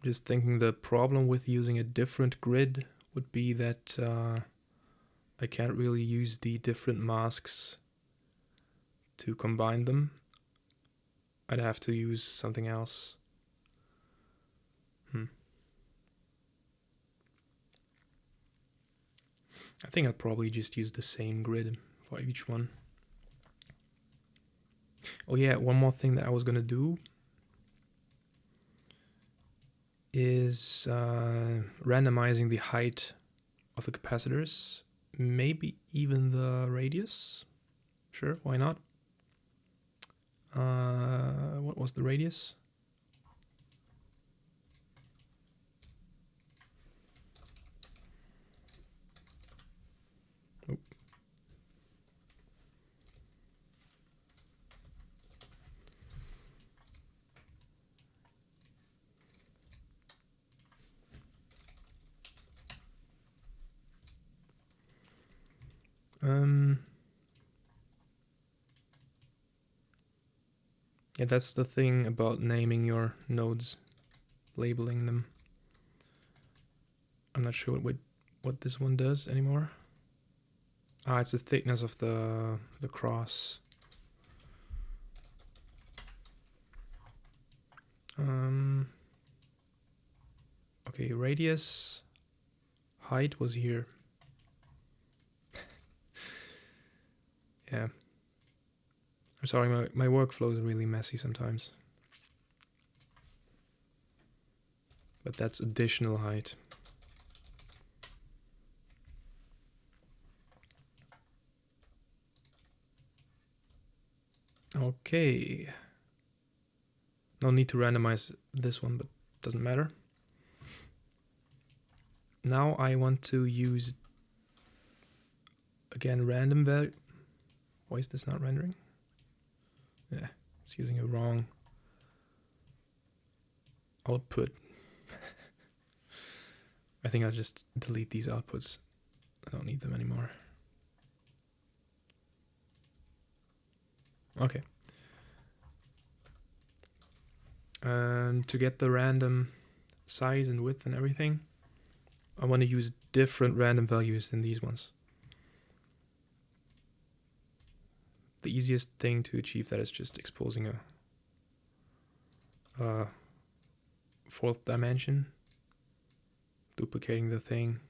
Just thinking the problem with using a different grid would be that I can't really use the different masks to combine them. I'd have to use something else. I think I'll probably just use the same grid for each one. Oh yeah, one more thing that I was gonna do is randomizing the height of the capacitors, maybe even the radius. Sure, why not? What was the radius? Oh. Yeah, that's the thing about naming your nodes, labeling them. I'm not sure what this one does anymore. Ah, it's the thickness of the cross. Okay, radius, height was here. Yeah. I'm sorry, my workflow is really messy sometimes. But that's additional height. Okay. No need to randomize this one, but doesn't matter. Now I want to use, again, random value. Why is this not rendering? Yeah, it's using a wrong output. I think I'll just delete these outputs. I don't need them anymore. Okay. And to get the random size and width and everything, I want to use different random values than these ones. The easiest thing to achieve that is just exposing a fourth dimension, duplicating the thing,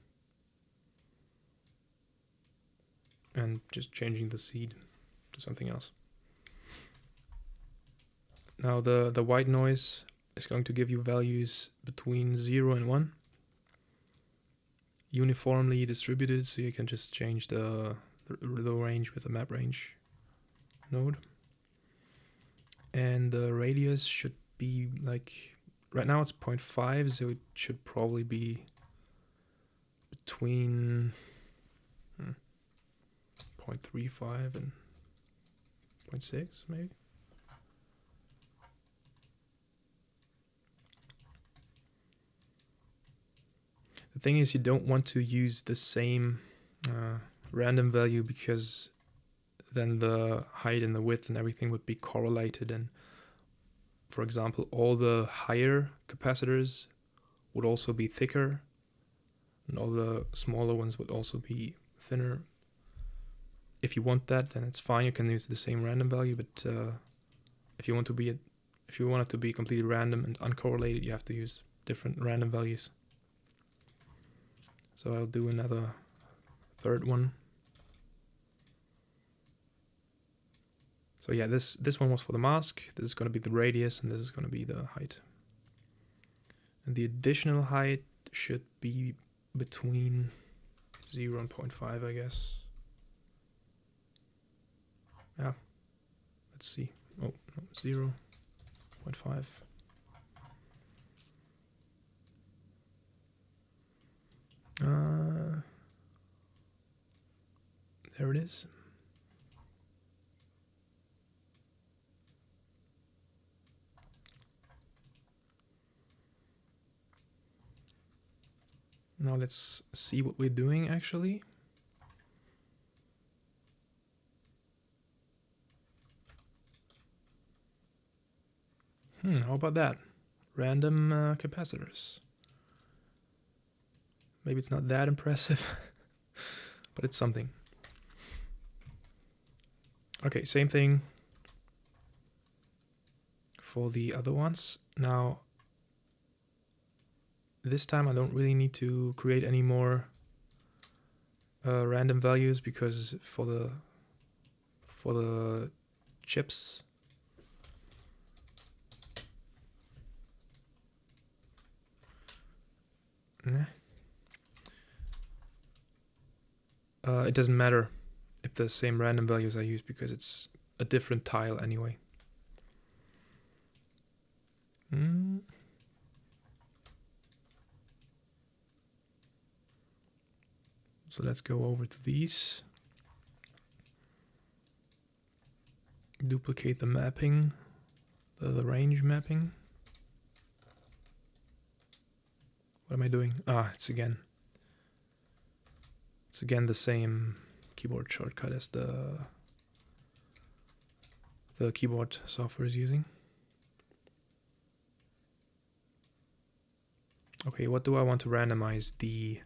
and just changing the seed to something else. Now the white noise is going to give you values between 0 and 1, uniformly distributed, so you can just change the range with the map range node. And the radius should be like, right now it's 0.5, so it should probably be between 0.35 and 0.6 maybe. The thing is, you don't want to use the same random value, because then the height and the width and everything would be correlated, and for example, all the higher capacitors would also be thicker, and all the smaller ones would also be thinner. If you want that, then it's fine, you can use the same random value, but if you want it to be completely random and uncorrelated, you have to use different random values. So I'll do another third one. So yeah, this one was for the mask. This is going to be the radius, and this is going to be the height. And the additional height should be between 0 and 0.5, I guess. Yeah. Let's see. Oh, no, 0, 0.5. There it is. Now let's see what we're doing actually. How about that? Random capacitors. Maybe it's not that impressive, but it's something. Okay, same thing for the other ones. Now, this time I don't really need to create any more random values, because for the chips, it doesn't matter if the same random values are used, because it's a different tile anyway. So let's go over to these. Duplicate the mapping, the range mapping. What am I doing? It's again the same keyboard shortcut as the keyboard software is using. Okay, what do I want to randomize? The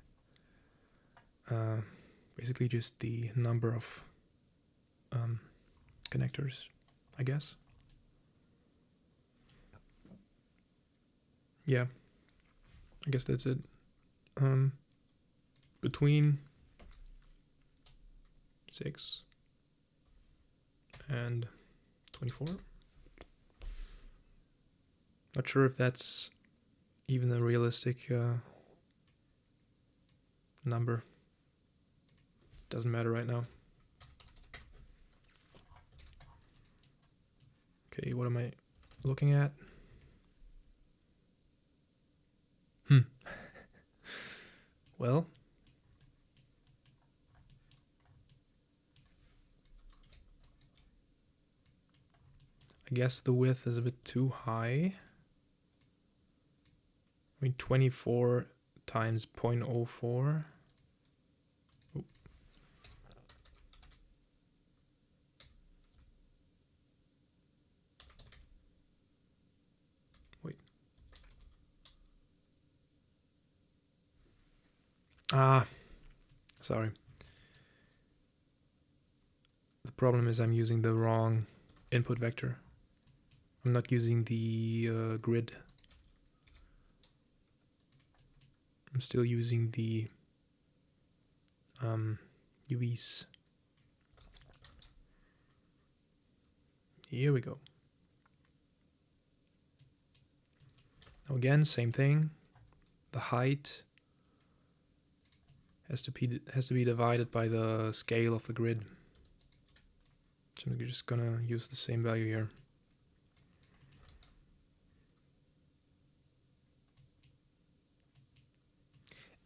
basically just the number of connectors, I guess. Yeah, I guess that's it. Between 6 and 24. Not sure if that's even a realistic number. Doesn't matter right now. Okay, what am I looking at? Well, I guess the width is a bit too high. I mean, 24 times 0.04. Oh. Wait. Sorry. The problem is I'm using the wrong input vector. I'm not using the grid. I'm still using the UVs. Here we go. Now again, same thing. The height has to be divided by the scale of the grid. So I'm just gonna use the same value here.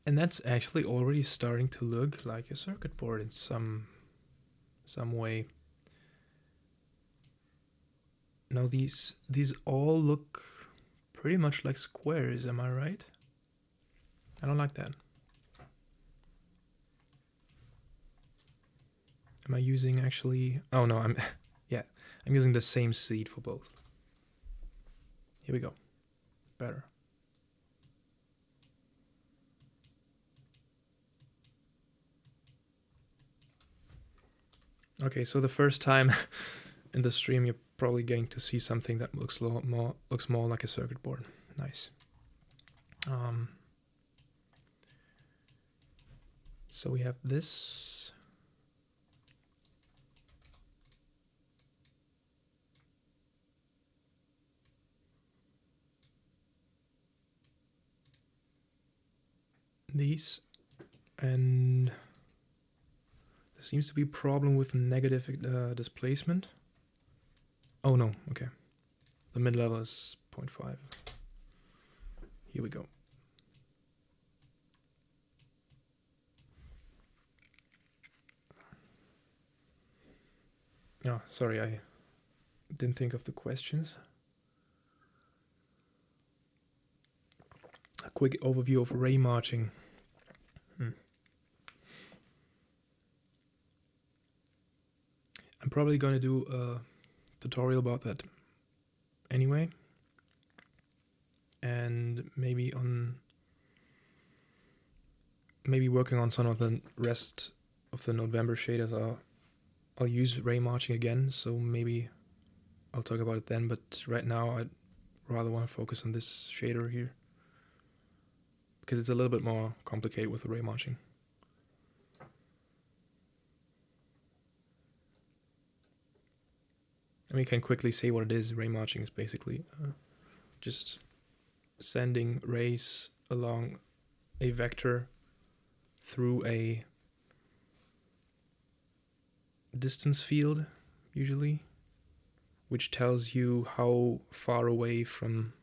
And that's actually already starting to look like a circuit board in some way. Now these all look pretty much like squares, am I right? I don't like that. Am I using actually... Oh no, I'm I'm using the same seed for both. Here we go. Better. Okay, so the first time in the stream you're probably going to see something that looks more like a circuit board. Nice. So we have this. These, and there seems to be a problem with negative displacement. Oh no, okay. The mid-level is 0.5. Here we go. Oh, sorry, I didn't think of the questions. A quick overview of ray marching. I'm probably going to do a tutorial about that anyway. And maybe working on some of the rest of the November shaders. I'll use ray marching again, so maybe I'll talk about it then, but right now I'd rather want to focus on this shader here because it's a little bit more complicated with the ray marching. And we can quickly say what it is. Ray marching is basically just sending rays along a vector through a distance field, usually, which tells you how far away from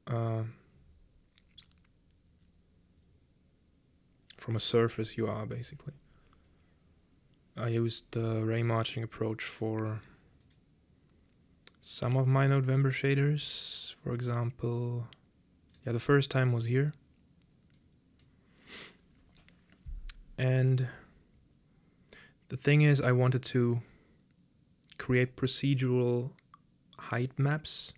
a surface you are, basically. I used the ray marching approach for some of my November shaders. For example, yeah, the first time was here. And the thing is, I wanted to create procedural height maps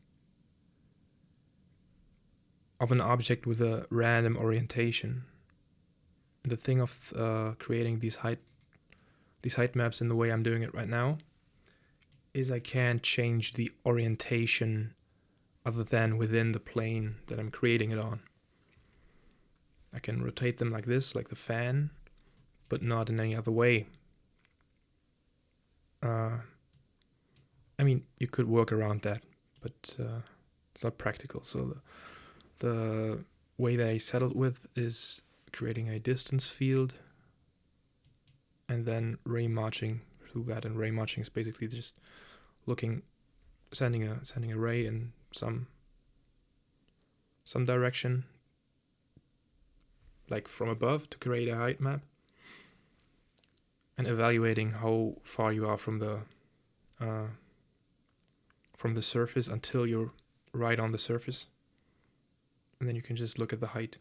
of an object with a random orientation. The thing of creating these height maps in the way I'm doing it right now is I can't change the orientation other than within the plane that I'm creating it on. I can rotate them like this, like the fan, but not in any other way. I mean, you could work around that, but it's not practical. So the way that I settled with is creating a distance field and then ray marching through that. And ray marching is basically just sending a ray in some direction, like from above, to create a height map, and evaluating how far you are from the surface until you're right on the surface, and then you can just look at the height.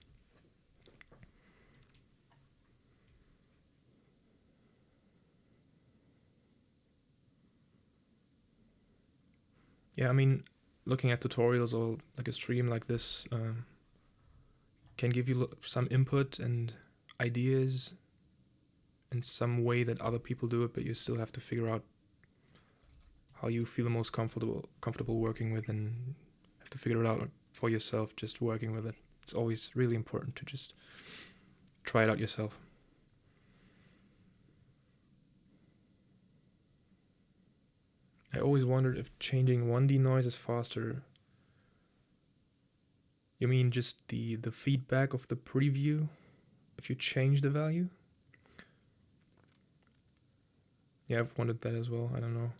Yeah, I mean, looking at tutorials or like a stream like this can give you some input and ideas in some way that other people do it, but you still have to figure out how you feel the most comfortable working with, and have to figure it out for yourself, just working with it. It's always really important to just try it out yourself. I always wondered if changing 1D noise is faster. You mean just the feedback of the preview if you change the value? Yeah, I've wondered that as well. I don't know.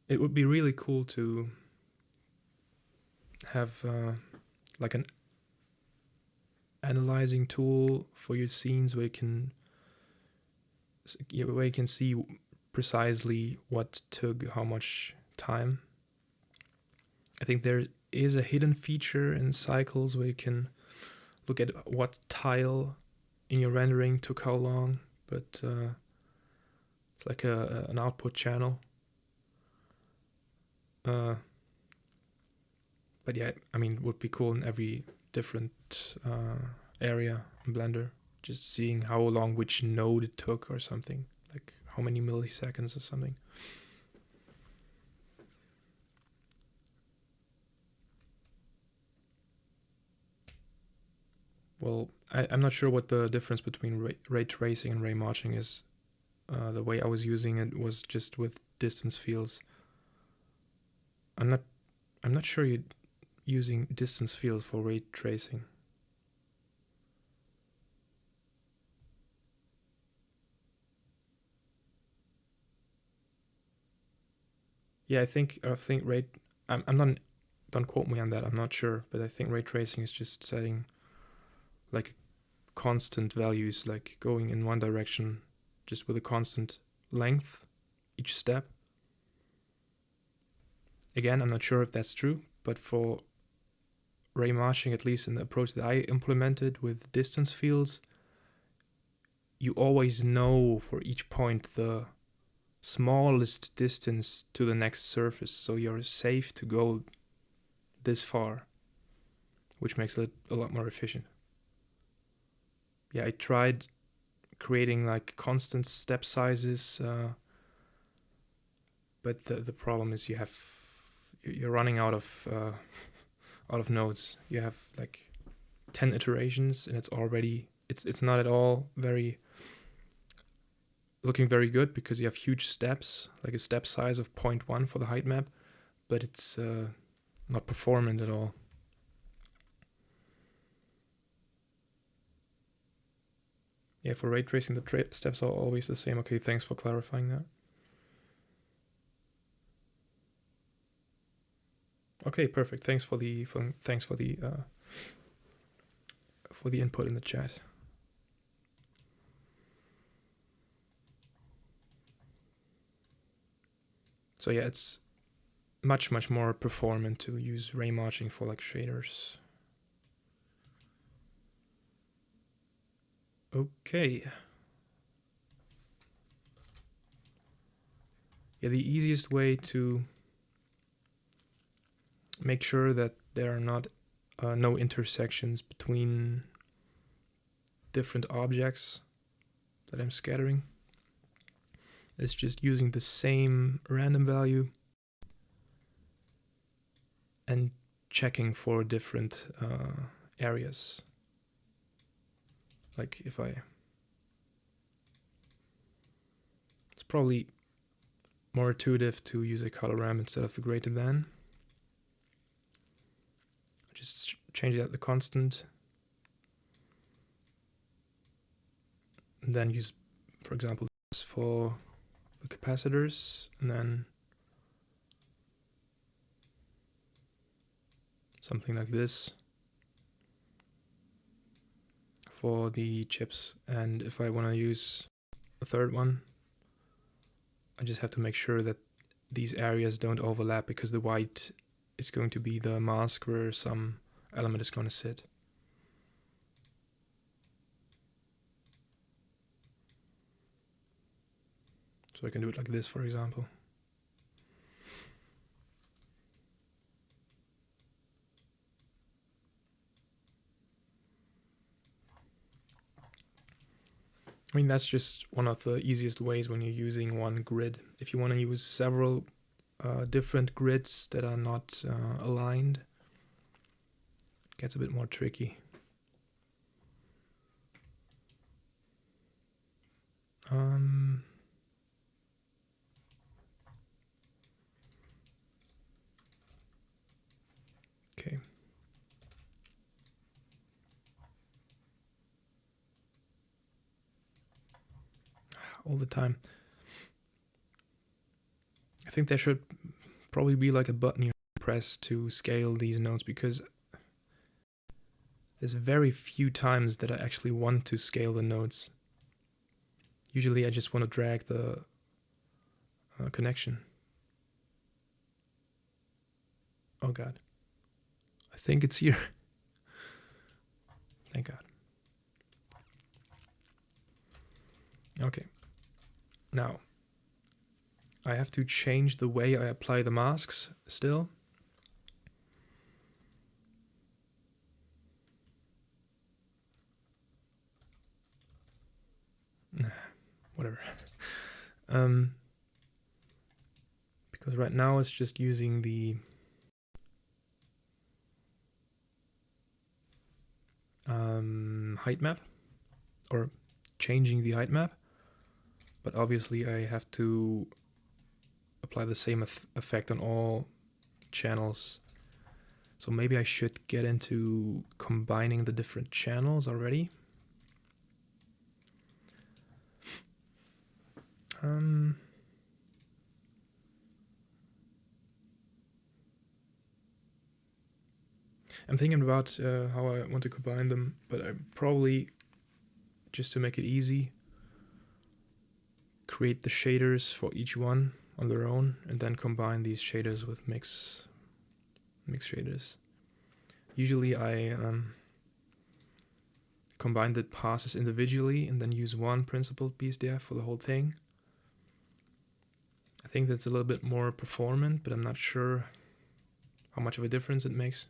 It would be really cool to have like an analyzing tool for your scenes where you can see precisely what took how much time. I think there is a hidden feature in cycles where you can look at what tile in your rendering took how long, but it's like an output channel. But yeah, I mean, it would be cool in every different area in Blender, just seeing how long which node it took or something, like how many milliseconds or something. Well, I'm not sure what the difference between ray tracing and ray marching is. The way I was using it was just with distance fields. I'm not sure you're using distance fields for ray tracing. Yeah, I think ray. I'm not. Don't quote me on that. I'm not sure, but I think ray tracing is just setting like constant values, like going in one direction, just with a constant length each step. Again, I'm not sure if that's true, but for ray marching, at least in the approach that I implemented with distance fields, you always know for each point the smallest distance to the next surface, so you're safe to go this far, which makes it a lot more efficient. Yeah, I tried creating like constant step sizes, but the problem is you're running out of nodes. You have like 10 iterations, and it's not at all looking very good, because you have huge steps, like a step size of 0.1 for the height map, but it's not performant at all. Yeah, for ray tracing, the steps are always the same. Okay, thanks for clarifying that. Okay, perfect. Thanks for the input in the chat. So yeah, it's much more performant to use ray marching for like shaders. Okay. Yeah, the easiest way to make sure that there are not no intersections between different objects that I'm scattering is just using the same random value and checking for different areas. Like if it's probably more intuitive to use a color ramp instead of the greater than. Just change that the constant. And then use, for example, this for the capacitors, and then something like this for the chips. And if I want to use a third one, I just have to make sure that these areas don't overlap, because the white is going to be the mask where some element is going to sit. So I can do it like this, for example. I mean, that's just one of the easiest ways when you're using one grid. If you want to use several different grids that are not aligned, it gets a bit more tricky. Okay. All the time. I think there should probably be like a button you press to scale these nodes, because there's very few times that I actually want to scale the nodes. Usually I just want to drag the connection. Oh god. I think it's here. Thank god. Okay. Now, I have to change the way I apply the masks still. Whatever. Because right now it's just using the height map, or changing the height map, but obviously I have to apply the same effect on all channels. So maybe I should get into combining the different channels already. I'm thinking about how I want to combine them, but I probably, just to make it easy, create the shaders for each one on their own and then combine these shaders with mix shaders. Usually I combine the passes individually and then use one principled BSDF for the whole thing. I think that's a little bit more performant, but I'm not sure how much of a difference it makes.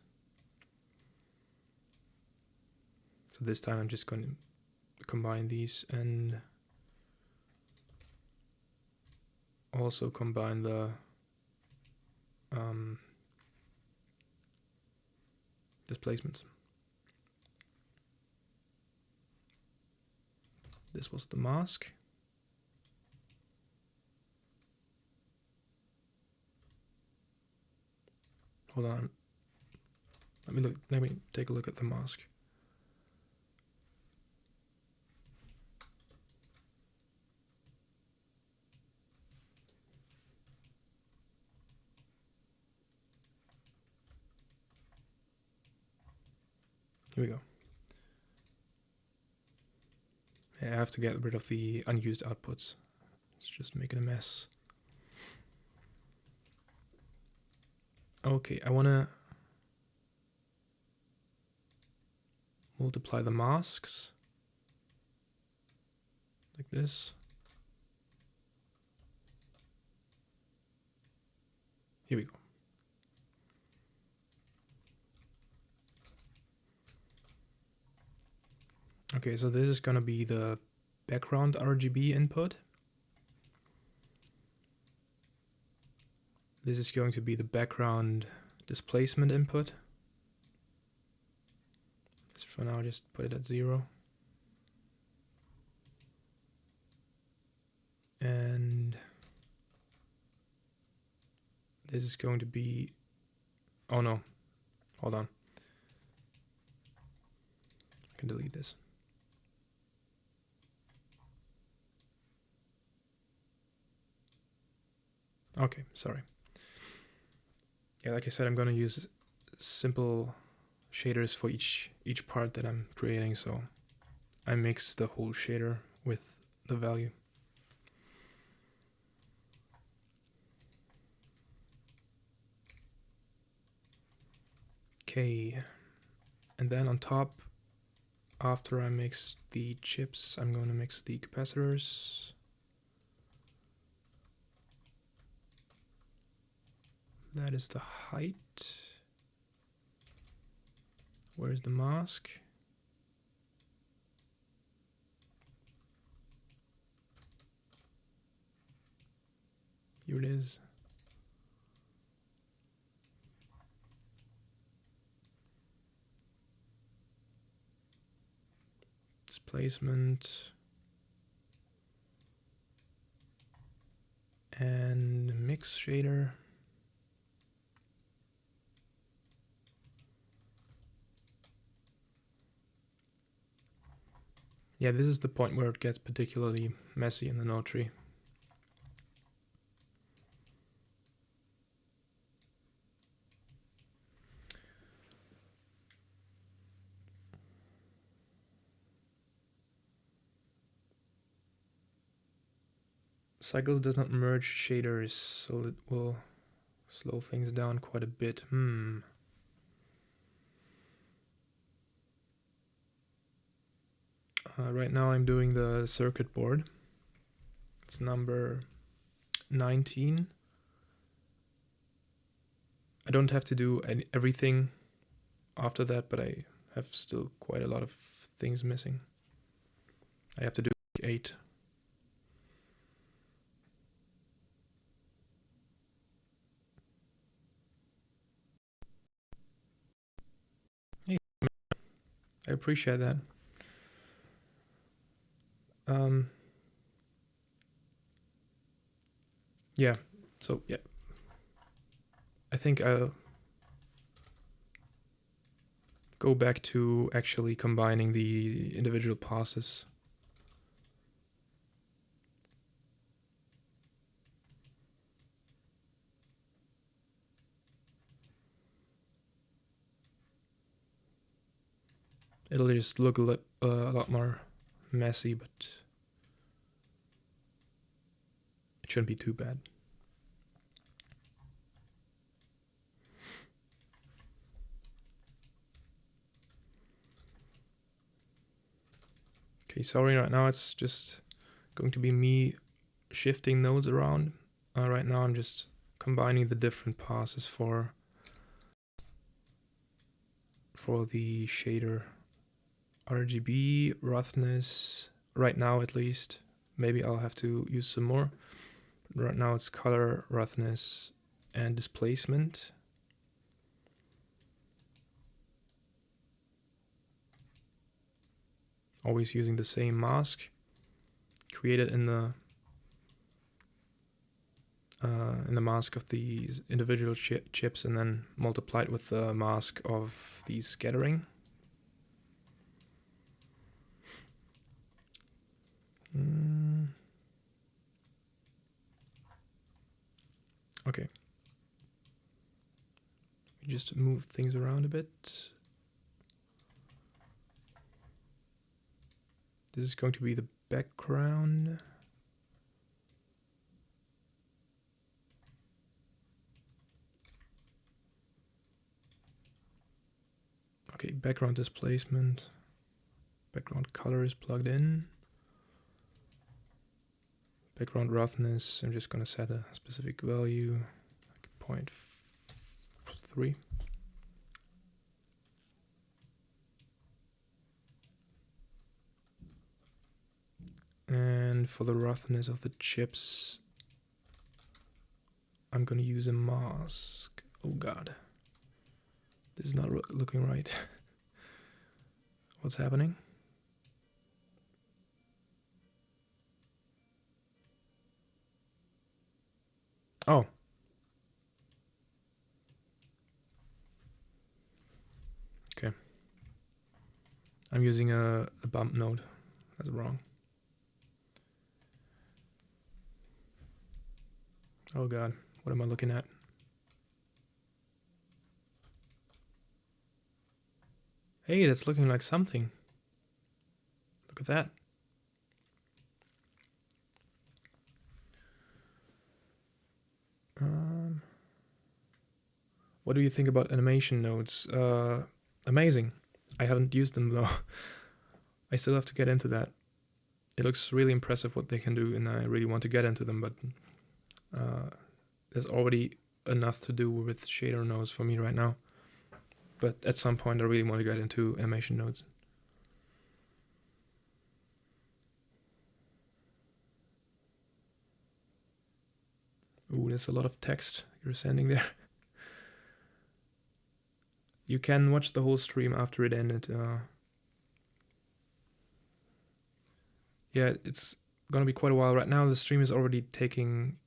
So this time I'm just going to combine these and also combine the displacements. This was the mask. Hold on. Let me take a look at the mask. Here we go. I have to get rid of the unused outputs. It's just making a mess. Okay, I want to multiply the masks like this. Here we go. Okay, so this is going to be the background RGB input. This is going to be the background displacement input. So for now, just put it at 0. And this is going to be, oh no, hold on. I can delete this. Okay, sorry. Yeah, like I said, I'm going to use simple shaders for each part that I'm creating, so I mix the whole shader with the value. Okay, and then on top, after I mix the chips, I'm going to mix the capacitors. That is the height. Where's the mask? Here it is. Displacement. And mix shader. Yeah, this is the point where it gets particularly messy in the node tree. Cycles does not merge shaders, so it will slow things down quite a bit. Right now I'm doing the circuit board. It's number 19. I don't have to do everything after that, but I have still quite a lot of things missing. I have to do 8. I appreciate that. Yeah, so yeah. I think I'll go back to actually combining the individual passes. It'll just look a lot more messy, but it shouldn't be too bad. Okay, sorry, right now it's just going to be me shifting nodes around. Right now I'm just combining the different passes for the shader. RGB, roughness, right now at least. Maybe I'll have to use some more. Right now it's color, roughness, and displacement. Always using the same mask. Created in the mask of these individual chips and then multiplied with the mask of the scattering. Okay. Just move things around a bit. This is going to be the background. Okay, background displacement. Background color is plugged in. Background roughness, I'm just gonna set a specific value, like 0.3. And for the roughness of the chips, I'm gonna use a mask. Oh god. This is not looking right. What's happening? Oh. Okay. I'm using a bump node. That's wrong. Oh god, what am I looking at? Hey, that's looking like something. Look at that. What do you think about animation nodes? Amazing. I haven't used them though. I still have to get into that. It looks really impressive what they can do, and I really want to get into them, but there's already enough to do with shader nodes for me right now. But at some point I really want to get into animation nodes. Ooh, there's a lot of text you're sending there. You can watch the whole stream after it ended. Yeah, it's gonna be quite a while. Right now the stream is already taking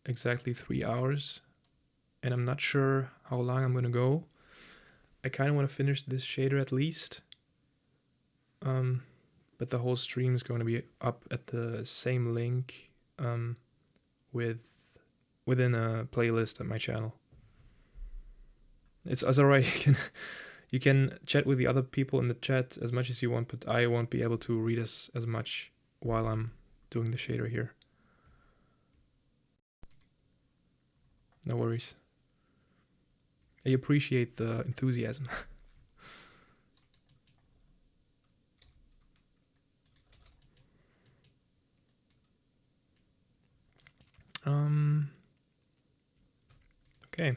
exactly 3 hours, and I'm not sure how long I'm gonna go. I kind of want to finish this shader at least. But the whole stream is going to be up at the same link within a playlist at my channel. It's alright. You can chat with the other people in the chat as much as you want, but I won't be able to read as much while I'm doing the shader here. No worries. I appreciate the enthusiasm. Okay.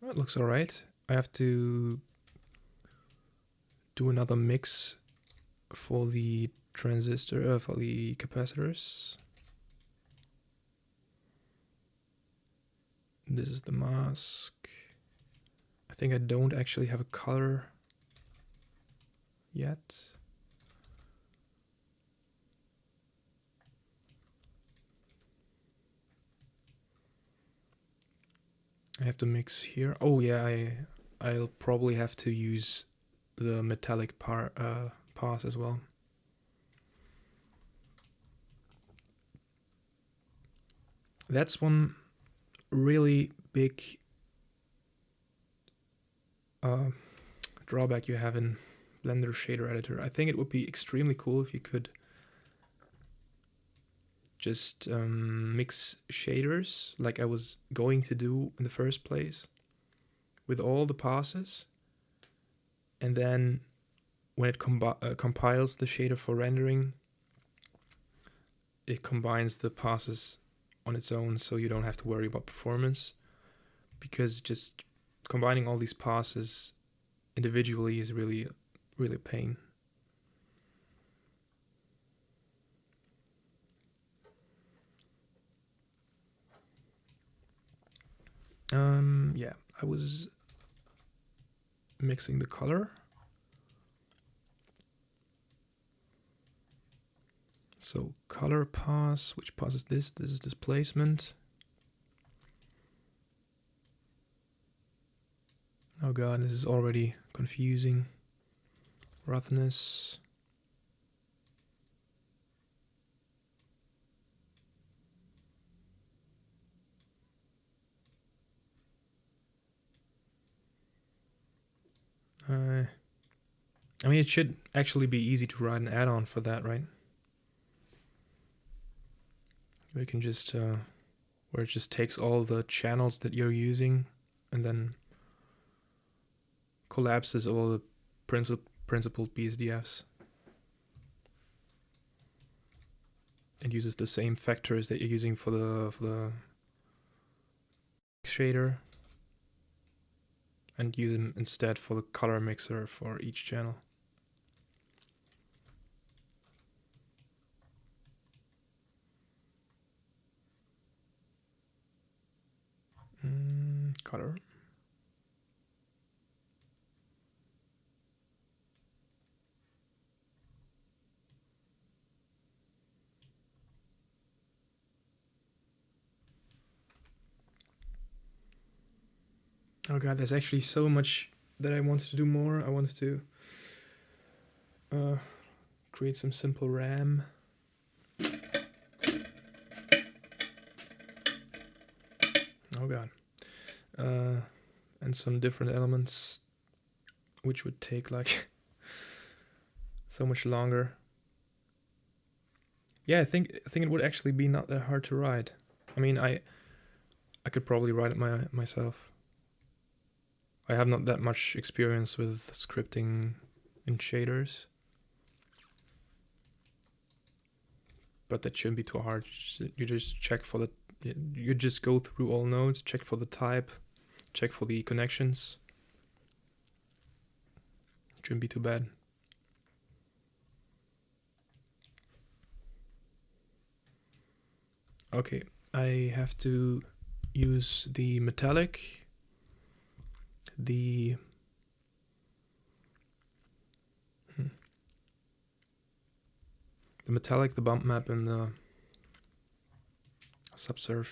That looks alright. I have to do another mix for the transistor, for the capacitors. This is the mask. I think I don't actually have a color yet. I have to mix here. Oh yeah, I'll probably have to use the metallic pass as well. That's one really big drawback you have in Blender shader editor. I think it would be extremely cool if you could just mix shaders like I was going to do in the first place with all the passes, and then when it compiles the shader for rendering, it combines the passes on its own, so you don't have to worry about performance, because just combining all these passes individually is really a pain. Yeah, I was mixing the color. So color pass, which pass is this? This is displacement. Oh god, this is already confusing. Roughness. I mean, it should actually be easy to write an add-on for that, right? We can just, where it just takes all the channels that you're using and then collapses all the principal BSDFs and uses the same factors that you're using for the shader, and use them instead for the color mixer for each channel. Color. Oh god, there's actually so much that I wanted to do more. I wanted to create some simple RAM. Oh god. And some different elements, which would take like so much longer. Yeah, I think it would actually be not that hard to write. I mean, I could probably write it myself. I have not that much experience with scripting in shaders, but that shouldn't be too hard. You just check for the, you just go through all nodes, check for the type, check for the connections. Shouldn't be too bad. Okay, I have to use the metallic, the metallic, the bump map, and the subsurf,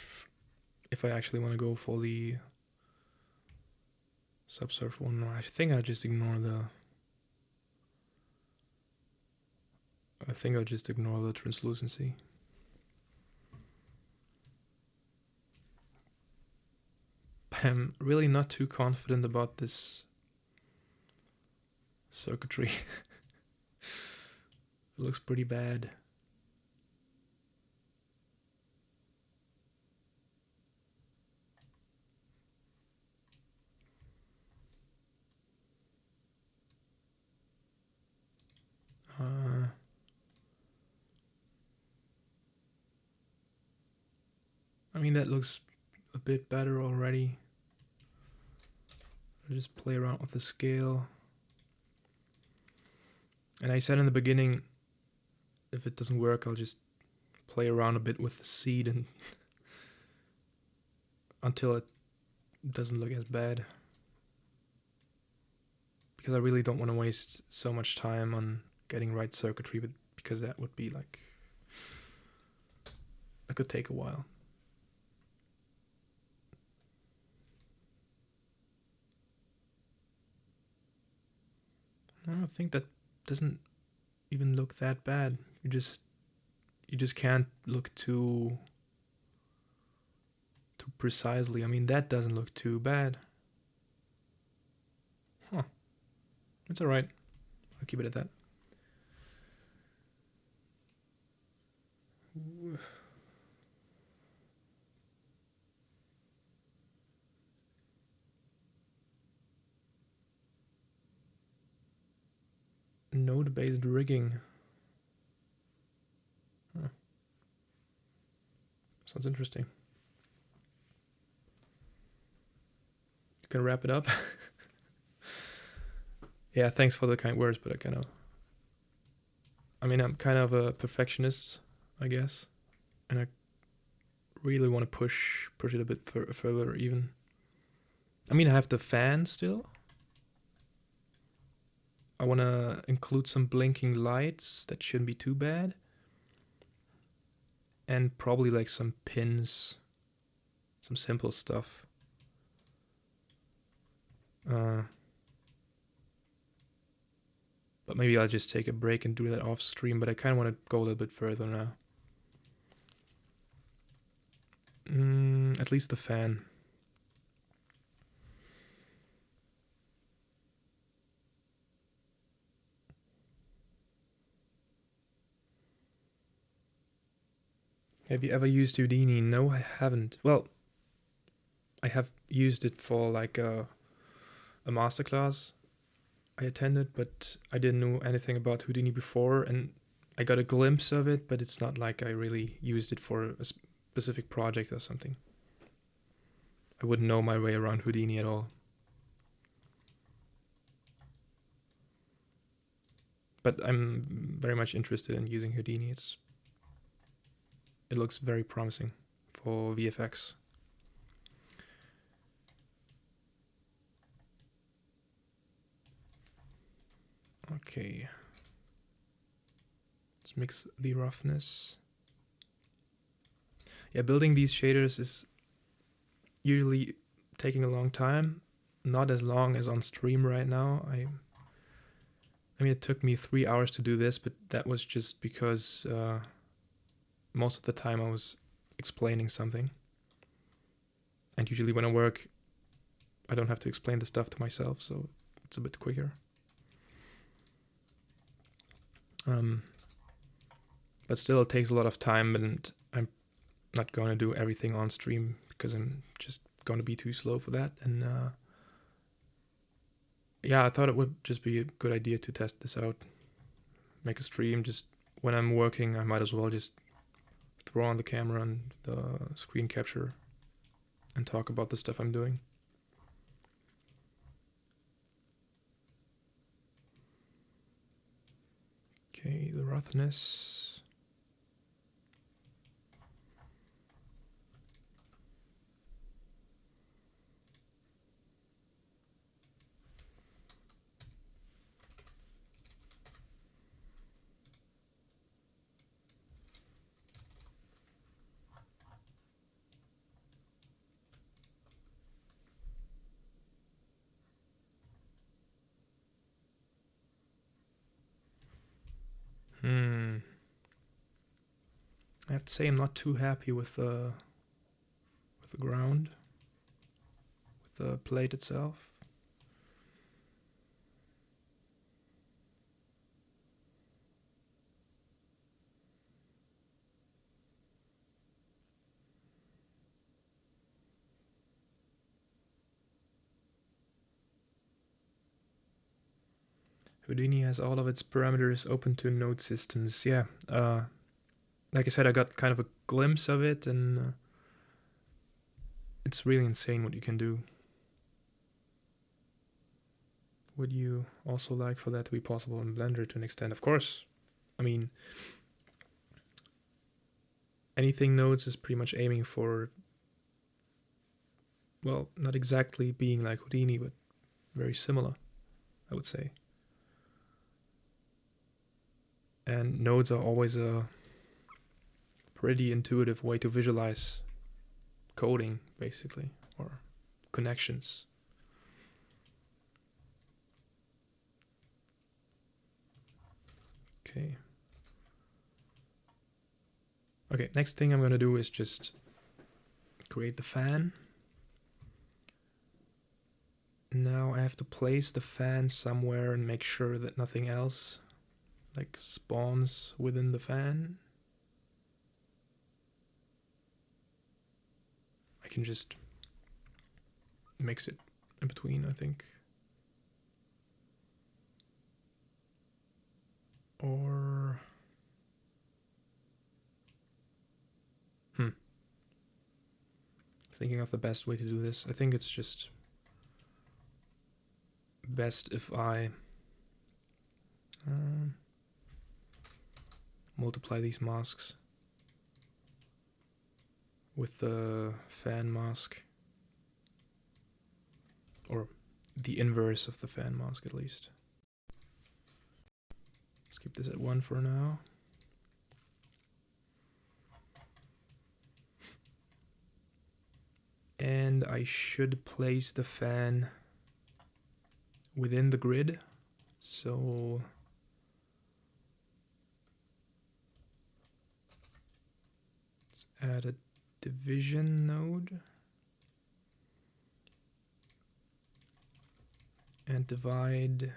if I actually want to go for the subsurf one. I think I'll just ignore the translucency. I'm really not too confident about this circuitry. It looks pretty bad. I mean, that looks a bit better already. I'll just play around with the scale. And I said in the beginning, if it doesn't work, I'll just play around a bit with the seed and until it doesn't look as bad. because I really don't want to waste so much time on getting right circuitry, but because that would be like, that could take a while. I think that doesn't even look that bad. You just can't look too precisely. I mean, that doesn't look too bad. Huh. It's alright. I'll keep it at that. Node-based rigging. Huh. Sounds interesting. You can wrap it up. Yeah, thanks for the kind words, but I'm kind of a perfectionist, I guess, and I really want to push it a bit further even. I mean, I have the fan still. I want to include some blinking lights. That shouldn't be too bad. And probably like some pins, some simple stuff. But maybe I'll just take a break and do that off stream, but I kind of want to go a little bit further now. At least the fan. Have you ever used Houdini? No, I haven't. Well, I have used it for like a masterclass I attended, but I didn't know anything about Houdini before, and I got a glimpse of it, but it's not like I really used it for a specific project or something. I wouldn't know my way around Houdini at all. But I'm very much interested in using Houdini. It looks very promising for VFX. Okay. Let's mix the roughness. Yeah, building these shaders is usually taking a long time. Not as long as on stream right now. I mean, it took me 3 hours to do this, but that was just because most of the time I was explaining something. And usually when I work, I don't have to explain the stuff to myself, so it's a bit quicker. But still, it takes a lot of time, and I'm not going to do everything on stream because I'm just going to be too slow for that. And yeah, I thought it would just be a good idea to test this out. Make a stream just when I'm working. I might as well just throw on the camera and the screen capture and talk about the stuff I'm doing. Okay, the roughness. I have to say I'm not too happy with the ground, with the plate itself. Houdini has all of its parameters open to node systems. Yeah, like I said, I got kind of a glimpse of it, and it's really insane what you can do. Would you also like for that to be possible in Blender to an extent? Of course. I mean, anything nodes is pretty much aiming for, well, not exactly being like Houdini, but very similar. I would say. And nodes are always a pretty intuitive way to visualize coding, basically, or connections. Okay. Okay, next thing I'm going to do is just create the fan. Now I have to place the fan somewhere and make sure that nothing else like spawns within the fan. I can just mix it in between, I think. Or thinking of the best way to do this. I think it's just best if I multiply these masks with the fan mask, or the inverse of the fan mask at least. Let's keep this at 1 for now. And I should place the fan within the grid. So let's add a division node and divide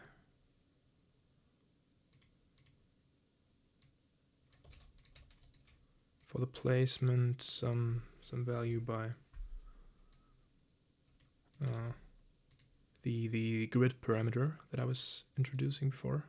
for the placement some value by the grid parameter that I was introducing before.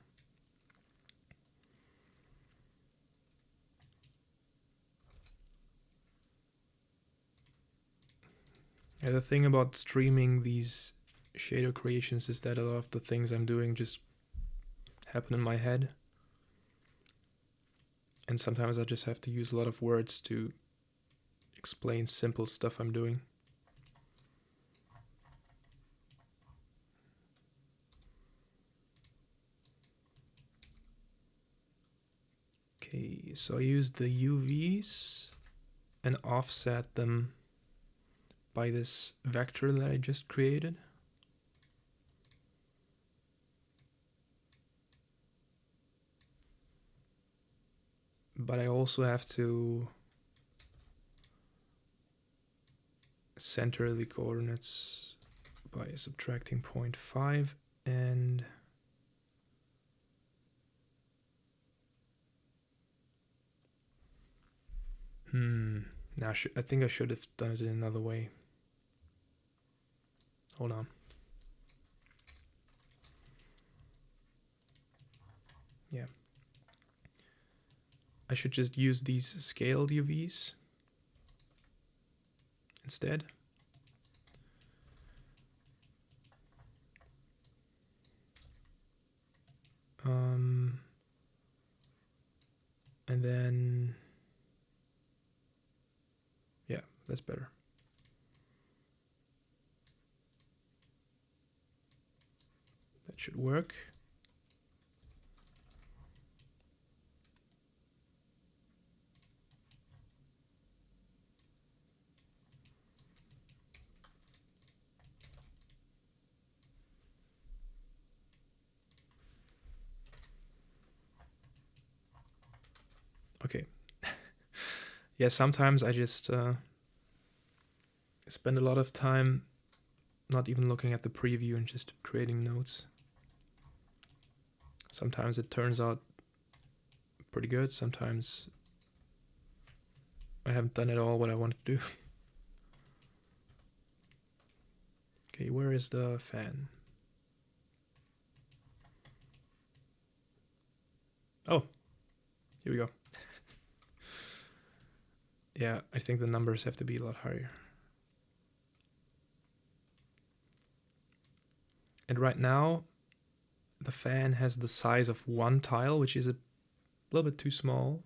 Yeah, the thing about streaming these shader creations is that a lot of the things I'm doing just happen in my head. And sometimes I just have to use a lot of words to explain simple stuff I'm doing. Okay, so I use the UVs and offset them by this vector that I just created. But I also have to center the coordinates by subtracting 0.5 and now I think I should have done it in another way. Hold on. Yeah. I should just use these scaled UVs instead. And then, yeah, that's better. That should work. Okay. Yeah, sometimes I just spend a lot of time not even looking at the preview and just creating notes. Sometimes it turns out pretty good. Sometimes I haven't done at all what I wanted to do. Okay, where is the fan? Oh, here we go. Yeah, I think the numbers have to be a lot higher. And right now, the fan has the size of one tile, which is a little bit too small.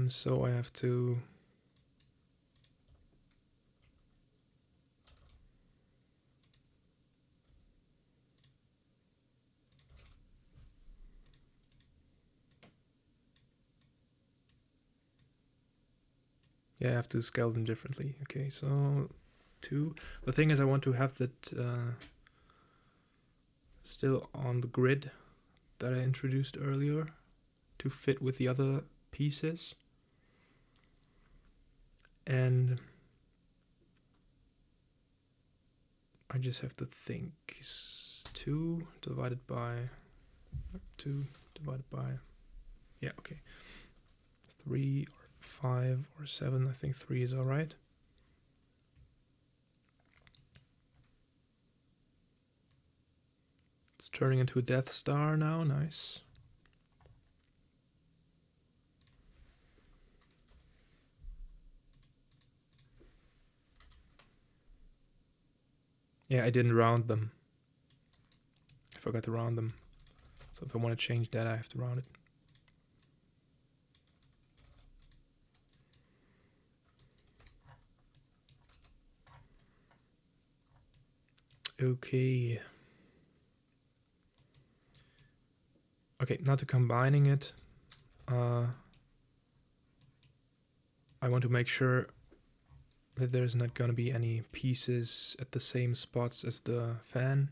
So I have to I have to scale them differently. Okay, so 2. The thing is, I want to have that still on the grid that I introduced earlier to fit with the other pieces. And I just have to think 2 divided by 2 divided by, yeah, okay, 3 or 5 or 7. I think 3 is all right. It's turning into a Death Star now. Nice. Yeah, I didn't round them. I forgot to round them. So if I want to change that, I have to round it. Okay. Okay, now to combining it, I want to make sure that there's not going to be any pieces at the same spots as the fan.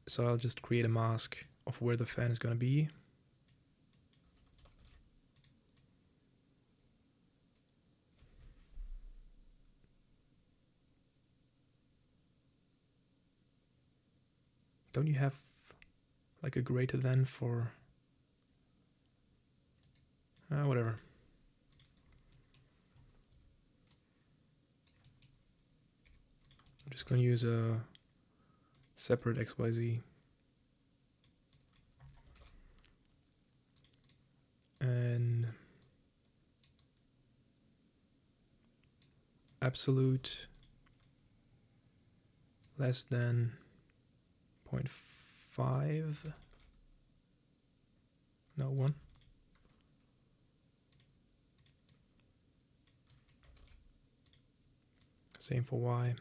So I'll just create a mask of where the fan is going to be. Don't you have like a greater than for whatever. I'm just going to use a separate XYZ. And absolute less than 0.5. No, 1. Same for Y.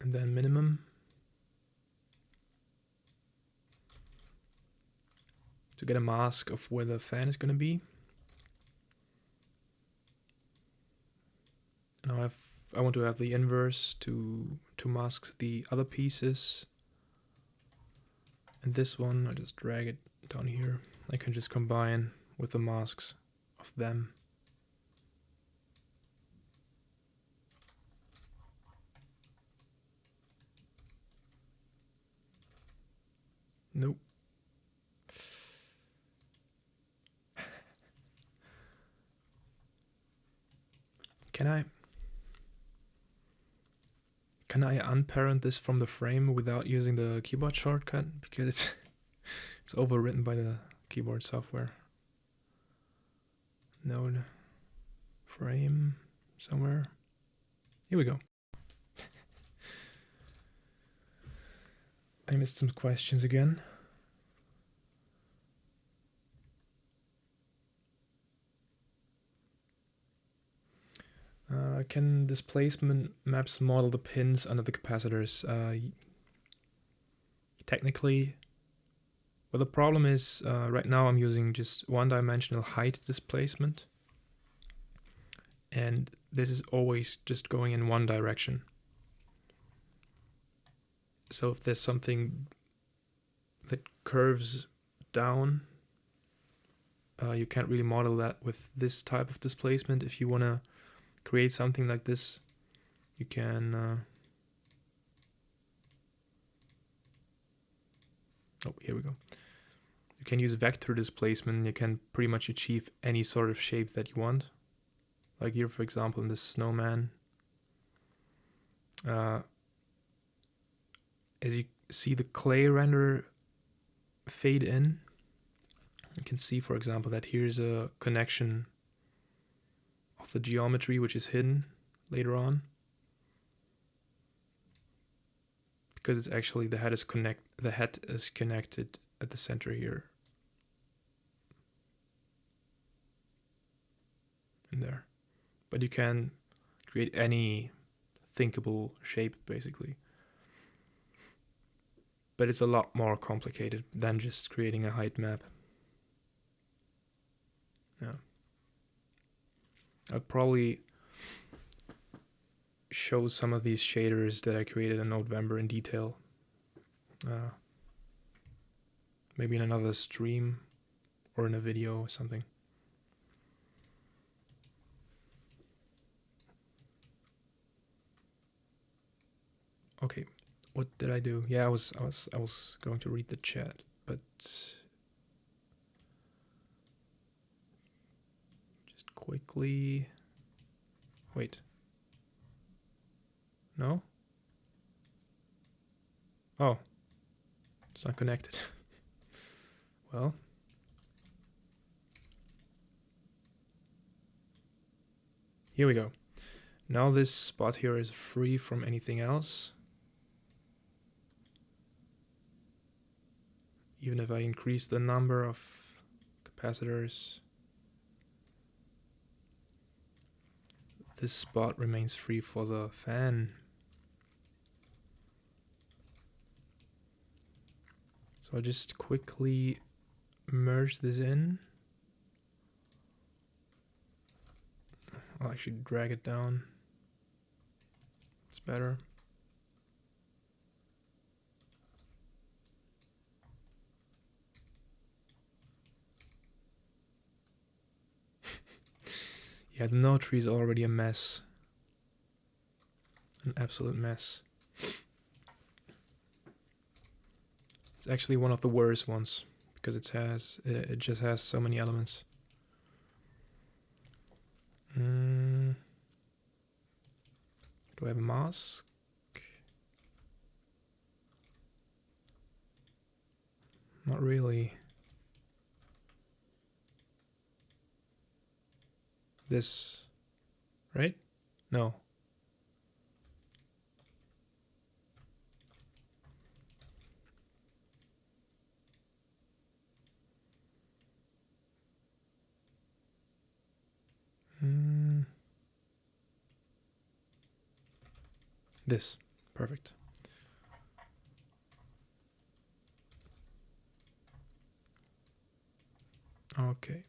And then minimum. To get a mask of where the fan is going to be. Now I want to have the inverse to mask the other pieces. And this one, I just drag it down here. I can just combine with the masks of them. Nope. Can I unparent this from the frame without using the keyboard shortcut? Because it's overwritten by the keyboard software. Node frame somewhere. Here we go. I missed some questions again. Can displacement maps model the pins under the capacitors? Technically, well, the problem is right now I'm using just one-dimensional height displacement, and this is always just going in one direction. So if there's something that curves down, you can't really model that with this type of displacement. If you want to create something like this, you can here we go. You can use vector displacement. You can pretty much achieve any sort of shape that you want. Like here, for example, in this snowman. As you see the clay render fade in, you can see, for example, that here's a connection of the geometry which is hidden later on. because it's actually the head is connected at the center here. In there. But you can create any thinkable shape basically. But it's a lot more complicated than just creating a height map. Yeah. I'll probably show some of these shaders that I created in November in detail. Maybe in another stream or in a video or something. Okay, what did I do? Yeah, I was going to read the chat, but just quickly. Wait. No? Oh. It's not connected. Well. Here we go. Now this spot here is free from anything else. Even if I increase the number of capacitors, this spot remains free for the fan. So I'll just quickly merge this in. I'll actually drag it down. It's better. Yeah, the node tree is already a mess. An absolute mess. It's actually one of the worst ones because it just has so many elements. Do I have a mask? Not really. This, right? No. This. Perfect. Okay.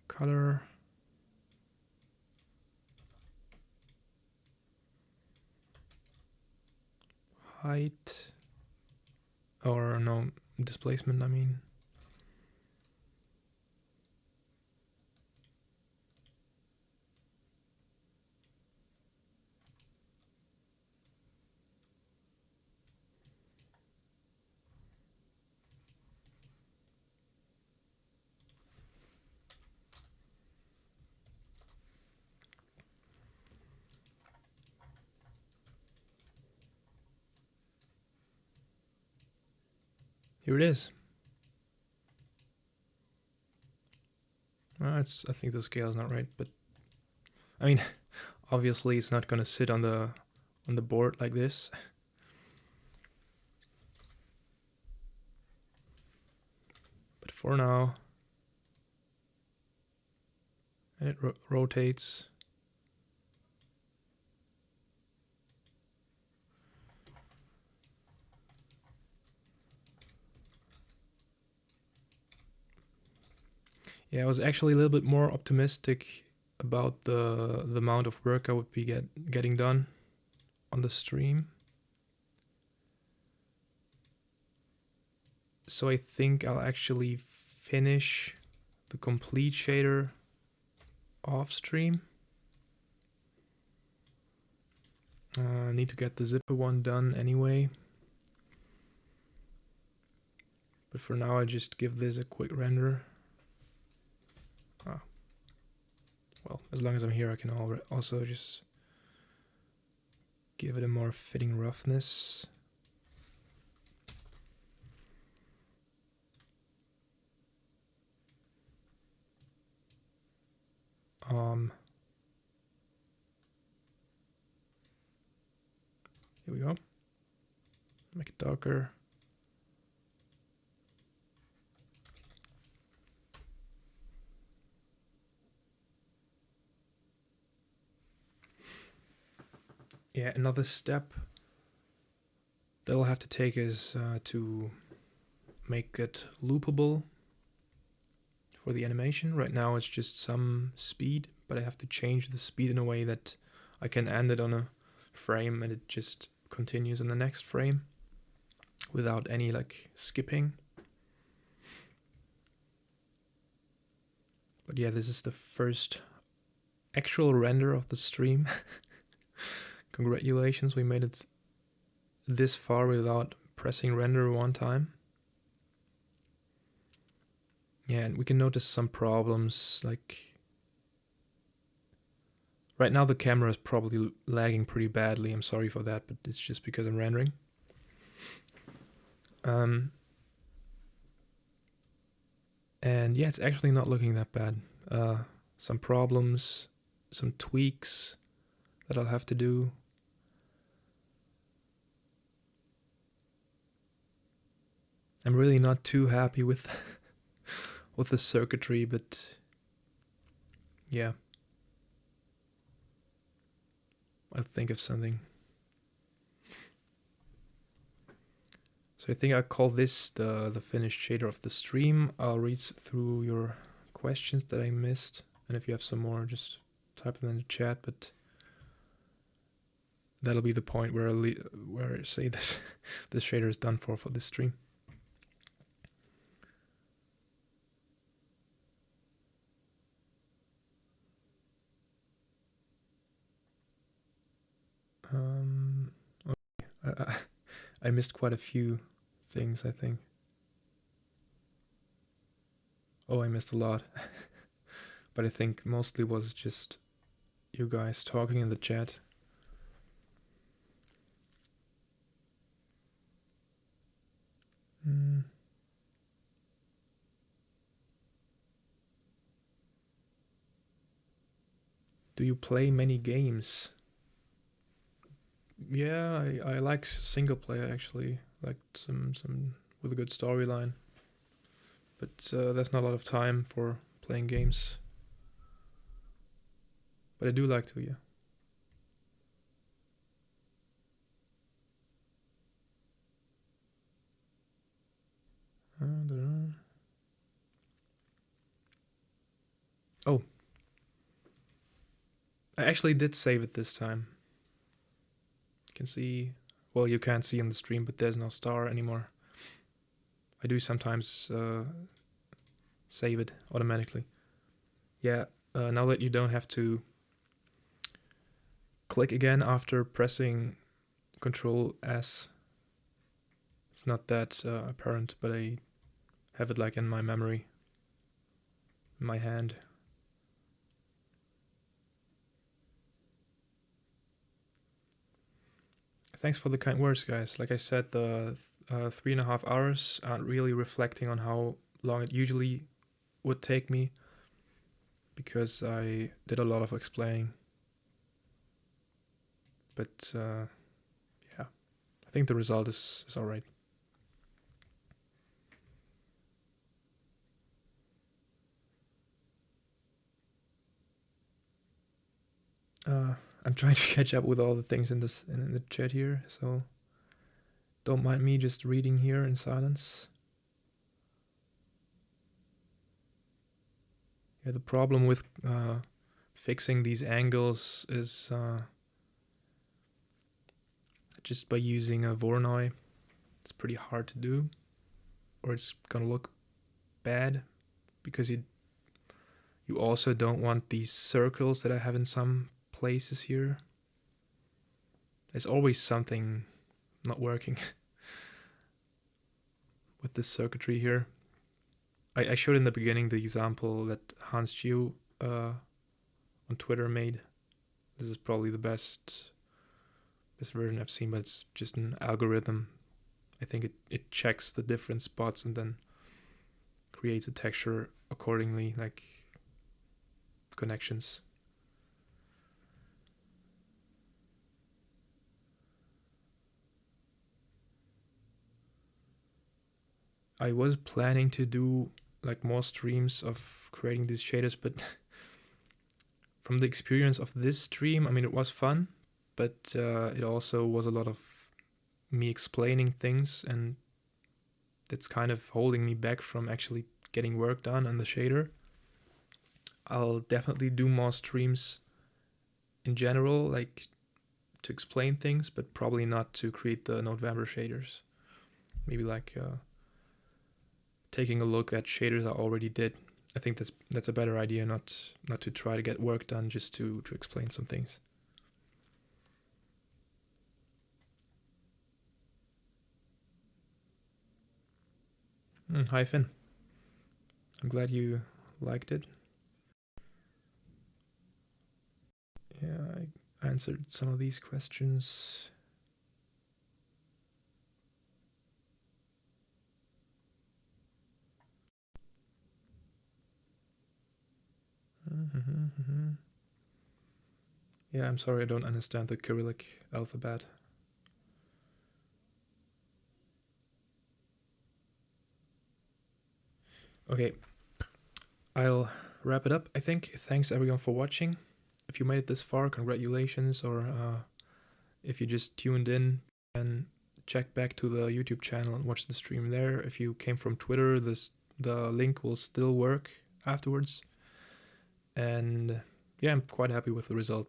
Color. Height. Or no, displacement, I mean. Here it is. I think the scale is not right, but I mean, obviously it's not gonna sit on the board like this. But for now, and it rotates. Yeah, I was actually a little bit more optimistic about the amount of work I would be getting done on the stream. So I think I'll actually finish the complete shader off stream. I need to get the zipper one done anyway. But for now I just give this a quick render. Well, as long as I'm here I can also just give it a more fitting roughness. Here we go. Make it darker. Yeah, another step that I'll have to take is to make it loopable for the animation. Right now it's just some speed, but I have to change the speed in a way that I can end it on a frame and it just continues in the next frame without any like skipping. But yeah, this is the first actual render of the stream. Congratulations, we made it this far without pressing render one time. Yeah, and we can notice some problems, like right now the camera is probably lagging pretty badly. I'm sorry for that, but it's just because I'm rendering. And yeah, it's actually not looking that bad. Some problems, some tweaks that I'll have to do. I'm really not too happy with with the circuitry, but yeah, I'll think of something. So I think I'll call this the finished shader of the stream. I'll read through your questions that I missed, and if you have some more, just type them in the chat. But that'll be the point where I say this this shader is done for this stream. Okay. I missed quite a few things, I think. Oh, I missed a lot. But I think mostly was just you guys talking in the chat. Do you play many games? Yeah, I like single player actually. Like some with a good storyline. But there's not a lot of time for playing games. But I do like to, yeah. Oh. I actually did save it this time. You can see, well, you can't see on the stream, but there's no star anymore. I do sometimes save it automatically. Yeah, now that you don't have to click again after pressing Control S, it's not that apparent, but I have it like in my memory, in my hand. Thanks for the kind words, guys. Like I said, the 3.5 hours aren't really reflecting on how long it usually would take me, because I did a lot of explaining. But yeah, I think the result is alright. I'm trying to catch up with all the things in the chat here, so don't mind me just reading here in silence. Yeah, the problem with fixing these angles is just by using a Voronoi. It's pretty hard to do, or it's gonna look bad, because you also don't want these circles that I have in some places here. There's always something not working with this circuitry here. I showed in the beginning the example that Hans Gio on Twitter made. This is probably the best version I've seen, but it's just an algorithm. I think it checks the different spots and then creates a texture accordingly, like connections. I was planning to do like more streams of creating these shaders, but from the experience of this stream, I mean, it was fun, but it also was a lot of me explaining things, and that's kind of holding me back from actually getting work done on the shader. I'll definitely do more streams in general, like to explain things, but probably not to create the November shaders. Maybe like taking a look at shaders I already did. I think that's a better idea, not to try to get work done, just to explain some things. Hi Finn. I'm glad you liked it. Yeah, I answered some of these questions. Yeah, I'm sorry I don't understand the Cyrillic alphabet. Okay, I'll wrap it up, I think. Thanks everyone for watching. If you made it this far, congratulations, or if you just tuned in, and check back to the YouTube channel and watch the stream there. If you came from Twitter, the link will still work afterwards. And yeah, I'm quite happy with the result.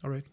All right.